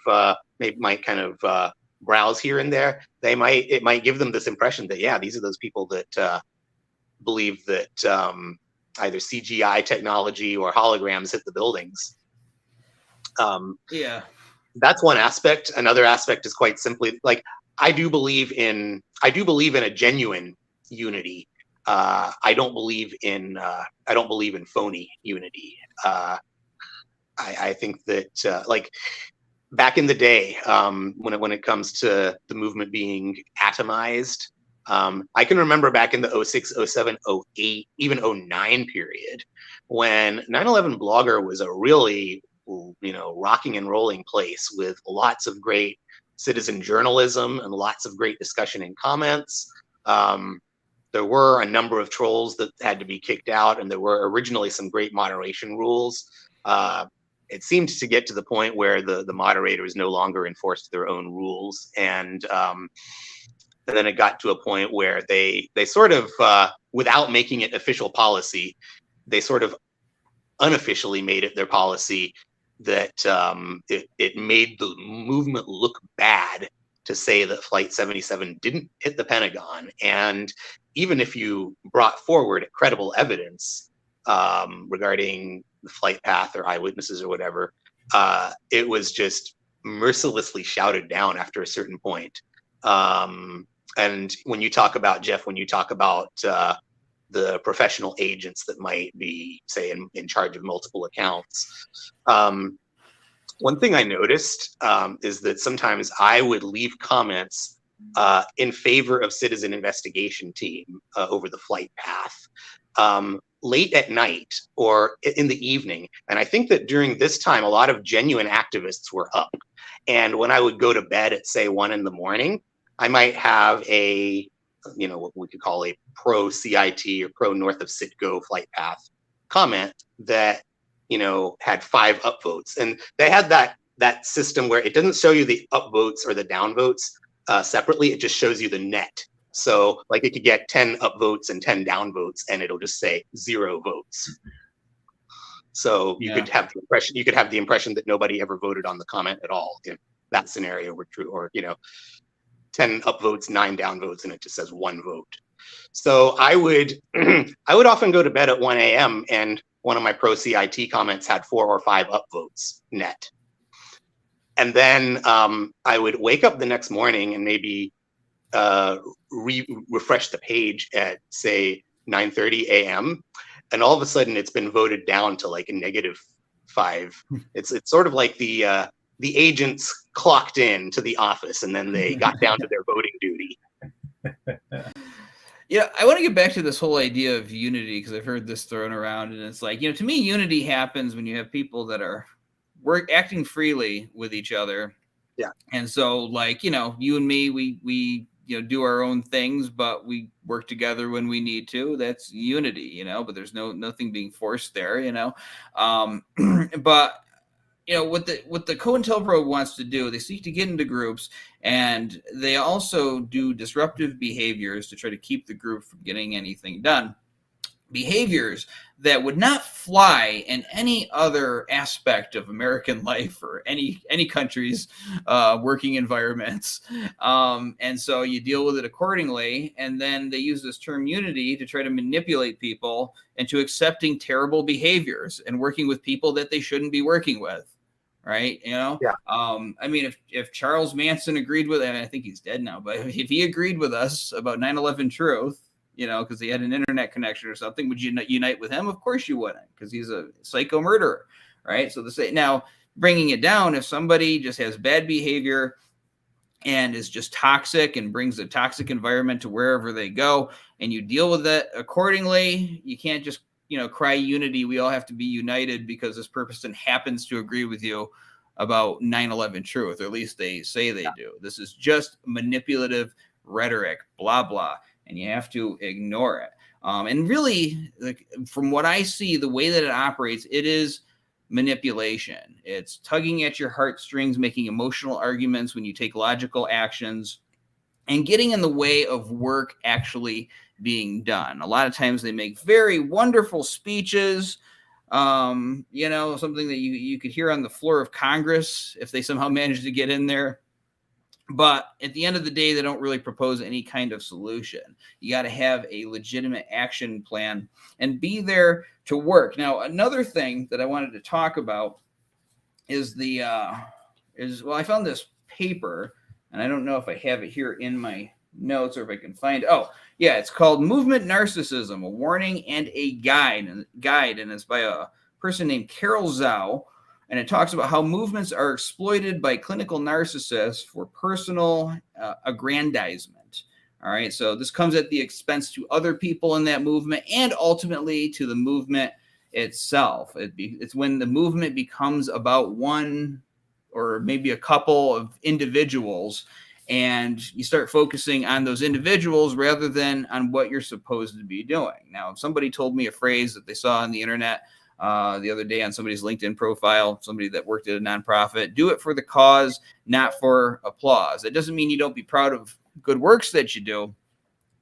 S9: might kind of browse here and there. It might give them this impression that, yeah, these are those people that believe that either CGI technology or holograms hit the buildings.
S4: Yeah,
S9: that's one aspect. Another aspect is quite simply, like, I do believe in a genuine unity. I don't believe in phony unity. I think that like back in the day, when it comes to the movement being atomized, I can remember back in the 06, 07, 08, even 09 period, when 9/11 Blogger was a really, rocking and rolling place with lots of great citizen journalism and lots of great discussion and comments. There were a number of trolls that had to be kicked out, and there were originally some great moderation rules. It seemed to get to the point where the moderators no longer enforced their own rules, and then it got to a point where they sort of, without making it official policy, they sort of unofficially made it their policy that it made the movement look bad to say that Flight 77 didn't hit the Pentagon. And even if you brought forward credible evidence regarding the flight path or eyewitnesses or whatever, it was just mercilessly shouted down after a certain point. And when you talk about, Jeff, the professional agents that might be, say, in charge of multiple accounts, one thing I noticed is that sometimes I would leave comments in favor of citizen investigation team over the flight path late at night or in the evening. And I think that during this time, a lot of genuine activists were up. And when I would go to bed at, say, 1 a.m, I might have a, what we could call a pro CIT or pro North of Citgo flight path comment that, had 5 upvotes. And they had that system where it doesn't show you the upvotes or the downvotes separately. It just shows you the net. So like it could get 10 upvotes and 10 downvotes, and it'll just say 0 votes. So you could have the impression that nobody ever voted on the comment at all if that scenario were true, or 10 upvotes, 9 downvotes, and it just says 1 vote. So I would often go to bed at 1 a.m. and one of my pro CIT comments had 4 or 5 upvotes net. And then I would wake up the next morning and maybe refresh the page at, say, 9:30 a.m. and all of a sudden it's been voted down to like a -5. It's sort of like the agents clocked in to the office and then they got down to their voting duty.
S4: Yeah, I want to get back to this whole idea of unity, because I've heard this thrown around, and it's like, to me, unity happens when you have people that are acting freely with each other.
S9: Yeah.
S4: And so, like, you and me, we do our own things, but we work together when we need to. That's unity, but there's nothing being forced there, but what the Cointelpro wants to do, they seek to get into groups, and they also do disruptive behaviors to try to keep the group from getting anything done. Behaviors that would not fly in any other aspect of American life or any country's working environments. And so you deal with it accordingly. And then they use this term unity to try to manipulate people into accepting terrible behaviors and working with people that they shouldn't be working with. Right.
S9: Yeah.
S4: I mean, if Charles Manson agreed with, and I think he's dead now, but if he agreed with us about 9/11 truth, because he had an internet connection or something, would you unite with him? Of course you wouldn't, because he's a psycho murderer, right? So now bringing it down, if somebody just has bad behavior and is just toxic and brings a toxic environment to wherever they go, and you deal with it accordingly, you can't just cry unity. We all have to be united because this person happens to agree with you about 9/11 truth, or at least they say they do. This is just manipulative rhetoric, blah, blah. And you have to ignore it. And really, like, from what I see, the way that it operates, it is manipulation. It's tugging at your heartstrings, making emotional arguments when you take logical actions, and getting in the way of work actually being done. A lot of times they make very wonderful speeches, something that you could hear on the floor of Congress if they somehow manage to get in there. But at the end of the day, they don't really propose any kind of solution. You got to have a legitimate action plan and be there to work. Now, another thing that I wanted to talk about is I found this paper, and I don't know if I have it here in my notes or if I can find it. Oh, yeah, it's called Movement Narcissism, a Warning and a Guide, and it's by a person named Carol Zhao. And it talks about how movements are exploited by clinical narcissists for personal aggrandizement. All right. So this comes at the expense to other people in that movement and ultimately to the movement itself. It's when the movement becomes about one or maybe a couple of individuals, and you start focusing on those individuals rather than on what you're supposed to be doing. Now, if somebody told me a phrase that they saw on the internet the other day on somebody's LinkedIn profile, somebody that worked at a nonprofit, do it for the cause, not for applause. It doesn't mean you don't be proud of good works that you do,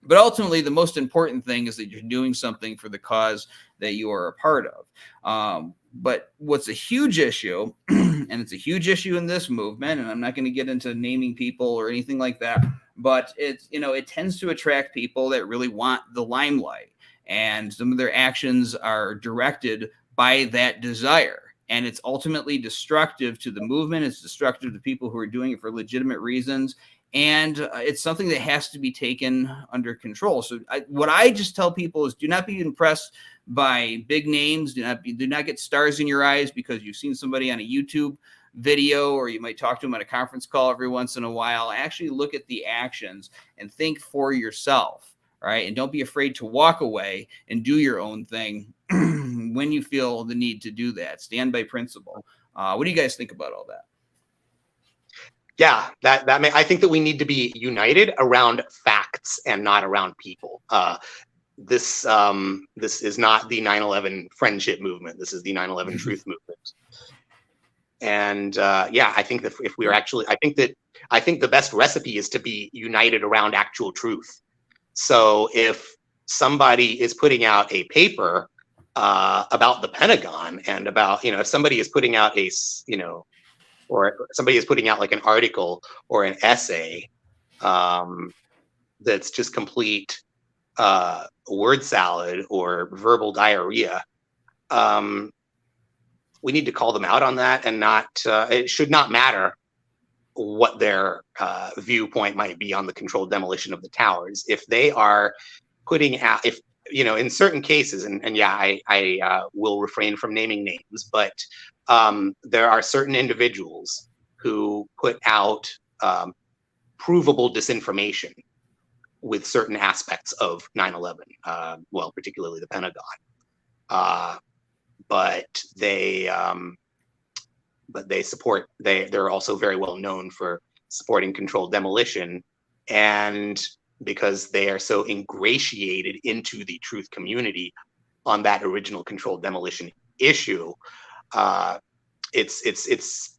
S4: but ultimately the most important thing is that you're doing something for the cause that you are a part of. But what's a huge issue, and it's a huge issue in this movement, and I'm not going to get into naming people or anything like that, but it tends to attract people that really want the limelight, and some of their actions are directed by that desire. And it's ultimately destructive to the movement. It's destructive to people who are doing it for legitimate reasons. And it's something that has to be taken under control. So what I just tell people is, do not be impressed by big names. Do not get stars in your eyes because you've seen somebody on a YouTube video, or you might talk to them on a conference call every once in a while. Actually look at the actions and think for yourself, right? And don't be afraid to walk away and do your own thing when you feel the need to do that. Stand by principle. What do you guys think about all that?
S9: Yeah, I think that we need to be united around facts and not around people. This is not the 9/11 friendship movement. This is the 9/11 truth movement. And yeah, I think that if we're actually, I think the best recipe is to be united around actual truth. So if somebody is putting out a paper about the Pentagon and about, if somebody is putting out or somebody is putting out like an article or an essay that's just complete word salad or verbal diarrhea, we need to call them out on that, and not it should not matter what their viewpoint might be on the controlled demolition of the towers. If they are putting out, in certain cases, and yeah, I will refrain from naming names, but there are certain individuals who put out provable disinformation with certain aspects of 9/11, well, particularly the Pentagon. But they're also very well known for supporting controlled demolition, and because they are so ingratiated into the truth community on that original controlled demolition issue, it's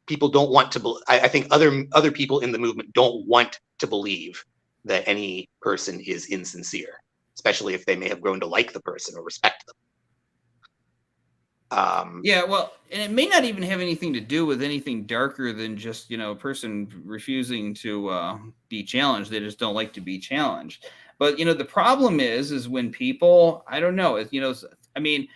S9: people don't want to. I think other people in the movement don't want to believe that any person is insincere, especially if they may have grown to like the person or respect them.
S4: Yeah, well, and it may not even have anything to do with anything darker than just, a person refusing to be challenged. They just don't like to be challenged. But, the problem is when people, I don't know, I mean,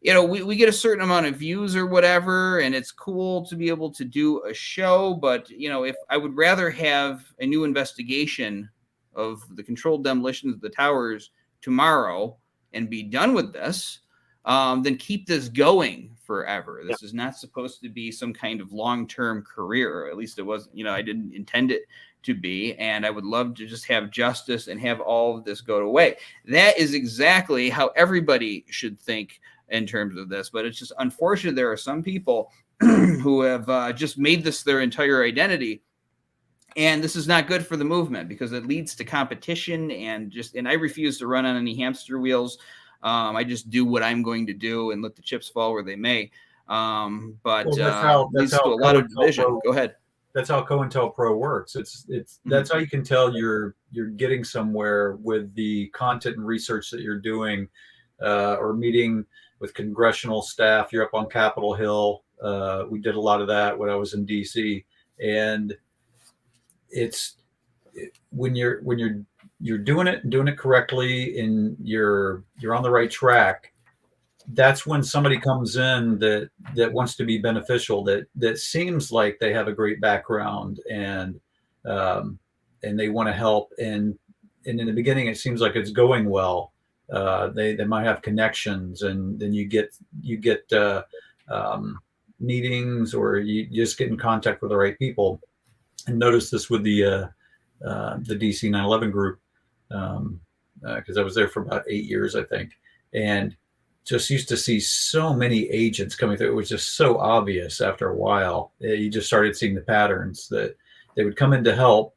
S4: we get a certain amount of views or whatever, and it's cool to be able to do a show. But, if I would rather have a new investigation of the controlled demolitions of the towers tomorrow and be done with this, then keep this going forever. This is not supposed to be some kind of long-term career, or at least it wasn't, I didn't intend it to be. And I would love to just have justice and have all of this go away. That is exactly how everybody should think in terms of this. But it's just unfortunate there are some people who have just made this their entire identity. And this is not good for the movement, because it leads to competition and I refuse to run on any hamster wheels. I just do what I'm going to do and let the chips fall where they may. But leads to a lot of division. Go ahead.
S8: That's how Cointelpro works. That's how you can tell you're getting somewhere with the content and research that you're doing, or meeting with congressional staff. You're up on Capitol Hill. We did a lot of that when I was in DC, and when you're doing it correctly, and you're on the right track, that's when somebody comes in that wants to be beneficial, that seems like they have a great background and they want to help, and in the beginning it seems like it's going well. They might have connections, and then you get meetings, or you just get in contact with the right people. And notice this with the DC 9/11 group, because I was there for about 8 years, I think, and just used to see so many agents coming through. It was just so obvious after a while. You just started seeing the patterns that they would come in to help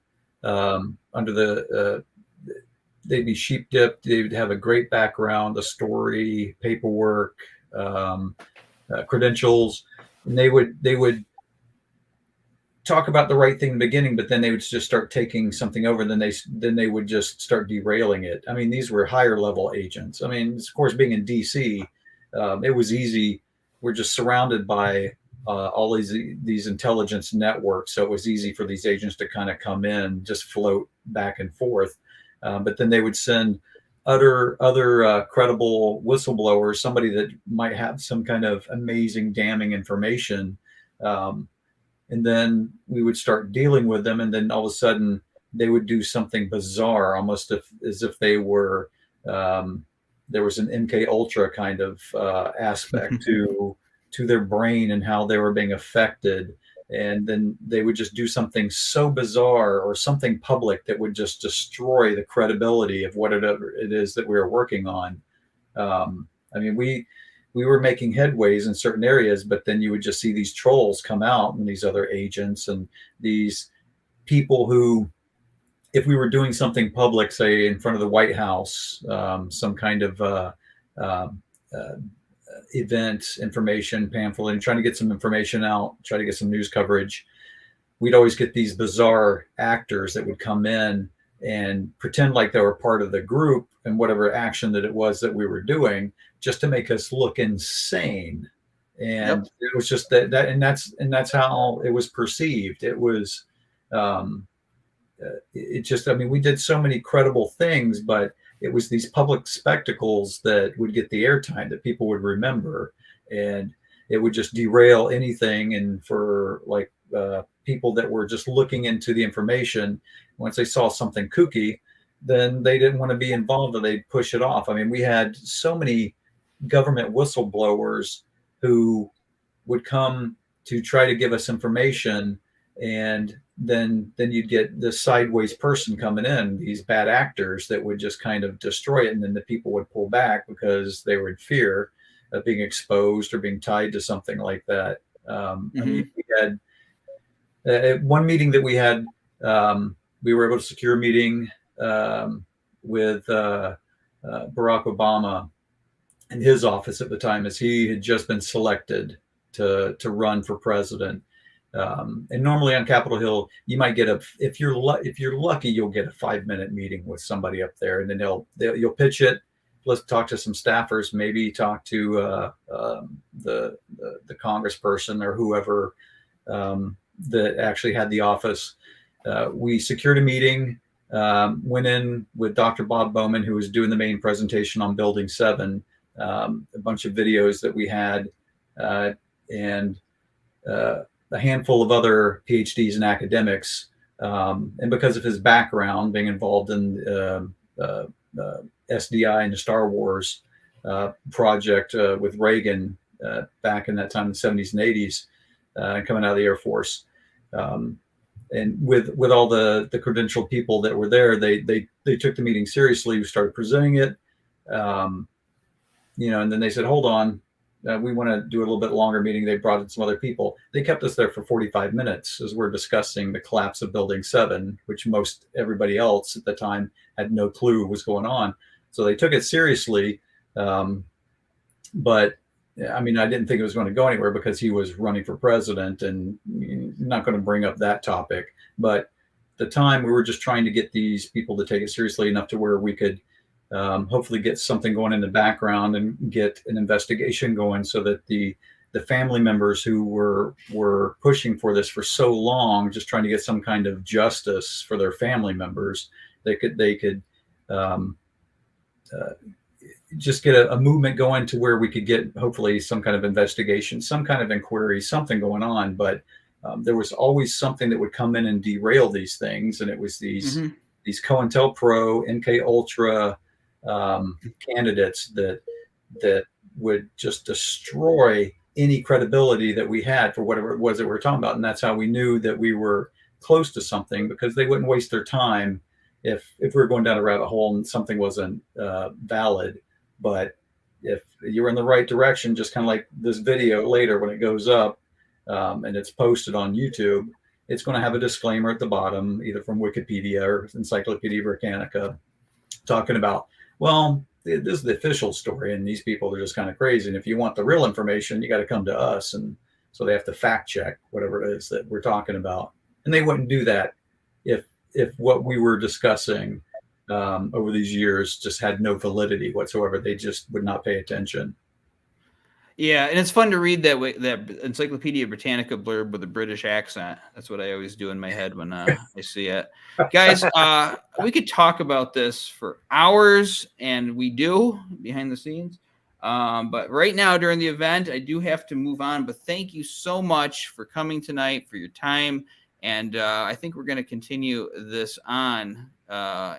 S8: they'd be sheep dipped. They would have a great background, a story, paperwork, credentials, and they would talk about the right thing in the beginning, but then they would just start taking something over. Then they would just start derailing it. I mean, these were higher level agents. I mean, of course, being in DC, it was easy. We're just surrounded by all these intelligence networks, so it was easy for these agents to kind of come in, just float back and forth. But then they would send other credible whistleblowers, somebody that might have some kind of amazing, damning information. And then we would start dealing with them, and then all of a sudden they would do something bizarre, almost as if they were there was an MK Ultra kind of aspect to to their brain and how they were being affected. And then they would just do something so bizarre or something public that would just destroy the credibility of whatever it is that we were working on. I mean, we were making headways in certain areas, but then you would just see these trolls come out and these other agents and these people who, if we were doing something public, say in front of the White House, some kind of event, information pamphlet, and trying to get some information out, try to get some news coverage, we'd always get these bizarre actors that would come in and pretend like they were part of the group and whatever action that it was that we were doing, just to make us look insane. And it was just and that's how it was perceived. It was it just, I mean, we did so many credible things, but it was these public spectacles that would get the airtime that people would remember, and it would just derail anything. And for like people that were just looking into the information, once they saw something kooky, then they didn't want to be involved, or they'd push it off. I mean, we had so many government whistleblowers who would come to try to give us information, and then you'd get this sideways person coming in, these bad actors that would just kind of destroy it. And then the people would pull back because they were in fear of being exposed or being tied to something like that. I mean, we had one meeting that we had, we were able to secure a meeting with Barack Obama in his office at the time, as he had just been selected to run for president. And normally on Capitol Hill, you might get if you're lucky, you'll get a 5-minute meeting with somebody up there, and then you'll pitch it. Let's talk to some staffers, maybe talk to the congressperson or whoever that actually had the office. We secured a meeting, went in with Dr. Bob Bowman, who was doing the main presentation on Building 7, a bunch of videos that we had, and a handful of other PhDs and academics. And because of his background, being involved in SDI and the Star Wars project with Reagan back in that time, the 70s and 80s, coming out of the Air Force. And with all the credentialed people that were there, they took the meeting seriously. We started presenting it, and then they said, hold on, we want to do a little bit longer meeting. They brought in some other people. They kept us there for 45 minutes as we're discussing the collapse of Building 7, which most everybody else at the time had no clue what was going on. So they took it seriously. But I mean, I didn't think it was going to go anywhere because he was running for president, and not going to bring up that topic. But at the time, we were just trying to get these people to take it seriously enough to where we could hopefully get something going in the background and get an investigation going, so that the family members who were pushing for this for so long, just trying to get some kind of justice for their family members, they could just get a movement going to where we could get hopefully some kind of investigation, some kind of inquiry, something going on. But there was always something that would come in and derail these things, and it was these Cointelpro, MK Ultra candidates that would just destroy any credibility that we had for whatever it was that we were talking about. And that's how we knew that we were close to something, because they wouldn't waste their time if we were going down a rabbit hole and something wasn't valid. But if you were in the right direction, just kind of like this video later when it goes up and it's posted on YouTube, it's going to have a disclaimer at the bottom, either from Wikipedia or Encyclopedia Britannica, talking about, well, this is the official story, and these people are just kind of crazy. And if you want the real information, you got to come to us. And so they have to fact check whatever it is that we're talking about. And they wouldn't do that if what we were discussing over these years just had no validity whatsoever. They just would not pay attention.
S4: Yeah, and it's fun to read that Encyclopedia Britannica blurb with a British accent. That's what I always do in my head when I see it. Guys, we could talk about this for hours, and we do behind the scenes. But right now during the event, I do have to move on. But thank you so much for coming tonight, for your time. And I think we're going to continue this on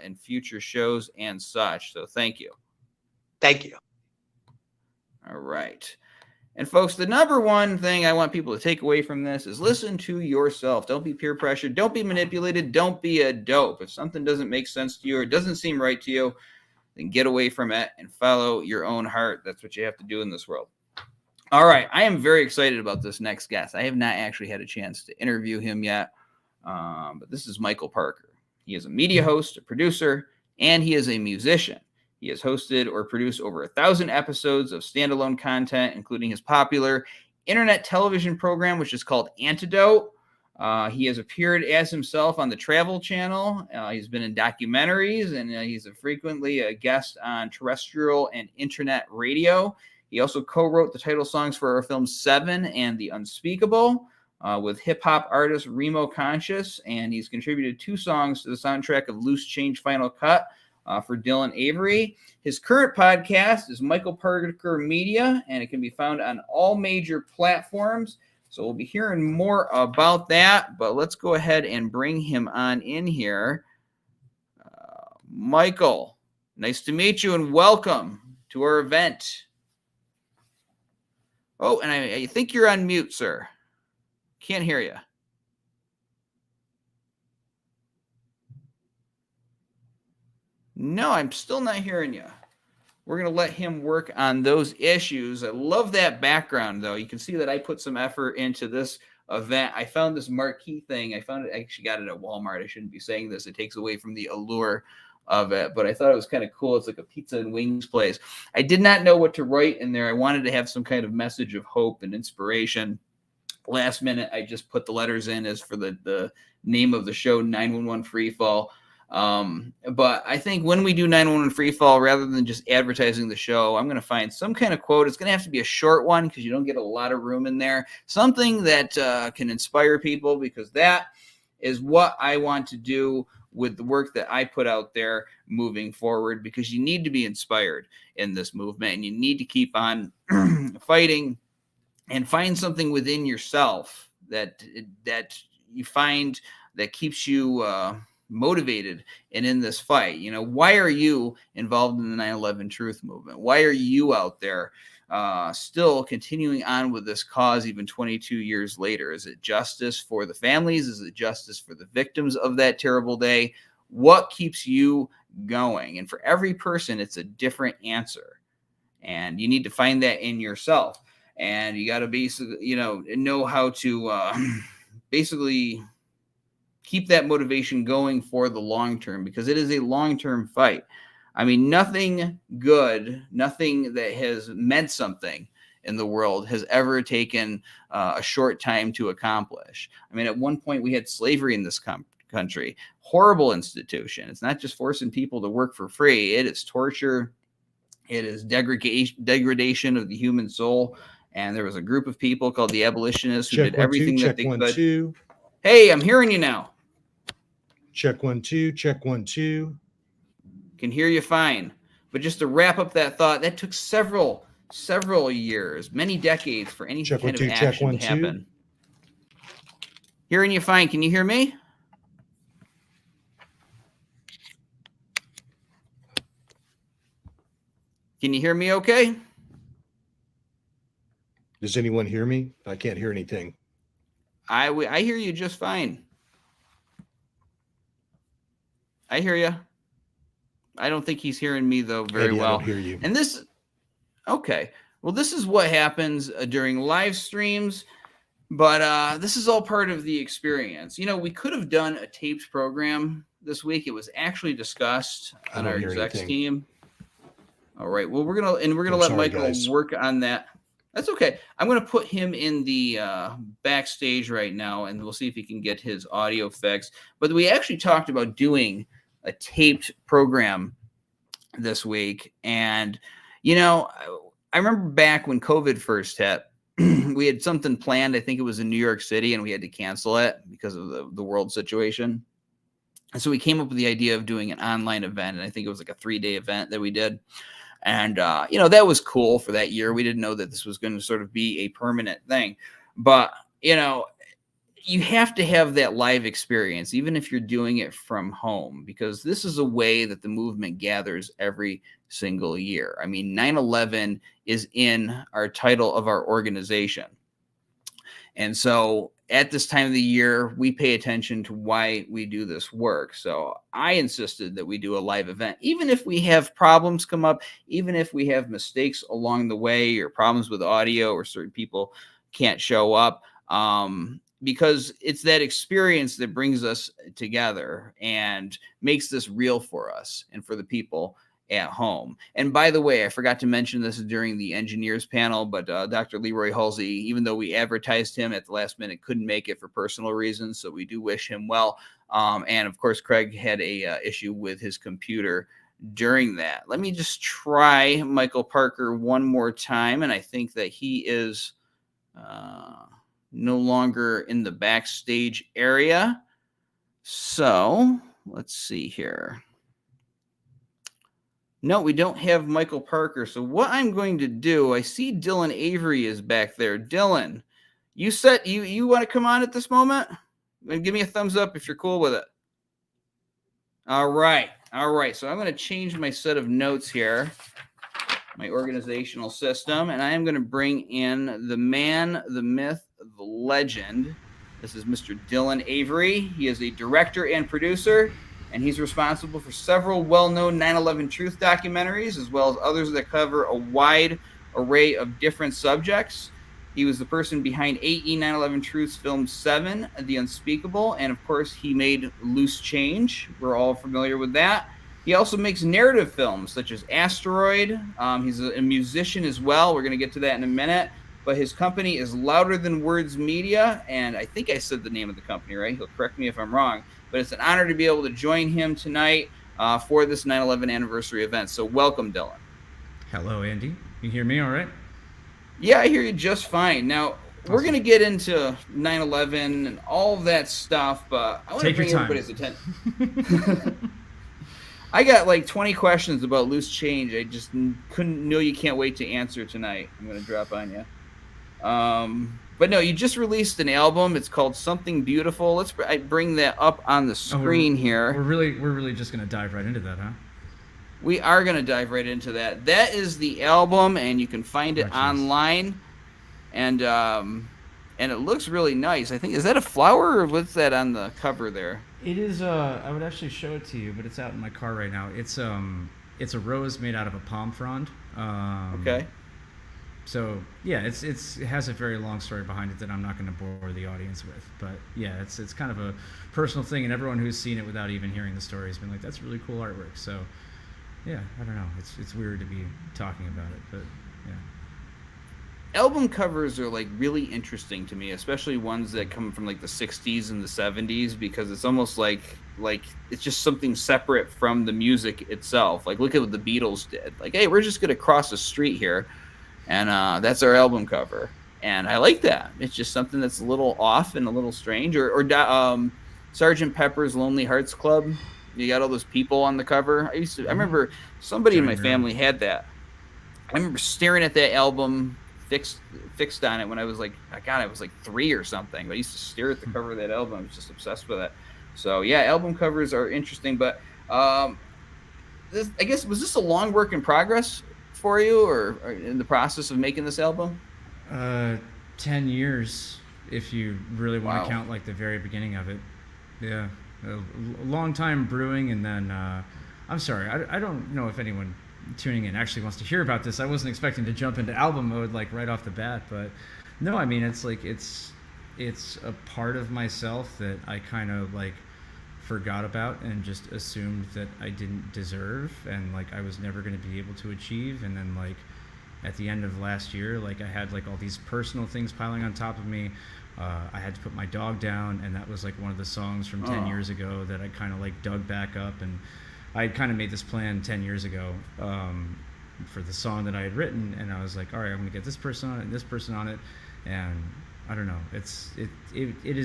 S4: in future shows and such. So thank you.
S9: Thank you.
S4: All right. And folks, the number one thing I want people to take away from this is listen to yourself. Don't be peer pressured. Don't be manipulated. Don't be a dope. If something doesn't make sense to you or it doesn't seem right to you, then get away from it and follow your own heart. That's what you have to do in this world. All right. I am very excited about this next guest. I have not actually had a chance to interview him yet, but this is Michael Parker. He is a media host, a producer, and he is a musician. He has hosted or produced over 1,000 episodes of standalone content, including his popular internet television program, which is called Antidote. He has appeared as himself on the Travel Channel. He's been in documentaries, and he's frequently a guest on terrestrial and internet radio. He also co-wrote the title songs for our films Seven and The Unspeakable with hip-hop artist Remo Conscious, and he's contributed 2 songs to the soundtrack of Loose Change Final Cut for Dylan Avery. His current podcast is Michael Parker Media, and it can be found on all major platforms. So we'll be hearing more about that, but let's go ahead and bring him on in here. Michael, nice to meet you and welcome to our event. Oh, and I think you're on mute, sir. Can't hear you. No, I'm still not hearing you. We're going to let him work on those issues. I love that background, though. You can see that I put some effort into this event. I found this marquee thing. I actually got it at Walmart. I shouldn't be saying this. It takes away from the allure of it, but I thought it was kind of cool. It's like a pizza and wings place. I did not know what to write in there. I wanted to have some kind of message of hope and inspiration. Last minute, I just put the letters in as for the name of the show, 911 Freefall. But I think when we do 911 Freefall, rather than just advertising the show, I'm going to find some kind of quote. It's going to have to be a short one because you don't get a lot of room in there. Something that can inspire people, because that is what I want to do with the work that I put out there moving forward, because you need to be inspired in this movement and you need to keep on fighting and find something within yourself that you find that keeps you motivated and in this fight. You know, why are you involved in the 9/11 truth movement? Why are you out there still continuing on with this cause even 22 years later? Is it justice for the families? Is it justice for the victims of that terrible day? What keeps you going? And for every person, it's a different answer. And you need to find that in yourself. And you got to basically, know how to basically keep that motivation going for the long term, because it is a long-term fight. I mean, nothing good, nothing that has meant something in the world has ever taken a short time to accomplish. I mean, at one point we had slavery in this country, horrible institution. It's not just forcing people to work for free. It is torture. It is degradation of the human soul. And there was a group of people called the abolitionists who did everything that they could. Hey, I'm hearing you now.
S10: Check 1 2, check 1 2.
S4: Can hear you fine. But just to wrap up that thought, that took several years, many decades for any
S10: Check
S4: kind
S10: 1 2,
S4: of action
S10: check 1
S4: to happen. 2. Hearing you fine. Can you hear me? Can you hear me okay?
S10: Does anyone hear me? I can't hear anything.
S4: I hear you just fine. I hear you. I don't think he's hearing me, though, very well.
S10: I don't hear you.
S4: And this, okay. Well, this is what happens during live streams, but this is all part of the experience. You know, we could have done a taped program this week. It was actually discussed on our execs team. All right. Well, we're gonna let Michael work on that. That's okay. I'm going to put him in the backstage right now, and we'll see if he can get his audio fixed. But we actually talked about doing a taped program this week. And, I remember back when COVID first hit, we had something planned. I think it was in New York City, and we had to cancel it because of the world situation. And so we came up with the idea of doing an online event, and I think it was like a 3-day event that we did. And, that was cool for that year. We didn't know that this was going to sort of be a permanent thing. But, you have to have that live experience, even if you're doing it from home, because this is a way that the movement gathers every single year. I mean, 9/11 is in our title of our organization. And so at this time of the year, we pay attention to why we do this work. So I insisted that we do a live event, even if we have problems come up, even if we have mistakes along the way or problems with audio or certain people can't show up, because it's that experience that brings us together and makes this real for us and for the people at home. And by the way, I forgot to mention this during the engineers panel, but Dr. Leroy Halsey, even though we advertised him at the last minute, couldn't make it for personal reasons. So we do wish him well. And of course, Craig had a issue with his computer during that. Let me just try Michael Parker one more time. And I think that he is no longer in the backstage area. So let's see here. No, we don't have Michael Parker. So what I'm going to do, I see Dylan Avery is back there. Dylan, you want to come on at this moment? Give me a thumbs up if you're cool with it. All right. So I'm going to change my set of notes here, my organizational system, and I am going to bring in the man, the myth, the legend. This is Mr. Dylan Avery. He is a director and producer, and he's responsible for several well-known 9/11 truth documentaries, as well as others that cover a wide array of different subjects. He was the person behind 8 9/11 Truths film 7, The Unspeakable, and of course he made Loose Change. We're all familiar with that. He also makes narrative films such as Asteroid. He's a musician as well. We're going to get to that in a minute. But his company is Louder Than Words Media, and I think I said the name of the company right. He'll correct me if I'm wrong. But it's an honor to be able to join him tonight for this 9/11 anniversary event. So welcome, Dylan.
S11: Hello, Andy. You hear me all right?
S4: Yeah, I hear you just fine. Now, we're going to get into 9/11 and all of that stuff, but I want to bring everybody's attention. I got like 20 questions about Loose Change. I just couldn't know you can't wait to answer tonight. I'm going to drop on you. But no, you just released an album. It's called Something Beautiful. Let's bring that up on the screen here.
S11: We're really just going to dive right into that, huh?
S4: We are going to dive right into that. That is the album, and you can find it online. And it looks really nice. I think, is that a flower, or what's that on the cover there?
S11: It is. I would actually show it to you, but it's out in my car right now. It's a rose made out of a palm frond.
S4: Okay.
S11: So yeah, it has a very long story behind it that I'm not going to bore the audience with. But yeah, it's kind of a personal thing, and everyone who's seen it without even hearing the story has been like, "That's really cool artwork." So yeah, I don't know. It's weird to be talking about it, but yeah.
S4: Album covers are like really interesting to me, especially ones that come from like the 60s and the 70s, because it's almost like it's just something separate from the music itself. Like, look at what the Beatles did. Like, hey, we're just going to cross the street here, and that's our album cover. And I like that. It's just something that's a little off and a little strange. Or Sgt. Pepper's Lonely Hearts Club. You got all those people on the cover. I remember somebody in my family had that. I remember staring at that album fixed on it when I was like, I was like 3 or something. But I used to stare at the cover of that album. I was just obsessed with it. So yeah, album covers are interesting. But I guess, was this a long work in progress for you, or in the process of making this album?
S11: 10 years, if you really want to count like the very beginning of it. Yeah, a long time brewing, and then I'm sorry, I don't know if anyone tuning in actually wants to hear about this. I wasn't expecting to jump into album mode like right off the bat, but no, I mean, it's like it's a part of myself that I kind of like forgot about and just assumed that I didn't deserve, and like I was never going to be able to achieve. And then like at the end of last year, like I had like all these personal things piling on top of me. I had to put my dog down, and that was like one of the songs from 10 years ago that I kind of like dug back up. And I kind of made this plan 10 years ago for the song that I had written, and I was like, all right, I'm gonna get this person on it and this person on it. And I don't know, it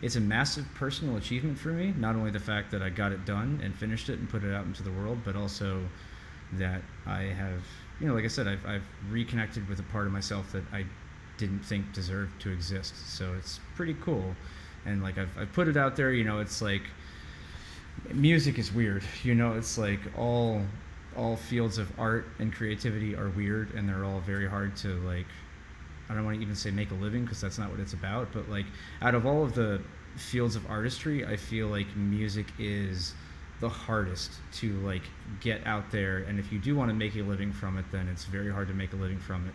S11: is a massive personal achievement for me. Not only the fact that I got it done and finished it and put it out into the world, but also that I have, like I said, I've reconnected with a part of myself that I didn't think deserved to exist. So it's pretty cool. And like I've put it out there, you know, it's like music is weird, you know, it's like all fields of art and creativity are weird, and they're all very hard to, like, I don't want to even say make a living, because that's not what it's about, but like out of all of the fields of artistry, I feel like music is the hardest to like get out there, and if you do want to make a living from it, then it's very hard to make a living from it.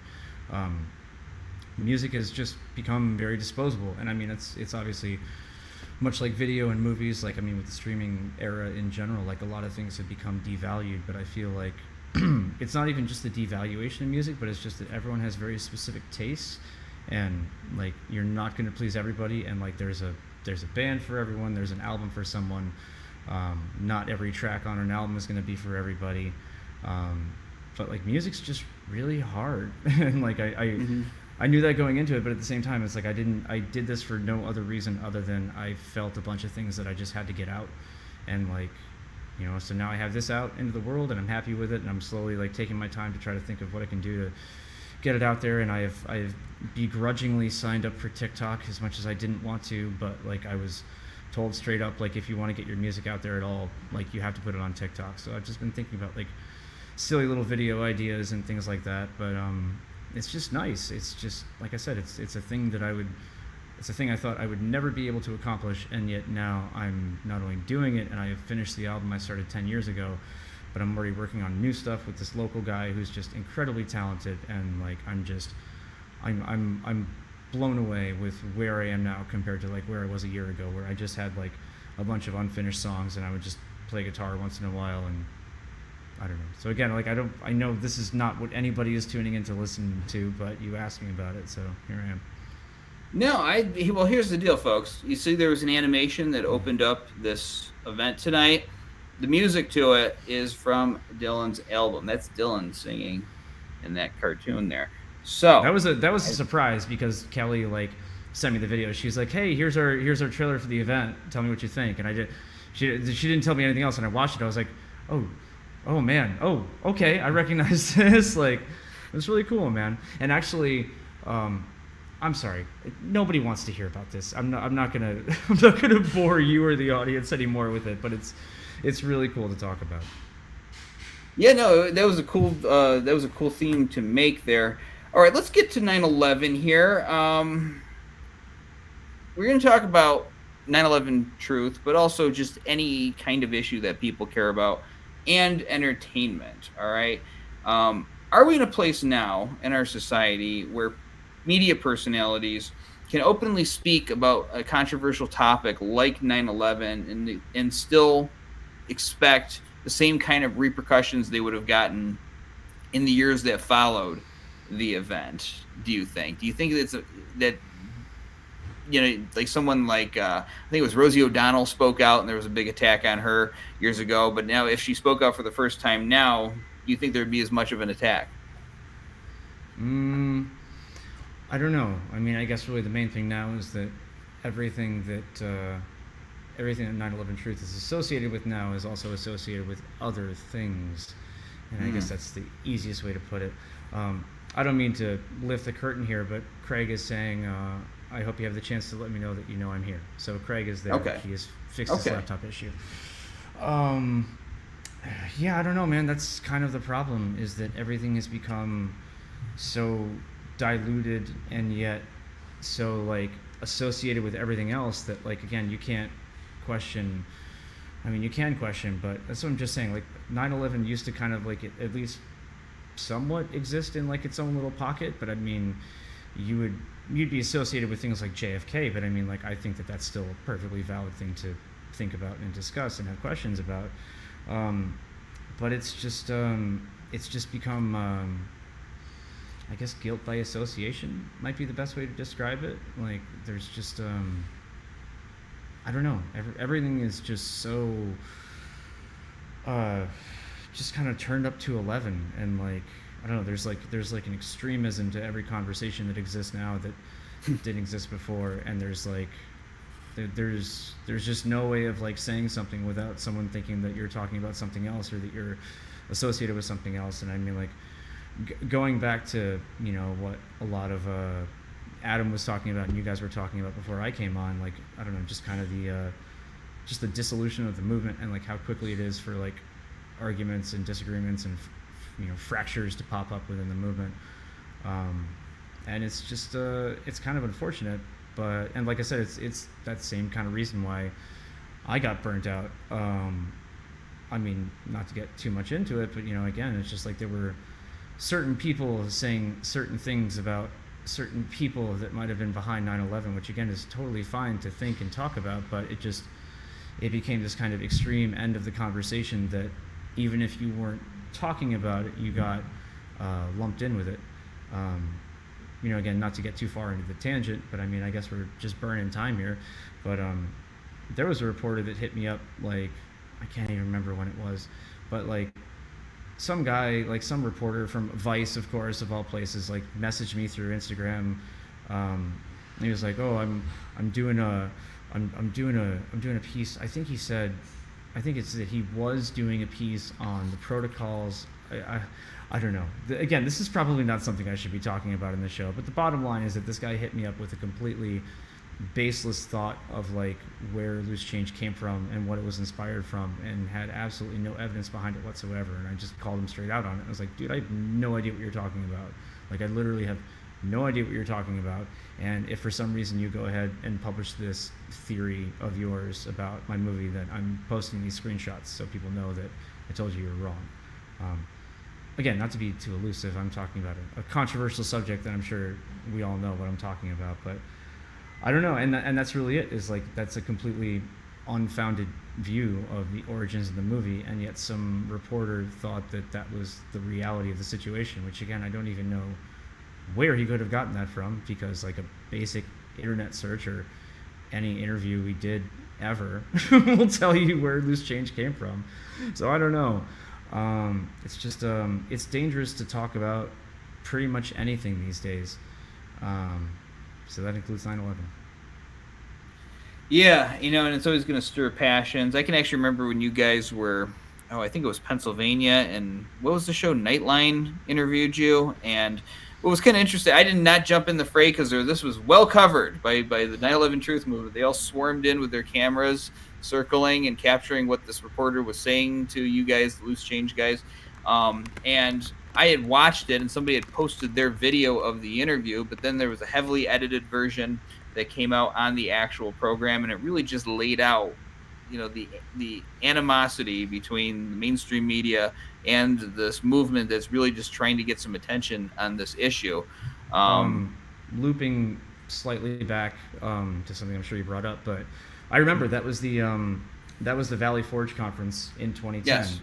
S11: Music has just become very disposable, and I mean it's obviously much like video and movies, like I mean with the streaming era in general, like a lot of things have become devalued, but I feel like it's not even just the devaluation of music, but it's just that everyone has very specific tastes, and like you're not going to please everybody, and like there's a band for everyone, there's an album for someone. Not every track on an album is going to be for everybody, but like music's just really hard. And like I knew that going into it, but at the same time it's like I did this for no other reason other than I felt a bunch of things that I just had to get out, and like, you know, so now I have this out into the world and I'm happy with it, and I'm slowly like taking my time to try to think of what I can do to get it out there. And I've begrudgingly signed up for TikTok as much as I didn't want to, but like I was told straight up, like, if you want to get your music out there at all, like you have to put it on TikTok. So I've just been thinking about like silly little video ideas and things like that, but it's just nice. It's just, like I said, it's a thing that it's a thing I thought I would never be able to accomplish, and yet now I'm not only doing it, and I have finished the album I started 10 years ago, but I'm already working on new stuff with this local guy who's just incredibly talented, and like I'm blown away with where I am now compared to like where I was a year ago, where I just had like a bunch of unfinished songs and I would just play guitar once in a while, and I don't know. So again, like I know this is not what anybody is tuning in to listen to, but you asked me about it, so here I am.
S4: No, well, here's the deal, folks. You see there was an animation that opened up this event tonight. The music to it is from Dylan's album. That's Dylan singing in that cartoon there. So
S11: that was a surprise, because Kelly like sent me the video. She's like, "Hey, here's our trailer for the event. Tell me what you think." And she didn't tell me anything else, and I watched it. I was like, oh man, oh okay, I recognize this. Like, it's really cool, man. And actually, I'm sorry, nobody wants to hear about this. I'm not gonna bore you or the audience anymore with it, but it's really cool to talk about.
S4: Yeah, no, that was a cool theme to make there. All right, let's get to 9/11 here. We're going to talk about 9/11 truth, but also just any kind of issue that people care about, and entertainment. All right, are we in a place now in our society where media personalities can openly speak about a controversial topic like 9/11 and still expect the same kind of repercussions they would have gotten in the years that followed the event? Do you think that you know, like someone like I think it was Rosie O'Donnell spoke out and there was a big attack on her years ago, but now if she spoke out for the first time now, do you think there'd be as much of an attack?
S11: I don't know. I mean, I guess really the main thing now is that everything that 9/11 truth is associated with now is also associated with other things, and I guess that's the easiest way to put it. I don't mean to lift the curtain here, but Craig is saying, I hope you have the chance to let me know that you know I'm here. So Craig is there.
S4: Okay.
S11: He has fixed his laptop issue. Yeah, I don't know, man. That's kind of the problem, is that everything has become so diluted and yet so like associated with everything else that, like, again, you can't question. I mean, you can question, but that's what I'm just saying. Like, 9/11 used to kind of like at least somewhat exist in like its own little pocket, but I mean, you'd be associated with things like JFK, but I mean, like, I think that that's still a perfectly valid thing to think about and discuss and have questions about. But it's just become, I guess, guilt by association might be the best way to describe it. Like, there's just, I don't know, everything is just so, just kind of turned up to 11, and like, I don't know, there's like an extremism to every conversation that exists now that didn't exist before, and there's just no way of like saying something without someone thinking that you're talking about something else or that you're associated with something else. And I mean, like, going back to, you know, what a lot of Adam was talking about and you guys were talking about before I came on, like, I don't know, just kind of just the dissolution of the movement and like how quickly it is for like arguments and disagreements and fractures to pop up within the movement. And it's just it's kind of unfortunate, but and like I said, it's that same kind of reason why I got burnt out. I mean, not to get too much into it, but again, it's just like there were certain people saying certain things about certain people that might have been behind 9/11, which again is totally fine to think and talk about, but it became this kind of extreme end of the conversation that even if you weren't talking about it, you got lumped in with it. Again, not to get too far into the tangent, but I mean, I guess we're just burning time here. But there was a reporter that hit me up, like, I can't even remember when it was, but like some guy, like some reporter from Vice, of course, of all places, like messaged me through Instagram. He was like, "Oh, I'm doing a piece." I think it's that he was doing a piece on the protocols. I don't know. Again, this is probably not something I should be talking about in the show, but the bottom line is that this guy hit me up with a completely baseless thought of like where Loose Change came from and what it was inspired from, and had absolutely no evidence behind it whatsoever. And I just called him straight out on it. I was like, dude, I have no idea what you're talking about. Like, I literally have no idea what you're talking about. And if for some reason you go ahead and publish this theory of yours about my movie, then I'm posting these screenshots so people know that I told you were wrong. Again, not to be too elusive, I'm talking about a controversial subject that I'm sure we all know what I'm talking about, but I don't know, and that's really it, is like, that's a completely unfounded view of the origins of the movie, and yet some reporter thought that that was the reality of the situation, which again, I don't even know where he could have gotten that from, because like a basic internet search or any interview we did ever will tell you where Loose Change came from. So I don't know. It's just it's dangerous to talk about pretty much anything these days. So that includes 9/11.
S4: Yeah, and it's always going to stir passions. I can actually remember when you guys were, I think it was Pennsylvania, and what was the show? Nightline interviewed you, and what was kind of interesting, I did not jump in the fray because this was well covered by the 9/11 Truth Movement. They all swarmed in with their cameras, circling and capturing what this reporter was saying to you guys, the Loose Change guys. And I had watched it, and somebody had posted their video of the interview, but then there was a heavily edited version that came out on the actual program, and it really just laid out, the animosity between the mainstream media and this movement that's really just trying to get some attention on this issue.
S11: Looping slightly back to something I'm sure you brought up, but I remember that was the Valley Forge conference in 2010.
S4: Yes.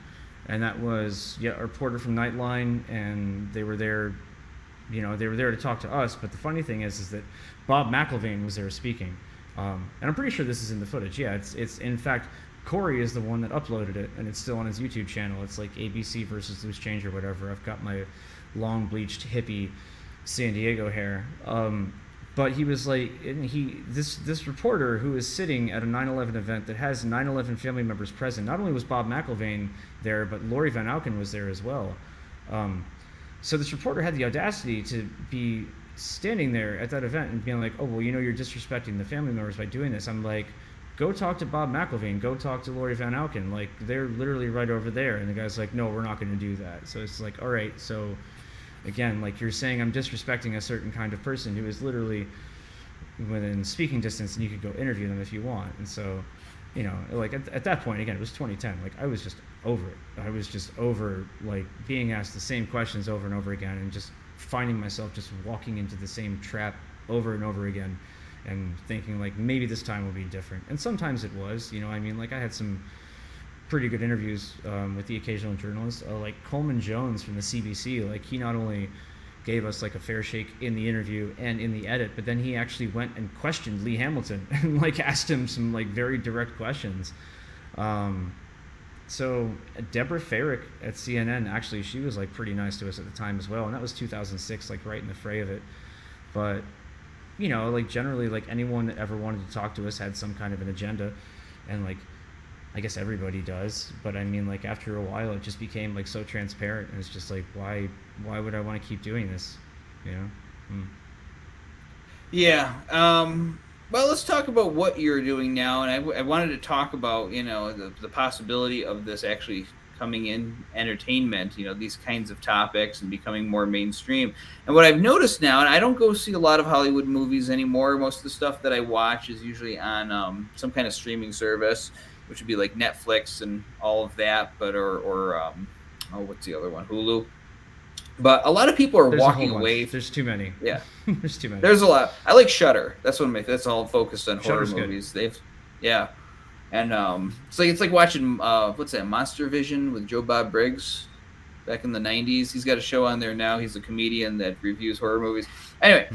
S11: And that was a reporter from Nightline, and they were there, they were there to talk to us. But the funny thing is that Bob McIlvaine was there speaking, and I'm pretty sure this is in the footage. Yeah, it's in fact, Corey is the one that uploaded it, and it's still on his YouTube channel. It's like ABC versus Loose Change or whatever. I've got my long bleached hippie San Diego hair. But he was like, this reporter who is sitting at a 9/11 event that has 9/11 family members present. Not only was Bob McIlvaine there, but Lori Van Auken was there as well. So this reporter had the audacity to be standing there at that event and being like, "Oh, well, you're disrespecting the family members by doing this." I'm like, "Go talk to Bob McIlvaine. Go talk to Lori Van Auken. Like, they're literally right over there." And the guy's like, "No, we're not going to do that." So it's like, all right, so. Again, like, you're saying I'm disrespecting a certain kind of person who is literally within speaking distance, and you could go interview them if you want. And so, like at that point, again, it was 2010. Like, I was just over it. I was just over like being asked the same questions over and over again, and just finding myself just walking into the same trap over and over again, and thinking like maybe this time will be different. And sometimes it was. Like I had some pretty good interviews with the occasional journalist, like Coleman Jones from the CBC. Like, he not only gave us like a fair shake in the interview and in the edit, but then he actually went and questioned Lee Hamilton and like asked him some like very direct questions. So Deborah Farrick at CNN, actually, she was like pretty nice to us at the time as well, and that was 2006, like right in the fray of it. But like generally, like anyone that ever wanted to talk to us had some kind of an agenda, and like I guess everybody does, but I mean, like, after a while, it just became like so transparent, and it's just like, why would I want to keep doing this,
S4: Yeah. Well, let's talk about what you're doing now, and I wanted to talk about the possibility of this actually coming in entertainment. These kinds of topics and becoming more mainstream. And what I've noticed now, and I don't go see a lot of Hollywood movies anymore. Most of the stuff that I watch is usually on some kind of streaming service, which would be like Netflix and all of that. But or what's the other one? Hulu. But a lot of people are walking away.
S11: There's too many.
S4: Yeah,
S11: there's too many.
S4: There's a lot. I like Shudder. That's one of my. That's all focused on
S11: Shudder's
S4: horror movies. Yeah, and it's like watching what's that? Monster Vision with Joe Bob Briggs, back in the '90s. He's got a show on there now. He's a comedian that reviews horror movies. Anyway,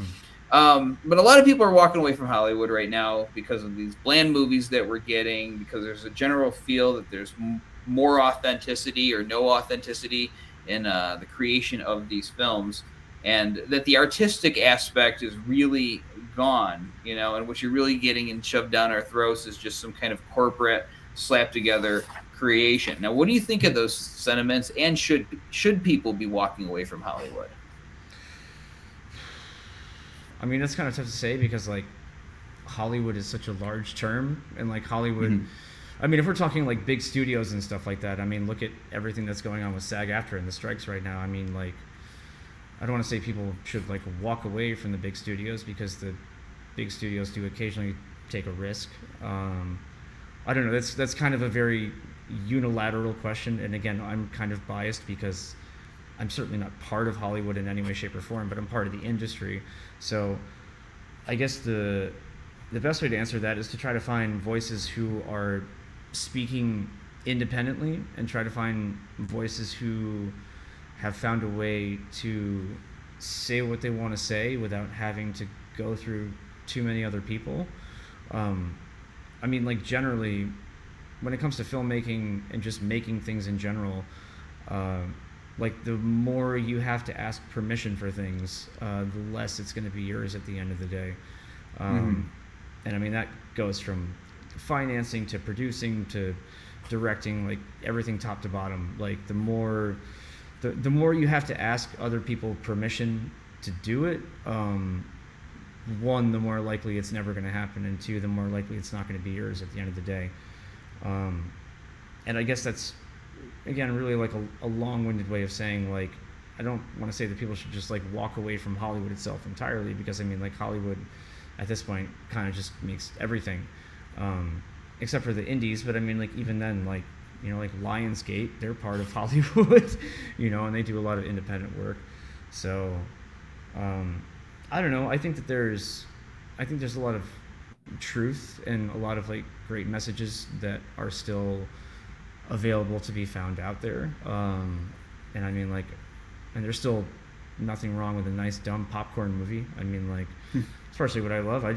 S4: but a lot of people are walking away from Hollywood right now because of these bland movies that we're getting. Because there's a general feel that there's more authenticity or no authenticity in the creation of these films, and that the artistic aspect is really gone, and what you're really getting and shoved down our throats is just some kind of corporate slap together creation. Now, what do you think of those sentiments, and should people be walking away from Hollywood?
S11: I mean, that's kind of tough to say because like Hollywood is such a large term, and like Hollywood I mean, if we're talking like big studios and stuff like that, I mean, look at everything that's going on with SAG-AFTRA and the strikes right now. I mean, like, I don't want to say people should like walk away from the big studios because the big studios do occasionally take a risk. I don't know. That's kind of a very unilateral question. And again, I'm kind of biased because I'm certainly not part of Hollywood in any way, shape, or form, but I'm part of the industry. So I guess the best way to answer that is to try to find voices who are speaking independently and try to find voices who have found a way to say what they want to say without having to go through too many other people. I mean, like, generally, when it comes to filmmaking and just making things in general, like, the more you have to ask permission for things, the less it's going to be yours at the end of the day. And I mean, that goes from financing to producing to directing, like everything top to bottom. Like the more you have to ask other people permission to do it, one, the more likely it's never going to happen, and two, the more likely it's not going to be yours at the end of the day. And I guess that's, again, really like a long-winded way of saying, like, I don't want to say that people should just like walk away from Hollywood itself entirely, because I mean, like, Hollywood at this point kind of just makes everything, except for the indies. But I mean, like, even then, like, you know, like Lionsgate, they're part of Hollywood, you know, and they do a lot of independent work. So I don't know. I think there's a lot of truth and a lot of like great messages that are still available to be found out there. And I mean, like, and there's still nothing wrong with a nice dumb popcorn movie. I mean, like, it's partially what I love. I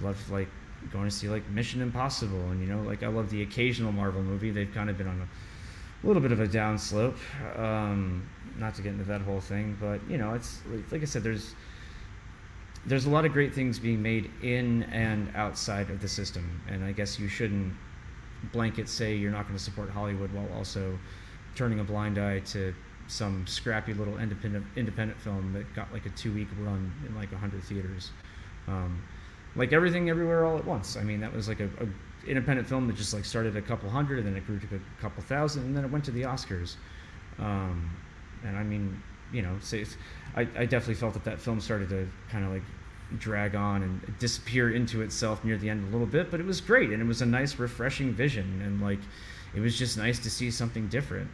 S11: love like going to see like Mission Impossible, and, you know, like, I love the occasional Marvel movie. They've kind of been on a little bit of a downslope, not to get into that whole thing, but, you know, it's like I said, there's a lot of great things being made in and outside of the system, and I guess you shouldn't blanket say you're not going to support Hollywood while also turning a blind eye to some scrappy little independent film that got like a 2-week run in like 100 theaters. Like Everything Everywhere All at Once. I mean, that was like a independent film that just like started a couple hundred, and then it grew to a couple thousand, and then it went to the Oscars. And I mean, you know, I definitely felt that film started to kind of like drag on and disappear into itself near the end a little bit, but it was great, and it was a nice, refreshing vision, and like, it was just nice to see something different.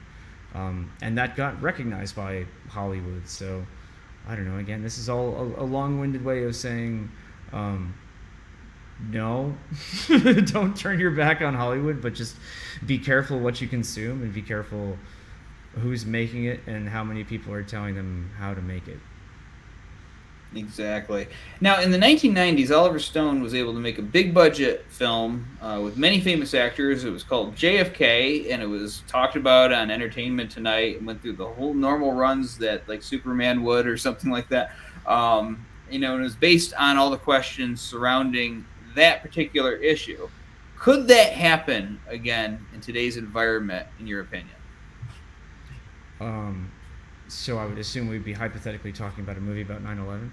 S11: And that got recognized by Hollywood. So I don't know, again, this is all a long-winded way of saying, no, don't turn your back on Hollywood, but just be careful what you consume, and be careful who's making it and how many people are telling them how to make it.
S4: Exactly. Now, in the 1990s, Oliver Stone was able to make a big budget film with many famous actors. It was called JFK, and it was talked about on Entertainment Tonight, and went through the whole normal runs that like Superman would or something like that. You know, and it was based on all the questions surrounding that particular issue. Could that happen again in today's environment, in your opinion?
S11: So I would assume we'd be hypothetically talking about a movie about 9/11.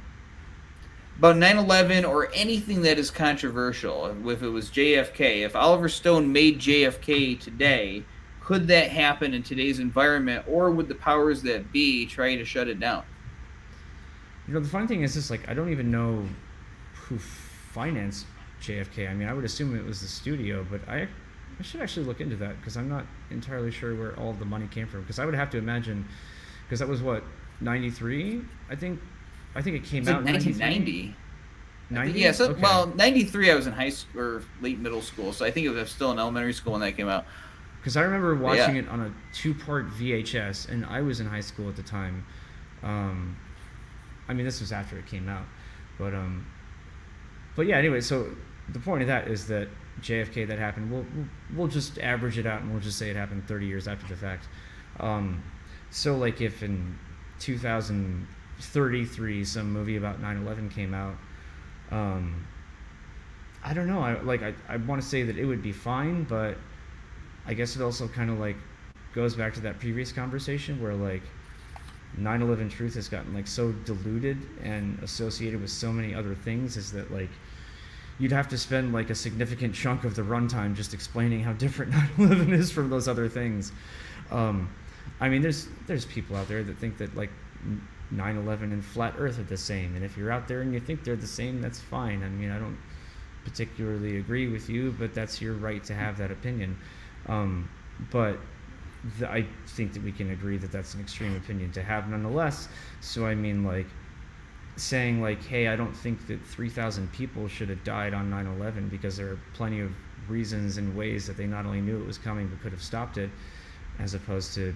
S4: about 9/11 or anything that is controversial. If it was JFK, if Oliver Stone made JFK today, could that happen in today's environment, or would the powers that be try to shut it down?
S11: You know, the funny thing is, just like, I don't even know who financed JFK. I mean, I would assume it was the studio, but I should actually look into that, because I'm not entirely sure where all the money came from. Because I would have to imagine, because that was what, 93? I think it came out in
S4: 1990.
S11: 90?
S4: Yeah, so,
S11: Okay.
S4: well, 93 I was in high school or late middle school, so I think it was still in elementary school when that came out.
S11: Because I remember watching it on a 2-part VHS, and I was in high school at the time. I mean, this was after it came out, but yeah. Anyway, so the point of that is that JFK, that happened. We'll just average it out, and we'll just say it happened 30 years after the fact. So like, if in 2033 some movie about 9/11 came out, I don't know. I want to say that it would be fine, but I guess it also kind of like goes back to that previous conversation where like 9/11 truth has gotten like so diluted and associated with so many other things, is that like you'd have to spend like a significant chunk of the runtime just explaining how different 9/11 is from those other things. I mean, there's people out there that think that like 9/11 and flat Earth are the same, and if you're out there and you think they're the same, that's fine. I mean, I don't particularly agree with you, but that's your right to have that opinion. But I think that we can agree that that's an extreme opinion to have nonetheless. So I mean, like, saying like, hey, I don't think that 3,000 people should have died on 9/11 because there are plenty of reasons and ways that they not only knew it was coming but could have stopped it, as opposed to,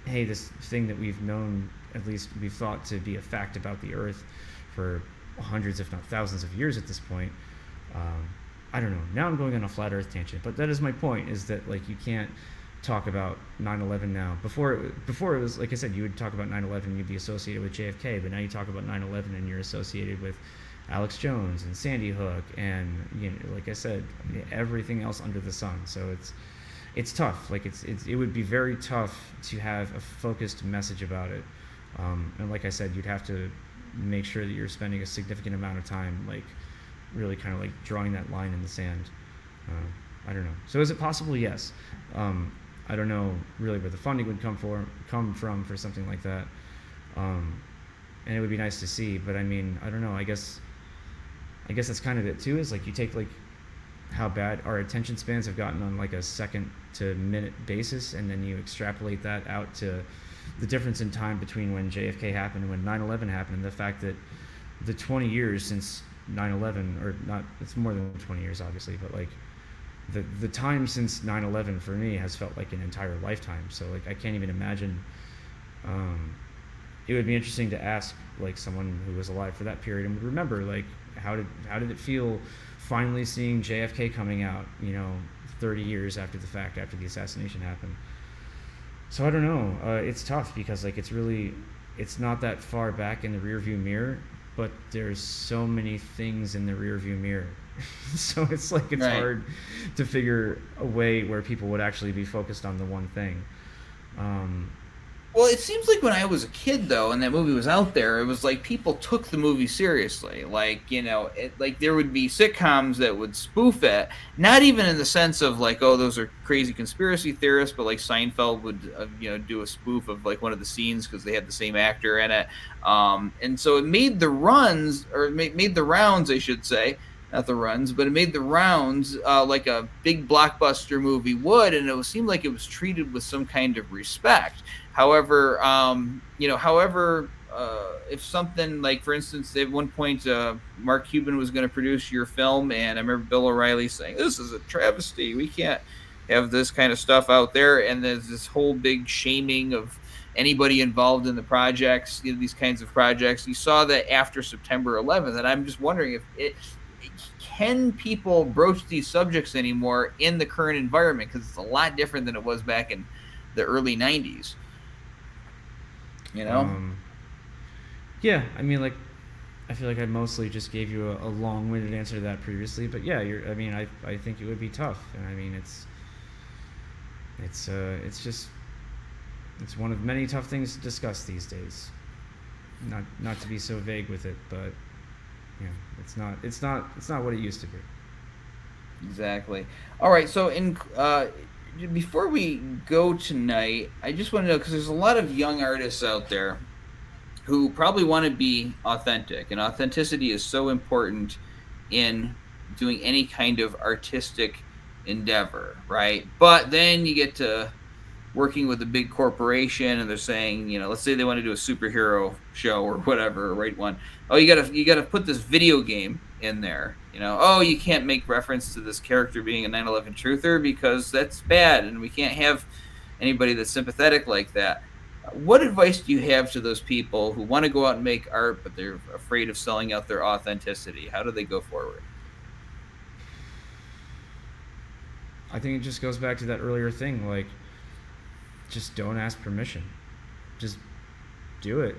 S11: hey, this thing that we've known, at least we've thought to be a fact about the Earth for hundreds if not thousands of years at this point. I don't know. Now I'm going on a flat Earth tangent, but that is my point, is that like you can't talk about 9/11 now. Before it was, like I said, you would talk about 9/11 and you'd be associated with JFK, but now you talk about 9/11 and you're associated with Alex Jones and Sandy Hook and, you know, like I said, everything else under the sun. So it's tough. Like it would be very tough to have a focused message about it. And like I said, you'd have to make sure that you're spending a significant amount of time like really kind of like drawing that line in the sand. I don't know. So is it possible? Yes. I don't know really where the funding would come from for something like that. And it would be nice to see, but I mean, I don't know. I guess that's kind of it too, is like you take like how bad our attention spans have gotten on like a second to minute basis, and then you extrapolate that out to the difference in time between when JFK happened and when 9/11 happened, and the fact that the 20 years since 9/11, or not, it's more than 20 years obviously, but like the time since 9/11 for me has felt like an entire lifetime. So like I can't even imagine. It would be interesting to ask like someone who was alive for that period and would remember like how did it feel finally seeing JFK coming out, you know, 30 years after the fact, after the assassination happened. So I don't know. It's tough because like it's not that far back in the rearview mirror, but there's so many things in the rearview mirror. So it's like it's
S4: right.
S11: hard to figure a way where people would actually be focused on the one thing.
S4: Well, it seems like when I was a kid, though, and that movie was out there, it was like people took the movie seriously. Like, you know, like there would be sitcoms that would spoof it, not even in the sense of like, oh, those are crazy conspiracy theorists, but like Seinfeld would, you know, do a spoof of like one of the scenes because they had the same actor in it. And so it made the runs, or made the rounds, I should say. Not the runs, but it made the rounds like a big blockbuster movie would, and it seemed like it was treated with some kind of respect. However, if something like, for instance, at one point, Mark Cuban was going to produce your film, and I remember Bill O'Reilly saying, "This is a travesty. We can't have this kind of stuff out there." And there's this whole big shaming of anybody involved in the projects, you know, these kinds of projects. You saw that after September 11th, and I'm just wondering if can people broach these subjects anymore in the current environment, because it's a lot different than it was back in the early 90s. You know?
S11: Yeah, I mean, like, I feel like I mostly just gave you a long-winded answer to that previously, but yeah, I think it would be tough, and I mean, it's one of many tough things to discuss these days. Not to be so vague with it, but it's not what it used to be.
S4: Exactly. All right. So before we go tonight, I just want to know, because there's a lot of young artists out there who probably want to be authentic, and authenticity is so important in doing any kind of artistic endeavor, right? But then you get to working with a big corporation, and they're saying, let's say they want to do a superhero show or whatever, or write one. Oh, you gotta put this video game in there. Oh, you can't make reference to this character being a 9/11 truther because that's bad, and we can't have anybody that's sympathetic like that. What advice do you have to those people who want to go out and make art, but they're afraid of selling out their authenticity? How do they go forward?
S11: I think it just goes back to that earlier thing, like, just don't ask permission. Just do it.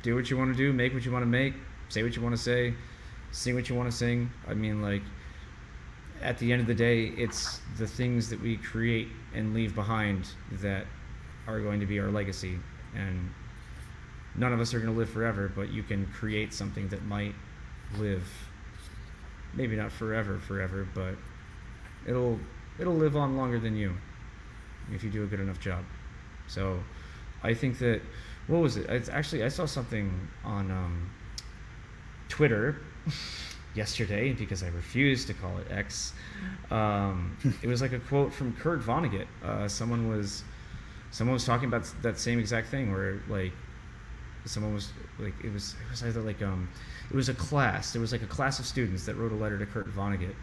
S11: Do what you want to do, make what you want to make, say what you want to say, sing what you want to sing. I mean, like, at the end of the day, it's the things that we create and leave behind that are going to be our legacy. And none of us are going to live forever, but you can create something that might live, maybe not forever, but it'll live on longer than you if you do a good enough job. So I think that, what was it? It's actually, I saw something on Twitter yesterday, because I refused to call it X. It was like a quote from Kurt Vonnegut. Someone was talking about that same exact thing, where like someone was like, it was either like it was a class. There was like a class of students that wrote a letter to Kurt Vonnegut.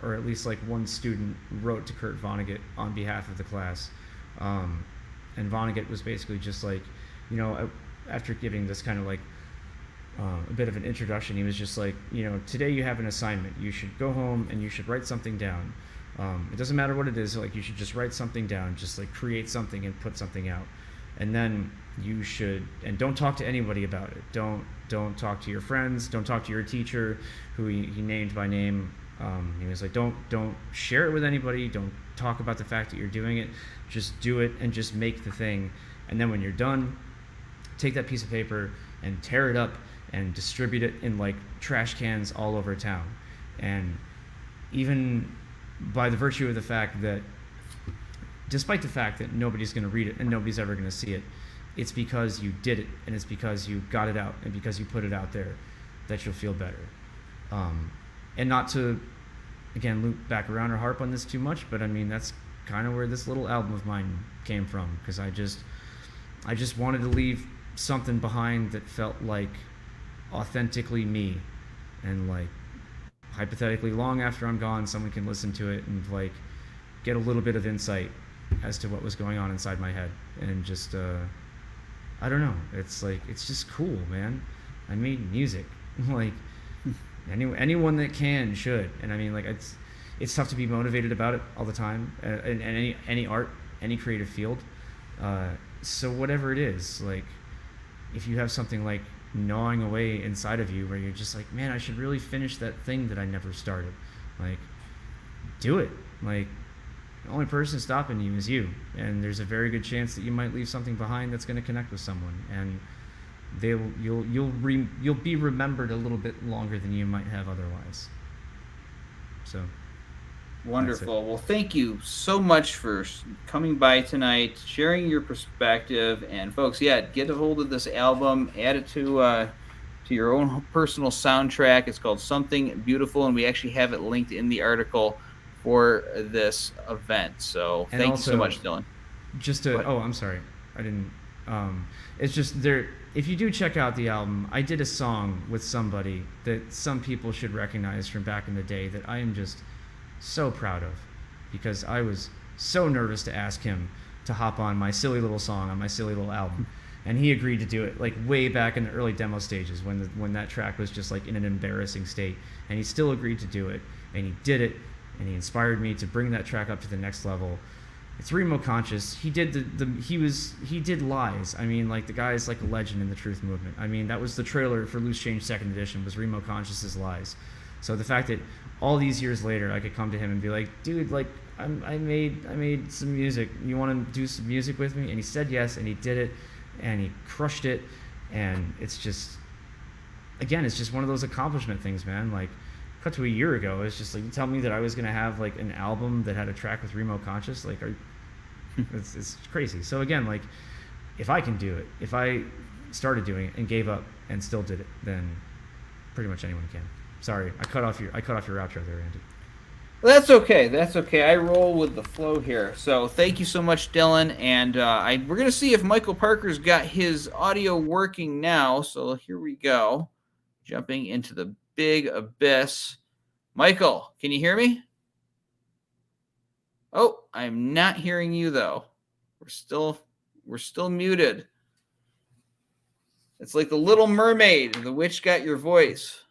S11: Or at least like one student wrote to Kurt Vonnegut on behalf of the class. And Vonnegut was basically just like, after giving this kind of like a bit of an introduction, he was just like, today you have an assignment. You should go home and you should write something down. It doesn't matter what it is, like, you should just write something down, just like create something and put something out. And then you should, and don't talk to anybody about it. Don't talk to your friends, don't talk to your teacher, who he named by name. He was like, don't share it with anybody, don't talk about the fact that you're doing it, just do it and just make the thing. And then when you're done, take that piece of paper and tear it up and distribute it in like trash cans all over town. And even by the virtue of the fact that, despite the fact that nobody's going to read it and nobody's ever going to see it, it's because you did it, and it's because you got it out, and because you put it out there, that you'll feel better. And not to, again, loop back around or harp on this too much, but I mean, that's kind of where this little album of mine came from, because I just wanted to leave something behind that felt like authentically me, and like, hypothetically, long after I'm gone, someone can listen to it and like get a little bit of insight as to what was going on inside my head. And just I don't know, it's like, it's just cool, man. I made music. Like, anyone that can should. And I mean, like, it's tough to be motivated about it all the time, in any art, any creative field. So whatever it is, like, if you have something like gnawing away inside of you where you're just like, man, I should really finish that thing that I never started, like, do it. Like, the only person stopping you is you, and there's a very good chance that you might leave something behind that's going to connect with someone, and you'll be remembered a little bit longer than you might have otherwise. So
S4: wonderful. Well, thank you so much for coming by tonight, sharing your perspective, and folks, get a hold of this album, add it to your own personal soundtrack. It's called Something Beautiful, and we actually have it linked in the article for this event. So thank you so much, Dylan.
S11: I'm sorry, I didn't. It's just there. If you do check out the album, I did a song with somebody that some people should recognize from back in the day that I am just so proud of, because I was so nervous to ask him to hop on my silly little song on my silly little album, and he agreed to do it, like way back in the early demo stages when that track was just like in an embarrassing state, and he still agreed to do it, and he did it, and he inspired me to bring that track up to the next level. It's Remo Conscious. He did he did Lies. I mean, like, the guy is like a legend in the truth movement. I mean, that was the trailer for Loose Change 2nd Edition, was Remo Conscious's Lies. So the fact that all these years later I could come to him and be like, dude, like, I made some music. You want to do some music with me? And he said yes, and he did it, and he crushed it, and it's just, again, it's just one of those accomplishment things, man. Like, cut to a year ago, it's just like, you tell me that I was gonna have like an album that had a track with Remo Conscious, like, it's crazy. So again, like, if I can do it, if I started doing it and gave up and still did it, then pretty much anyone can. Sorry, I cut off your outro there, Andy.
S4: That's okay. That's okay. I roll with the flow here. So thank you so much, Dylan. And we're going to see if Michael Parker's got his audio working now. So here we go. Jumping into the big abyss. Michael, can you hear me? Oh, I'm not hearing you, though. We're still muted. It's like the Little Mermaid. The witch got your voice.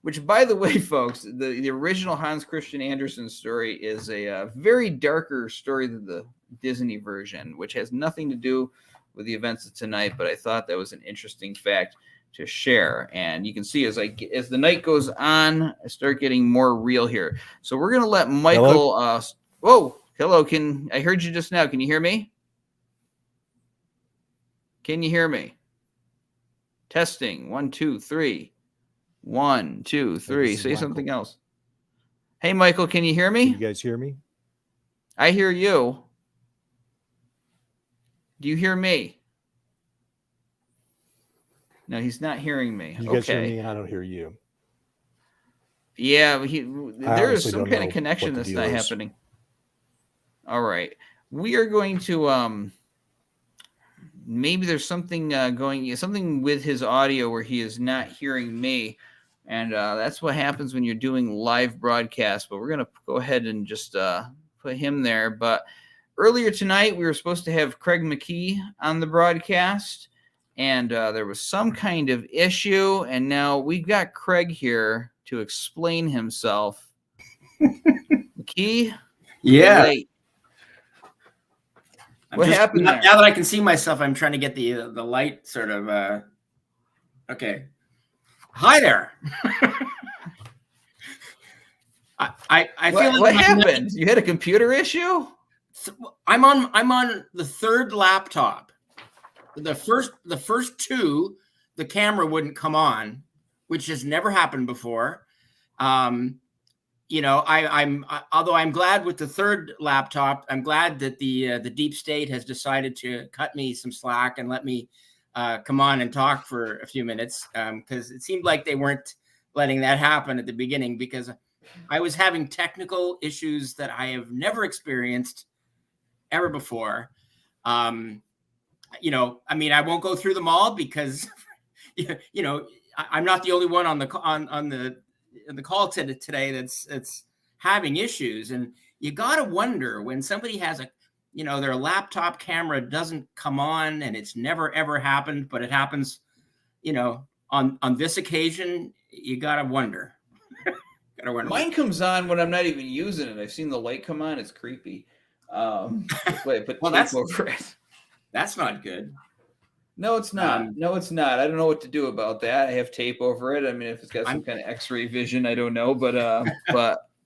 S4: Which, by the way, folks, the original Hans Christian Andersen story is a very darker story than the Disney version, which has nothing to do with the events of tonight. But I thought that was an interesting fact to share. And you can see as the night goes on, I start getting more real here. So we're gonna let Michael. Hello. I heard you just now. Can you hear me? Can you hear me? Testing 1 2 3. 1 2 3. Say
S10: Michael.
S4: Something else. Hey, Michael, can you hear me?
S10: Can you guys hear me?
S4: I hear you. Do you hear me? No, he's not hearing me.
S10: You guys hear me? I don't hear you.
S4: Yeah, there is some kind of
S10: know
S4: connection
S10: what the
S4: that's
S10: deal
S4: not
S10: is.
S4: happening. All right. We are going to maybe there's something something with his audio where he is not hearing me. And that's what happens when you're doing live broadcast. But we're going to go ahead and just put him there. But earlier tonight, we were supposed to have Craig McKee on the broadcast. And there was some kind of issue. And now we've got Craig here to explain himself. McKee?
S12: Yeah.
S4: Late. What happened
S12: now,
S4: there?
S12: now that I can see myself, I'm trying to get the light sort of. Okay. Hi there. I feel like
S4: what happened? You had a computer issue?
S12: I'm on the third laptop. The first two, the camera wouldn't come on, which has never happened before. Although I'm glad with the third laptop, I'm glad that the deep state has decided to cut me some slack and let me come on and talk for a few minutes, because it seemed like they weren't letting that happen at the beginning, because I was having technical issues that I have never experienced ever before. I won't go through them all because, I'm not the only one on the call today that's having issues. And you got to wonder when somebody has their laptop camera doesn't come on, and it's never, ever happened, but it happens, on this occasion, you got to wonder.
S4: Mine comes on when I'm not even using it. I've seen the light come on. It's creepy. That's why I put tape over it.
S12: That's not good.
S4: No, it's not. No, it's not. I don't know what to do about that. I have tape over it. I mean, if it's got some kind of X-ray vision, I don't know. But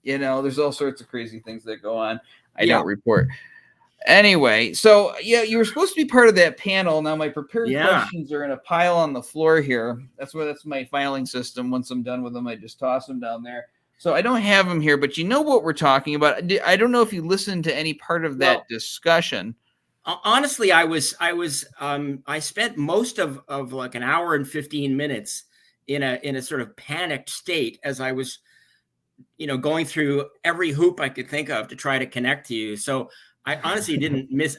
S4: there's all sorts of crazy things that go on. I don't report. Anyway, so yeah, you were supposed to be part of that panel. Now my prepared questions are in a pile on the floor here. That's my filing system. Once I'm done with them, I just toss them down there. So I don't have them here, but you know what we're talking about. I don't know if you listened to any part of that discussion.
S12: Honestly, I spent most of like an hour and 15 minutes in a sort of panicked state as I was, going through every hoop I could think of to try to connect to you. So I honestly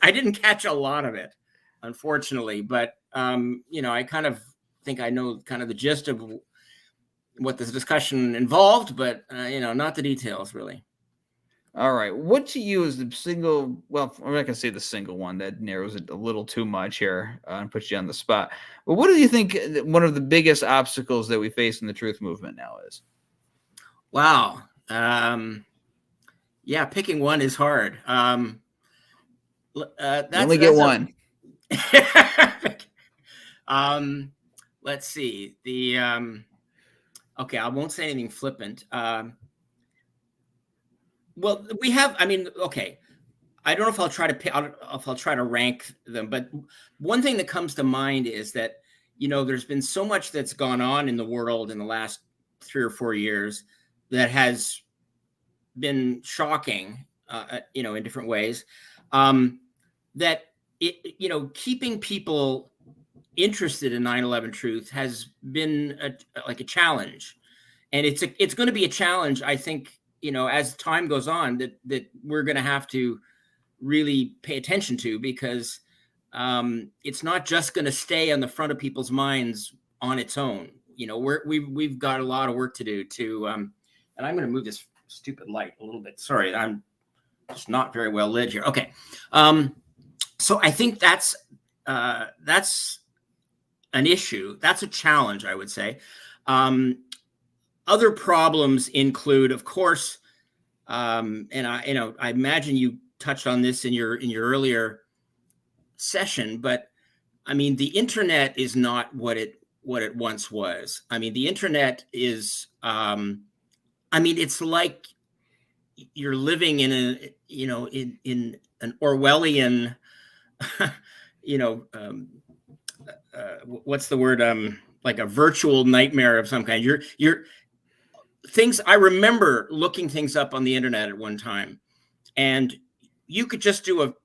S12: I didn't catch a lot of it, unfortunately, but I kind of think I know kind of the gist of what this discussion involved, but not the details really.
S4: All right. What to you is the single, well, I'm not going to say the single one that narrows it a little too much here and puts you on the spot. But what do you think one of the biggest obstacles that we face in the truth movement now is?
S12: Wow. Picking one is hard.
S4: You only get one.
S12: Let's see. Okay, I won't say anything flippant. Well, we have. I mean, okay. I don't know if I'll try to rank them, but one thing that comes to mind is that there's been so much that's gone on in the world in the last 3 or 4 years that has been shocking, in different ways, that keeping people interested in 9/11 truth has been a challenge, and it's going to be a challenge, I think, as time goes on, that we're going to have to really pay attention to, because it's not just going to stay on the front of people's minds on its own. We've got a lot of work to do to, and I'm going to move this stupid light a little bit. Sorry, I'm just not very well lit here. Okay, so I think that's an issue. That's a challenge, I would say. Other problems include, of course, and I imagine you touched on this in your earlier session, but I mean, the internet is not what it once was. I mean, the internet is, it's like you're living in in an Orwellian, what's the word? Like a virtual nightmare of some kind. You're things. I remember looking things up on the internet at one time, and you could just do a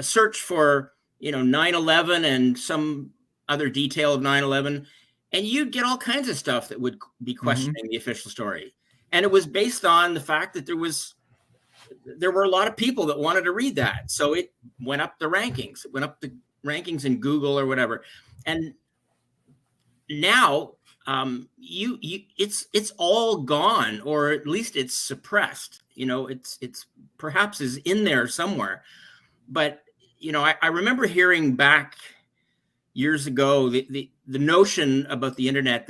S12: search for 9/11 and some other detail of 9/11, and you'd get all kinds of stuff that would be questioning the official story. And it was based on the fact that there were a lot of people that wanted to read that. So it went up the rankings. It went up the rankings in Google or whatever. And now it's all gone, or at least it's suppressed. It's perhaps is in there somewhere. But I remember hearing back years ago the notion about the internet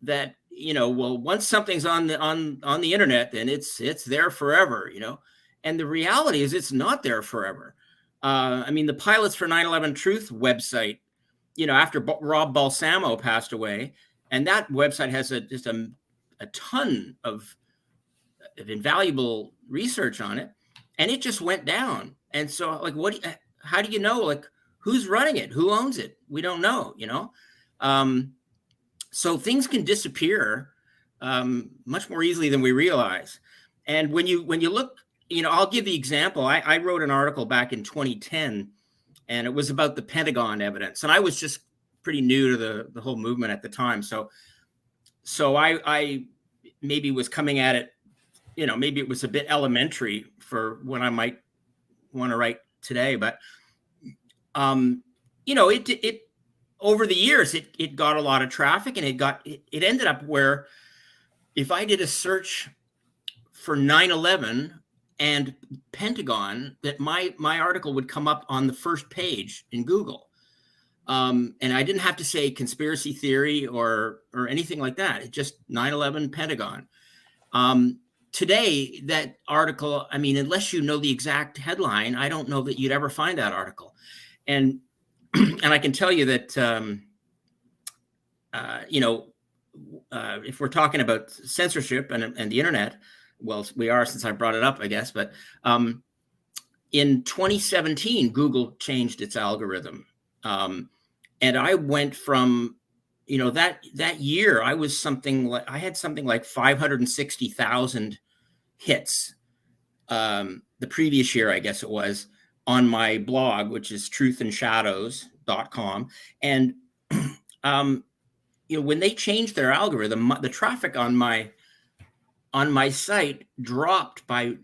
S12: that well, once something's on the internet, then it's there forever, and the reality is it's not there forever. The Pilots for 9/11 Truth website, after Rob Balsamo passed away, and that website has just a ton of invaluable research on it, and it just went down. And so, how do you know, who's running it? Who owns it? We don't know, So things can disappear much more easily than we realize. And when you look, I'll give the example. I wrote an article back in 2010, and it was about the Pentagon evidence. And I was just pretty new to the whole movement at the time. So I maybe was coming at it, maybe it was a bit elementary for what I might want to write today. But, it over the years, it got a lot of traffic, and it ended up where if I did a search for 9/11 and Pentagon, that my article would come up on the first page in Google. And I didn't have to say conspiracy theory or anything like that. It just 9/11 Pentagon. Today, that article, unless you know the exact headline, I don't know that you'd ever find that article. And I can tell you that, if we're talking about censorship and the internet, well, we are, since I brought it up, I guess. But in 2017, Google changed its algorithm. And I went from, that year, I had something like 560,000 hits. The previous year, I guess it was, on my blog, which is truthandshadows.com. And, when they changed their algorithm, the traffic on my site dropped by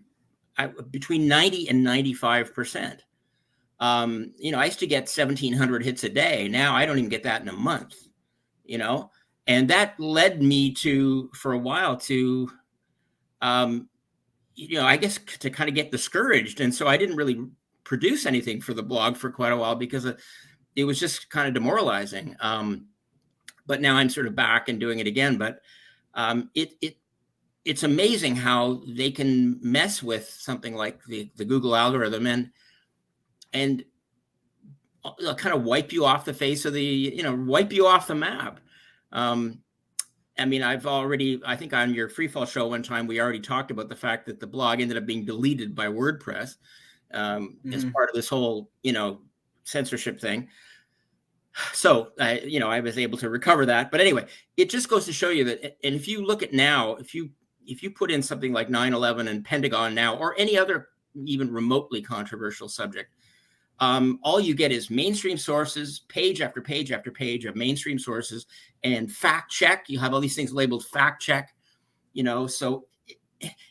S12: between 90 and 95%. I used to get 1,700 hits a day. Now I don't even get that in a month, and that led me for a while to, I guess, to kind of get discouraged. And so I didn't really produce anything for the blog for quite a while because it was just kind of demoralizing. But now I'm sort of back and doing it again. But it's amazing how they can mess with something like the Google algorithm and kind of wipe you off the face of wipe you off the map. I think on your Free Fall show one time, we already talked about the fact that the blog ended up being deleted by WordPress as part of this whole, censorship thing. So, I was able to recover that. But anyway, it just goes to show you that, and if you look at now, if you put in something like 9/11 and Pentagon now, or any other even remotely controversial subject, all you get is mainstream sources, page after page after page of mainstream sources, and fact check. You have all these things labeled fact check, So,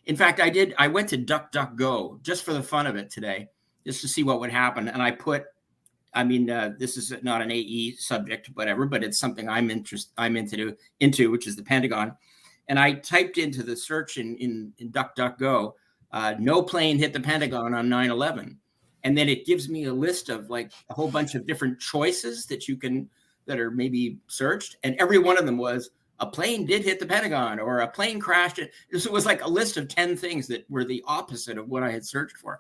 S12: in fact, I went to DuckDuckGo just for the fun of it today, just to see what would happen. And I put, this is not an AE subject, whatever, but it's something I'm into, which is the Pentagon. And I typed into the search in DuckDuckGo, no plane hit the Pentagon on 9/11. And then it gives me a list of like a whole bunch of different choices that are maybe searched. And every one of them was a plane did hit the Pentagon or a plane crashed. So it was like a list of 10 things that were the opposite of what I had searched for.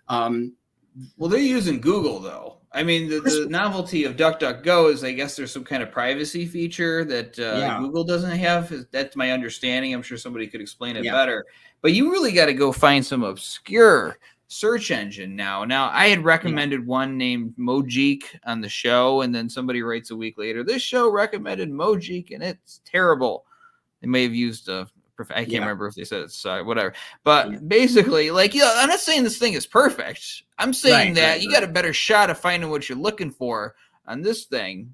S4: Well, they're using Google, though. I mean, the novelty of DuckDuckGo is, I guess, there's some kind of privacy feature that Google doesn't have. That's my understanding. I'm sure somebody could explain it better. But you really got to go find some obscure search engine now. Now, I had recommended one named Mojeek on the show, and then somebody writes a week later, this show recommended Mojeek, and it's terrible. They may have used I can't remember if they said it's whatever. But basically, I'm not saying this thing is perfect. I'm saying that you got a better shot of finding what you're looking for on this thing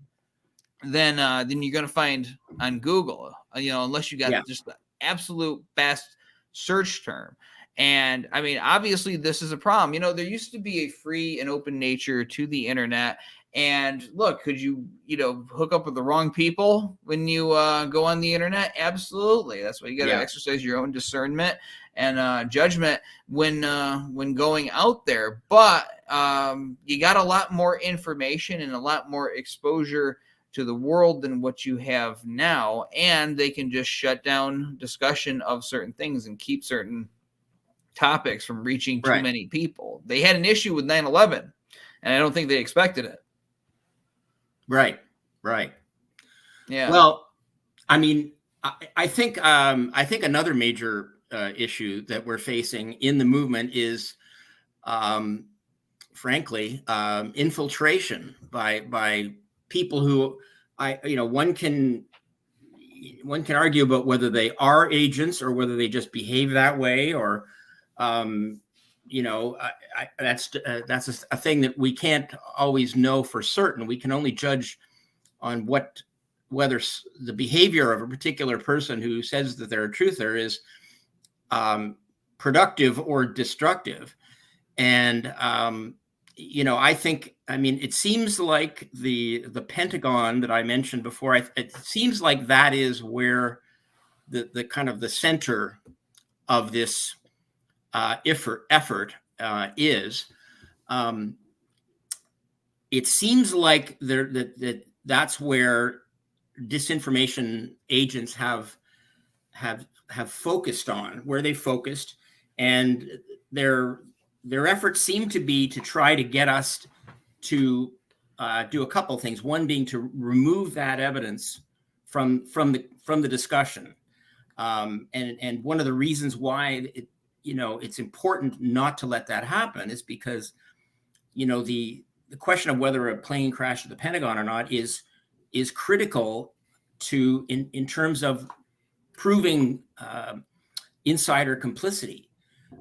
S4: than you're going to find on Google, unless you got just the absolute best search term. And I mean, obviously, this is a problem. There used to be a free and open nature to the internet. And look, could you, hook up with the wrong people when you go on the internet? Absolutely. That's why you got to exercise your own discernment and judgment when going out there. But you got a lot more information and a lot more exposure to the world than what you have now. And they can just shut down discussion of certain things and keep certain topics from reaching too many people. They had an issue with 9/11, and I don't think they expected it.
S12: Right.
S4: Yeah.
S12: Well, I mean, I think another major issue that we're facing in the movement is, frankly, infiltration by people who one can argue about whether they are agents or whether they just behave that way, or that's a thing that we can't always know for certain. We can only judge on whether the behavior of a particular person who says that they're a truther is productive or destructive. And it seems like the Pentagon that I mentioned before, it seems like that is where the kind of the center of this effort is. It seems like that's where disinformation agents have focused on, where they focused, and their efforts seem to be to try to get us to do a couple of things. One being to remove that evidence from the discussion, and one of the reasons why it's important not to let that happen is because, the question of whether a plane crashed at the Pentagon or not is critical to in terms of proving insider complicity.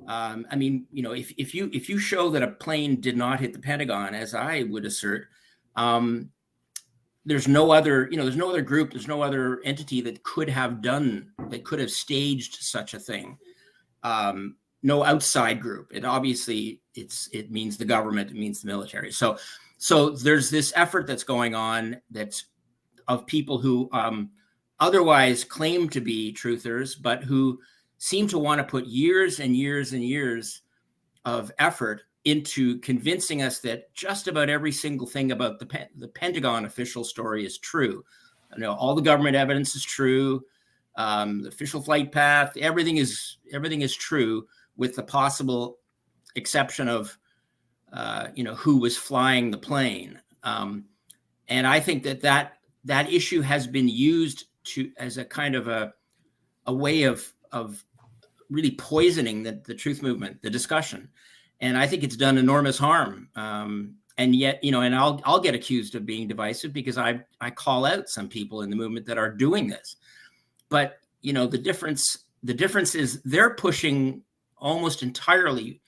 S12: If you show that a plane did not hit the Pentagon, as I would assert, there's no other group, there's no other entity that could have staged such a thing. No outside group. It obviously it means the government, it means the military. So there's this effort that's going on that's of people who otherwise claim to be truthers, but who seem to want to put years and years and years of effort into convincing us that just about every single thing about the Pentagon official story is true. All the government evidence is true. The official flight path, everything is true, with the possible exception of, who was flying the plane. And I think that issue has been used as a kind of a way of really poisoning the truth movement, the discussion. And I think it's done enormous harm. And And yet, you know, and I'll get accused of being divisive because I call out some people in the movement that are doing this. But, you know, the difference is they're pushing almost entirely,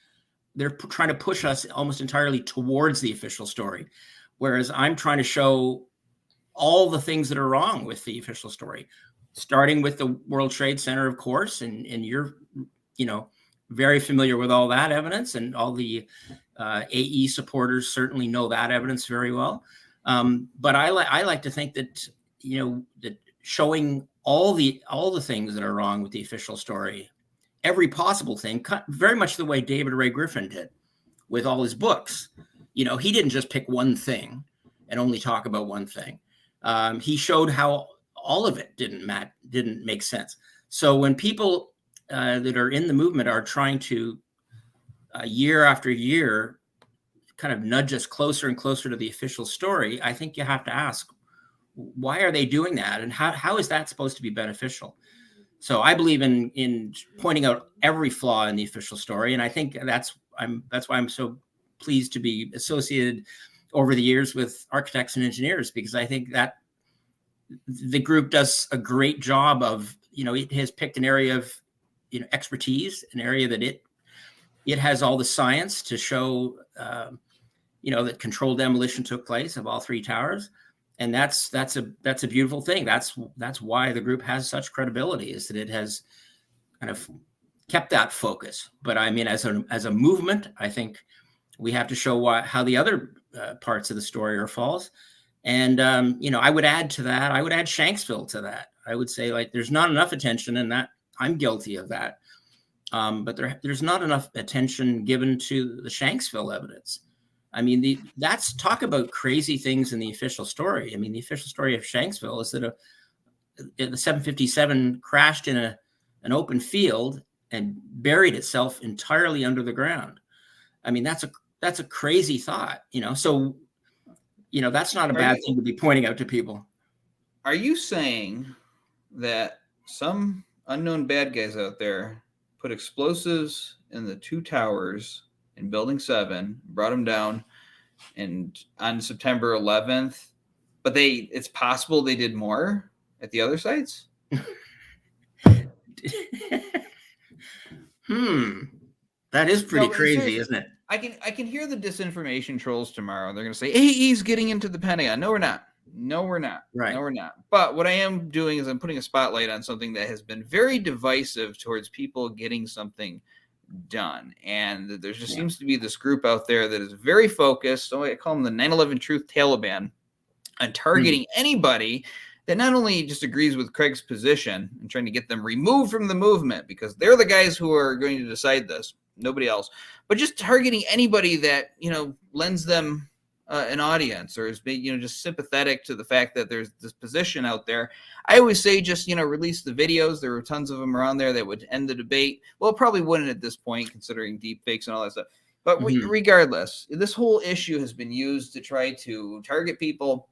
S12: they're trying to push us almost entirely towards the official story. Whereas I'm trying to show all the things that are wrong with the official story, starting with the World Trade Center, of course, and you're, you know, very familiar with all that evidence, and all the AE supporters certainly know that evidence very well. But I like to think that, you know, that showing all the things that are wrong with the official story, every possible thing, very much the way David Ray Griffin did with all his books. You know, he didn't just pick one thing and only talk about one thing. He showed how all of it didn't make sense. So when people that are in the movement are trying to year after year kind of nudge us closer and closer to the official story, I think you have to ask, why are they doing that? And how is that supposed to be beneficial? So I believe in pointing out every flaw in the official story. And I think that's why I'm so pleased to be associated over the years with architects and engineers, because I think that the group does a great job of, you know, it has picked an area of, you know, expertise, an area that it has all the science to show, you know, that controlled demolition took place of all three towers. And that's a beautiful thing. That's why the group has such credibility, is that it has kind of kept that focus. But I mean, as a movement, I think we have to show how the other parts of the story are false. And, you know, I would add Shanksville to that. I would say, like, there's not enough attention, and that I'm guilty of that. But there's not enough attention given to the Shanksville evidence. I mean, that's talk about crazy things in the official story. I mean, the official story of Shanksville is that the 757 crashed in an open field and buried itself entirely under the ground. I mean, that's a crazy thought, you know. So, you know, that's not a bad thing to be pointing out to people.
S4: Are you saying that some unknown bad guys out there put explosives in the two towers in Building 7, brought them down, and on September 11th, but it's possible they did more at the other sites?
S12: That is pretty crazy, isn't it?
S4: I can hear the disinformation trolls tomorrow. They're going to say, AE's getting into the Pentagon. No, we're not. Right. No, we're not. But what I am doing is I'm putting a spotlight on something that has been very divisive towards people getting something done. And there just seems to be this group out there that is very focused. So I call them the 9/11 Truth Taliban, on targeting anybody that not only just agrees with Craig's position and trying to get them removed from the movement, because they're the guys who are going to decide this, nobody else, but just targeting anybody that, you know, lends them an audience or is, you know, just sympathetic to the fact that there's this position out there. I always say, just, you know, release the videos. There were tons of them around there that would end the debate. Well, it probably wouldn't at this point, considering deep fakes and all that stuff. But regardless, this whole issue has been used to try to target people,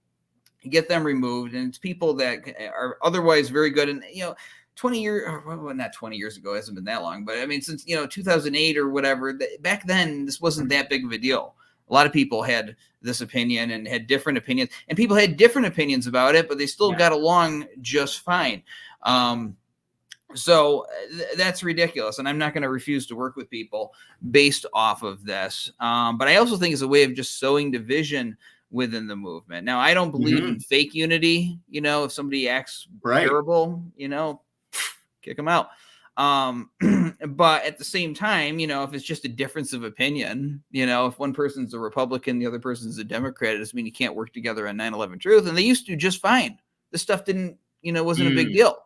S4: get them removed. And it's people that are otherwise very good. And, you know, 20 years, well, not 20 years ago, it hasn't been that long, but I mean, since, you know, 2008 or whatever, back then, this wasn't that big of a deal. A lot of people had this opinion and had different opinions, and people had different opinions about it, but they still got along just fine. So that's ridiculous. And I'm not going to refuse to work with people based off of this. But I also think it's a way of just sowing division within the movement. Now, I don't believe in fake unity. You know, if somebody acts terrible, you know, kick them out. But at the same time, you know, if it's just a difference of opinion, you know, if one person's a Republican, the other person's a Democrat, it doesn't mean you can't work together on 9/11 Truth. And they used to just fine. This stuff didn't, you know, wasn't a big deal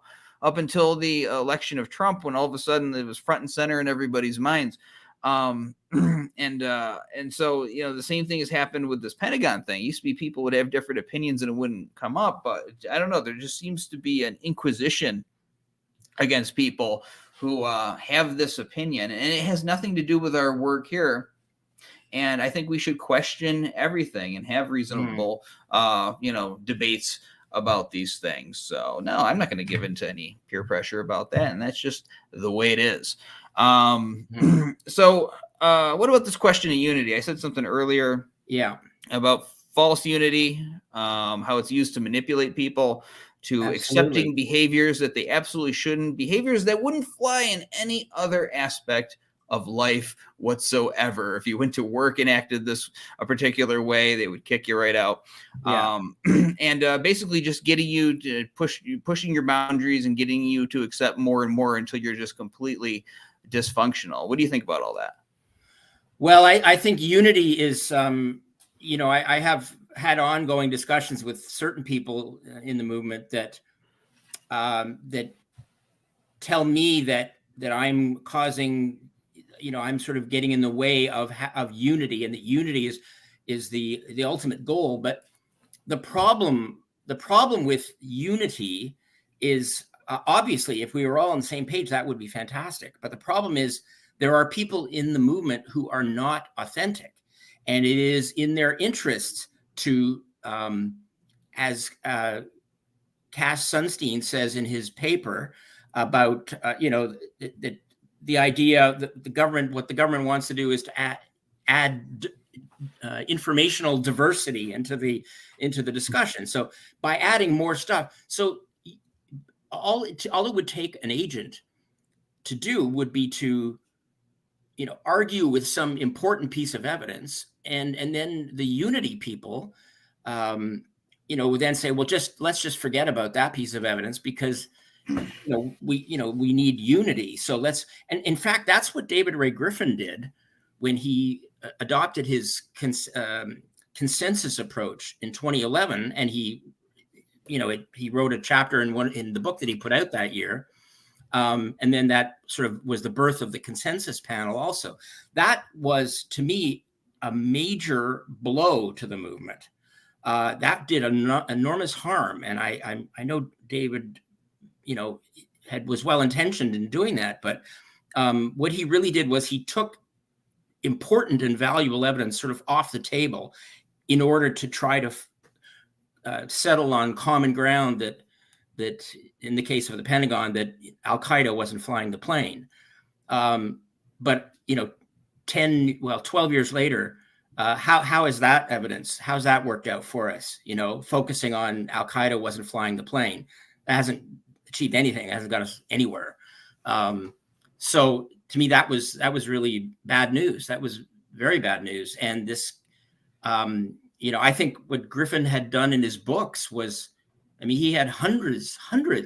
S4: up until the election of Trump, when all of a sudden it was front and center in everybody's minds. And so, you know, the same thing has happened with this Pentagon thing. It used to be people would have different opinions and it wouldn't come up, but I don't know. There just seems to be an inquisition against people who have this opinion, and it has nothing to do with our work here. And I think we should question everything and have reasonable, you know, debates about these things. So no, I'm not going to give into any peer pressure about that. And that's just the way it is. So what about this question of unity? I said something earlier.
S12: Yeah.
S4: about false unity, how it's used to manipulate people, to accepting behaviors that they absolutely shouldn't, behaviors that wouldn't fly in any other aspect of life whatsoever. If you went to work and acted a particular way, they would kick you right out.
S12: Yeah.
S4: And basically just getting you to pushing your boundaries and getting you to accept more and more until you're just completely dysfunctional. What do you think about all that?
S12: Well, I think unity is, I have had ongoing discussions with certain people in the movement that that tell me that I'm causing, I'm sort of getting in the way of unity, and that unity is the ultimate goal. But the problem with unity is obviously, if we were all on the same page, that would be fantastic. But the problem is there are people in the movement who are not authentic, and it is in their interests to, as Cass Sunstein says in his paper about, the idea that what the government wants to do is to add informational diversity into the discussion. So by adding more stuff, so all it would take an agent to do would be to, argue with some important piece of evidence, and then the unity people, would then say, well, let's just forget about that piece of evidence because, we need unity. So and in fact, that's what David Ray Griffin did when he adopted his consensus approach in 2011, and he wrote a chapter in the book that he put out that year. And then that sort of was the birth of the consensus panel also. That was, to me, a major blow to the movement. That did enormous harm. And I know David, was well-intentioned in doing that. But what he really did was he took important and valuable evidence sort of off the table in order to try to settle on common ground that in the case of the Pentagon, that Al-Qaeda wasn't flying the plane. But 12 years later, how is that evidence? How's that worked out for us? Focusing on Al-Qaeda wasn't flying the plane. That hasn't achieved anything. It hasn't got us anywhere. So to me, that was really bad news. That was very bad news. And this, I think what Griffin had done in his books was, he had hundreds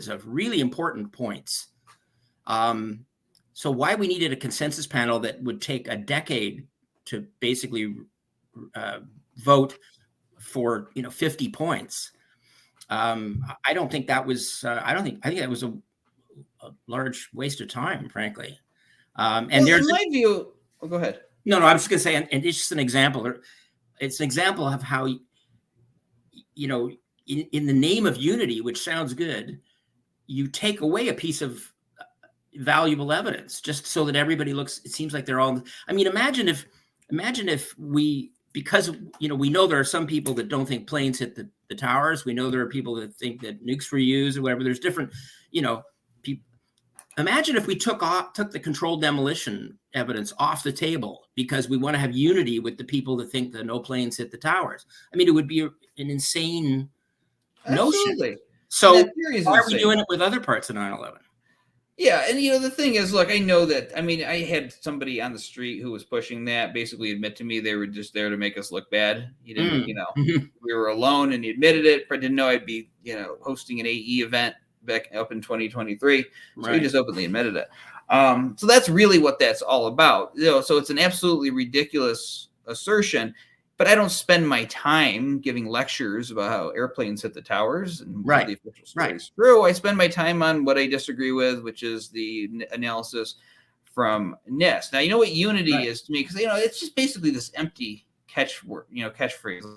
S12: of really important points. So why we needed a consensus panel that would take a decade to basically vote for 50 points. I don't think that was. I think that was a large waste of time, frankly. And there's
S4: in my view. Oh, go ahead.
S12: No, I was just going to say, and it's just an example. It's an example of how in the name of unity, which sounds good, you take away a piece of valuable evidence just so that everybody looks. It seems like they're all. Imagine if we, because we know there are some people that don't think planes hit the towers. We know there are people that think that nukes were used or whatever. There's different, people. Imagine if we took the controlled demolition evidence off the table because we want to have unity with the people that think that no planes hit the towers. It would be an insane notion. So why are we doing it with other parts of 9/11?
S4: Yeah, and the thing is, look, I know that. I had somebody on the street who was pushing that basically admit to me they were just there to make us look bad. He didn't, we were alone, and he admitted it, but didn't know I'd be, hosting an AE event back up in 2023. So he just openly admitted it. So that's really what that's all about. So it's an absolutely ridiculous assertion. But I don't spend my time giving lectures about how airplanes hit the towers and what the official story is true. I spend my time on what I disagree with, which is the analysis from NIST. Now, you know what unity is to me? Because, it's just basically this empty catchphrase.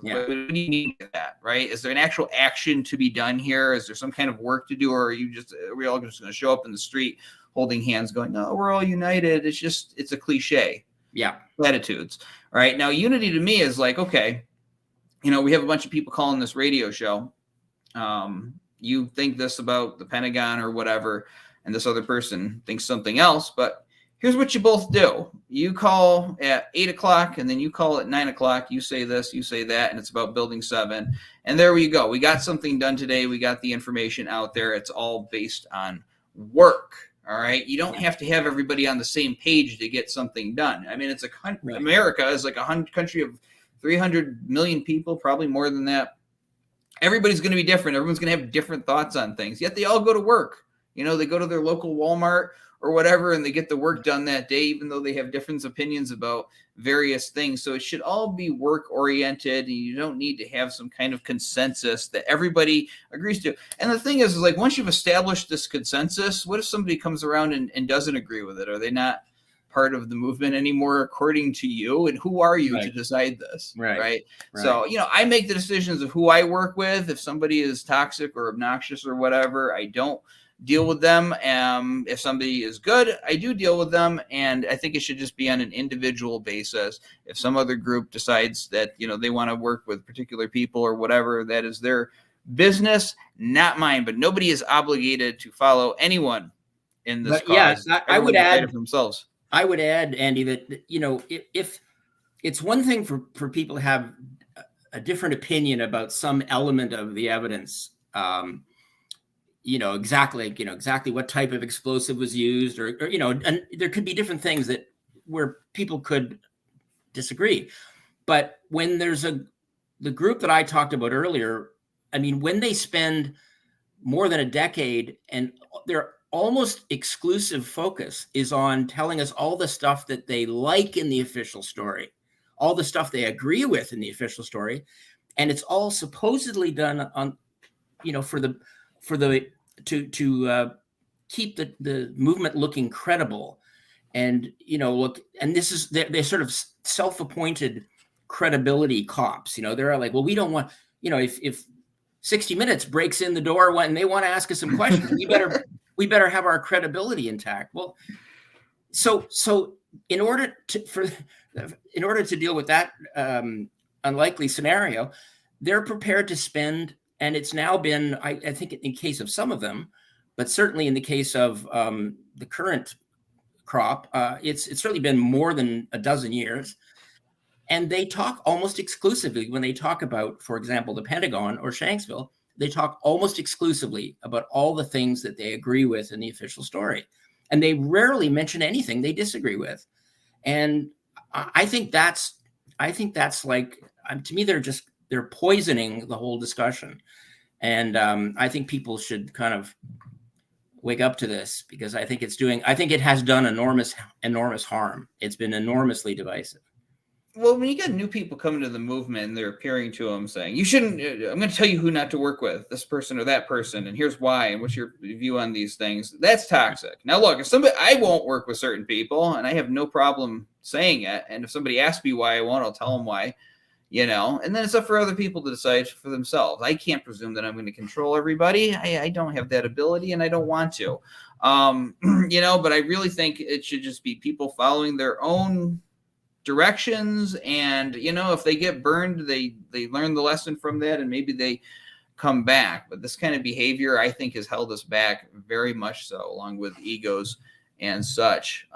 S4: Yeah. What do you mean by that, right? Is there an actual action to be done here? Is there some kind of work to do? Or are we all just going to show up in the street holding hands going, no, we're all united? It's a cliche.
S12: Yeah.
S4: Platitudes. All right. Now, unity to me is like, okay, we have a bunch of people calling this radio show. You think this about the Pentagon or whatever, and this other person thinks something else. But here's what you both do. You call at 8 o'clock and then you call at 9 o'clock. You say this, you say that, and it's about building 7. And there we go. We got something done today. We got the information out there. It's all based on work. All right. You don't have to have everybody on the same page to get something done. I mean, it's a country. America is like a country of 300 million people, probably more than that. Everybody's going to be different. Everyone's going to have different thoughts on things, yet they all go to work. You know, they go to their local Walmart or whatever, and they get the work done that day, even though they have different opinions about various things. So it should all be work oriented, and you don't need to have some kind of consensus that everybody agrees to. And the thing is like, once you've established this consensus, what if somebody comes around and doesn't agree with it? Are they not part of the movement anymore, according to you? And who are you to decide this? Right. So, you know, I make the decisions of who I work with. If somebody is toxic or obnoxious or whatever, I don't deal with them. If somebody is good, I do deal with them. And I think it should just be on an individual basis. If some other group decides that, you know, they want to work with particular people or whatever, that is their business, not mine. But nobody is obligated to follow anyone in this cause.
S12: Yeah, I would add
S4: for themselves.
S12: I would add, Andy, that, you know, if it's one thing for people to have a different opinion about some element of the evidence, exactly what type of explosive was used, or and there could be different things where people could disagree. But when there's the group that I talked about earlier, I mean, when they spend more than a decade and their almost exclusive focus is on telling us all the stuff that they like in the official story, all the stuff they agree with in the official story, and it's all supposedly done on, to keep the movement looking credible, and and this is they're sort of self-appointed credibility cops. They're like, well, we don't want, if 60 Minutes breaks in the door and they want to ask us some questions, we better have our credibility intact. Well, so in order to deal with that unlikely scenario, they're prepared to spend, and it's now been, I think in case of some of them, but certainly in the case of the current crop, it's certainly been more than a dozen years. And they talk almost exclusively, when they talk about, for example, the Pentagon or Shanksville, they talk almost exclusively about all the things that they agree with in the official story. And they rarely mention anything they disagree with. And I think that's like, to me, they're poisoning the whole discussion. And I think people should kind of wake up to this, because I think it has done enormous harm. It's been enormously divisive.
S4: Well, when you get new people coming to the movement and they're appearing to them saying, you shouldn't, I'm going to tell you who not to work with, this person or that person, and here's why, and what's your view on these things, that's toxic. Now, look, I won't work with certain people, and I have no problem saying it. And if somebody asks me why I won't, I'll tell them why, and then it's up for other people to decide for themselves. I can't presume that I'm going to control everybody. I don't have that ability, and I don't want to, but I really think it should just be people following their own directions, and if they get burned, they learn the lesson from that, and maybe they come back. But this kind of behavior, I think, has held us back very much so, along with egos and such.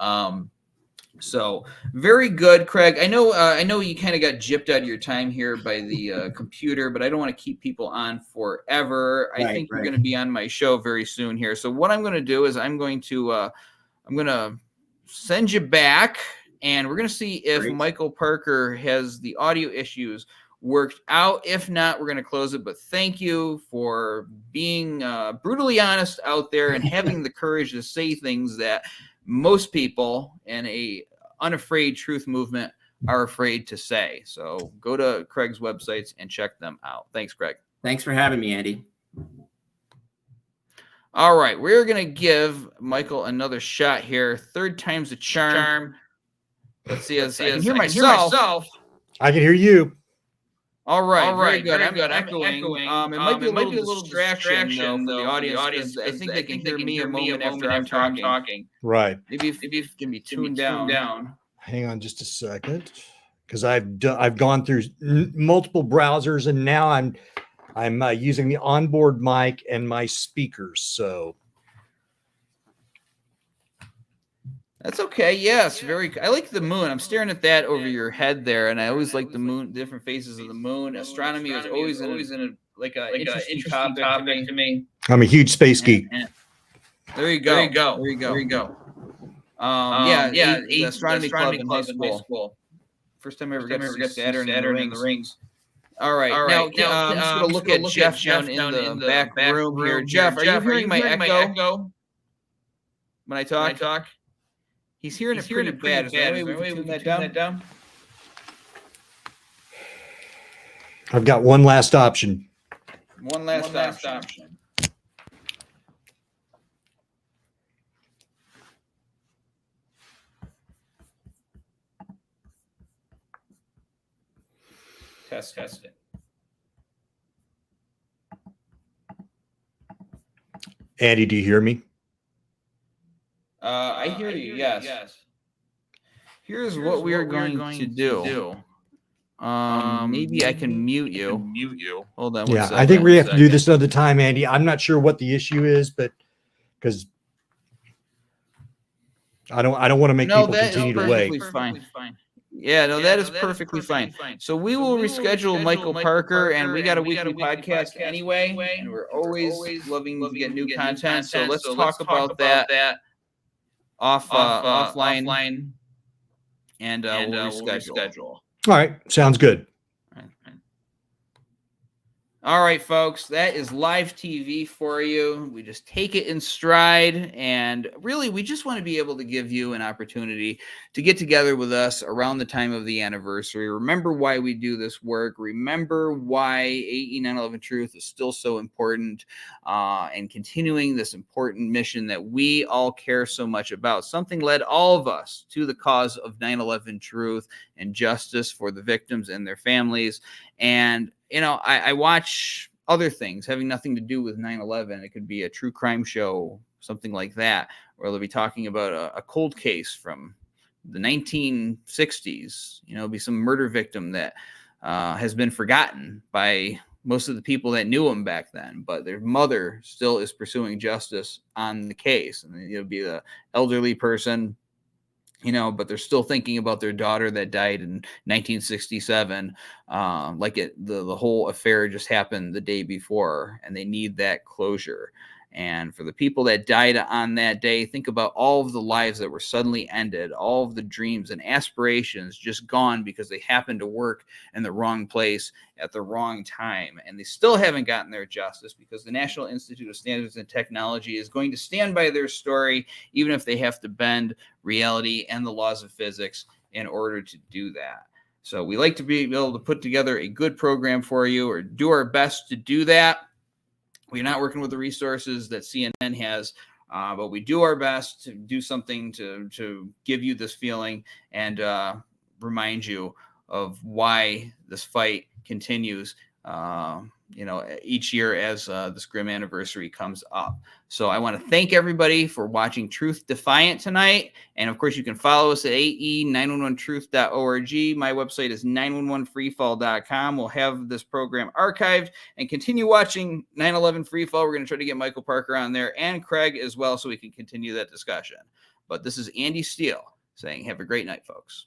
S4: So very good, Craig. I know you kind of got gypped out of your time here by the computer, but I don't want to keep people on forever. I think you're going to be on my show very soon here. So what I'm going to do is I'm going to send you back, and we're going to see if Michael Parker has the audio issues worked out. If not, we're going to close it. But thank you for being brutally honest out there and having the courage to say things that most people in a unafraid truth movement are afraid to say. So go to Craig's websites and check them out. Thanks, Craig.
S12: Thanks for having me, Andy.
S4: All right. We're going to give Michael another shot here. Third time's a charm. Let's see. I can hear myself.
S10: I can hear you.
S4: All right. Very good. I'm echoing. It might be a little distraction though, for the audience. I think they can hear me a moment after I'm talking.
S10: Right.
S4: Maybe if you can be tuned down.
S10: Hang on just a second, because I've gone through multiple browsers, and now I'm using the onboard mic and my speakers. So
S4: That's okay. Yes, very. I like the moon. I'm staring at that over your head there, and I always like the moon, different phases of the moon. Astronomy is always in a interesting topic to me.
S10: I'm a huge space geek.
S4: There you go. There you go. The astronomy club in high school. First time I ever got to see Saturn in the rings. All right. Now, I'm just going to look at Jeff down in the back room here. Jeff, are you hearing my echo when I talk? He's hearing it pretty bad. Is there any way we can tune that down?
S10: I've got one last option.
S4: One last option. Test it.
S10: Andy, do you hear me?
S4: I hear you. Yes. Here's what we are going to do. Maybe I can mute you. Hold on.
S10: Yeah, I think we have to do this another time, Andy. I'm not sure what the issue is, but because I don't want to make people continue to wait.
S4: Fine. Yeah, that is perfectly fine. So we will reschedule Michael Parker, and we got a weekly podcast anyway, and we're always loving to get new content. So let's talk about that offline, and we'll reschedule.
S10: All right, sounds good.
S4: All right, folks, that is live TV for you. We just take it in stride, and really, we just want to be able to give you an opportunity to get together with us around the time of the anniversary. Remember why we do this work. Remember why AE 9/11 Truth is still so important, and continuing this important mission that we all care so much about. Something led all of us to the cause of 9/11 Truth and justice for the victims and their families. And I watch other things having nothing to do with 9/11. It could be a true crime show, something like that, or they'll be talking about a cold case from the 1960s. It'll be some murder victim that has been forgotten by most of the people that knew him back then, but their mother still is pursuing justice on the case. And it'll be the elderly person, but they're still thinking about their daughter that died in 1967. The whole affair just happened the day before, and they need that closure. And for the people that died on that day, think about all of the lives that were suddenly ended, all of the dreams and aspirations just gone because they happened to work in the wrong place at the wrong time. And they still haven't gotten their justice because the National Institute of Standards and Technology is going to stand by their story, even if they have to bend reality and the laws of physics in order to do that. So we like to be able to put together a good program for you, or do our best to do that. We're not working with the resources that CNN has, but we do our best to do something to give you this feeling and remind you of why this fight continues, each year as this grim anniversary comes up. So I want to thank everybody for watching Truth Defiant tonight. And of course, you can follow us at ae911truth.org. My website is 911freefall.com. We'll have this program archived, and continue watching 9/11 Freefall. We're going to try to get Michael Parker on there and Craig as well, so we can continue that discussion. But this is Andy Steele saying, have a great night, folks.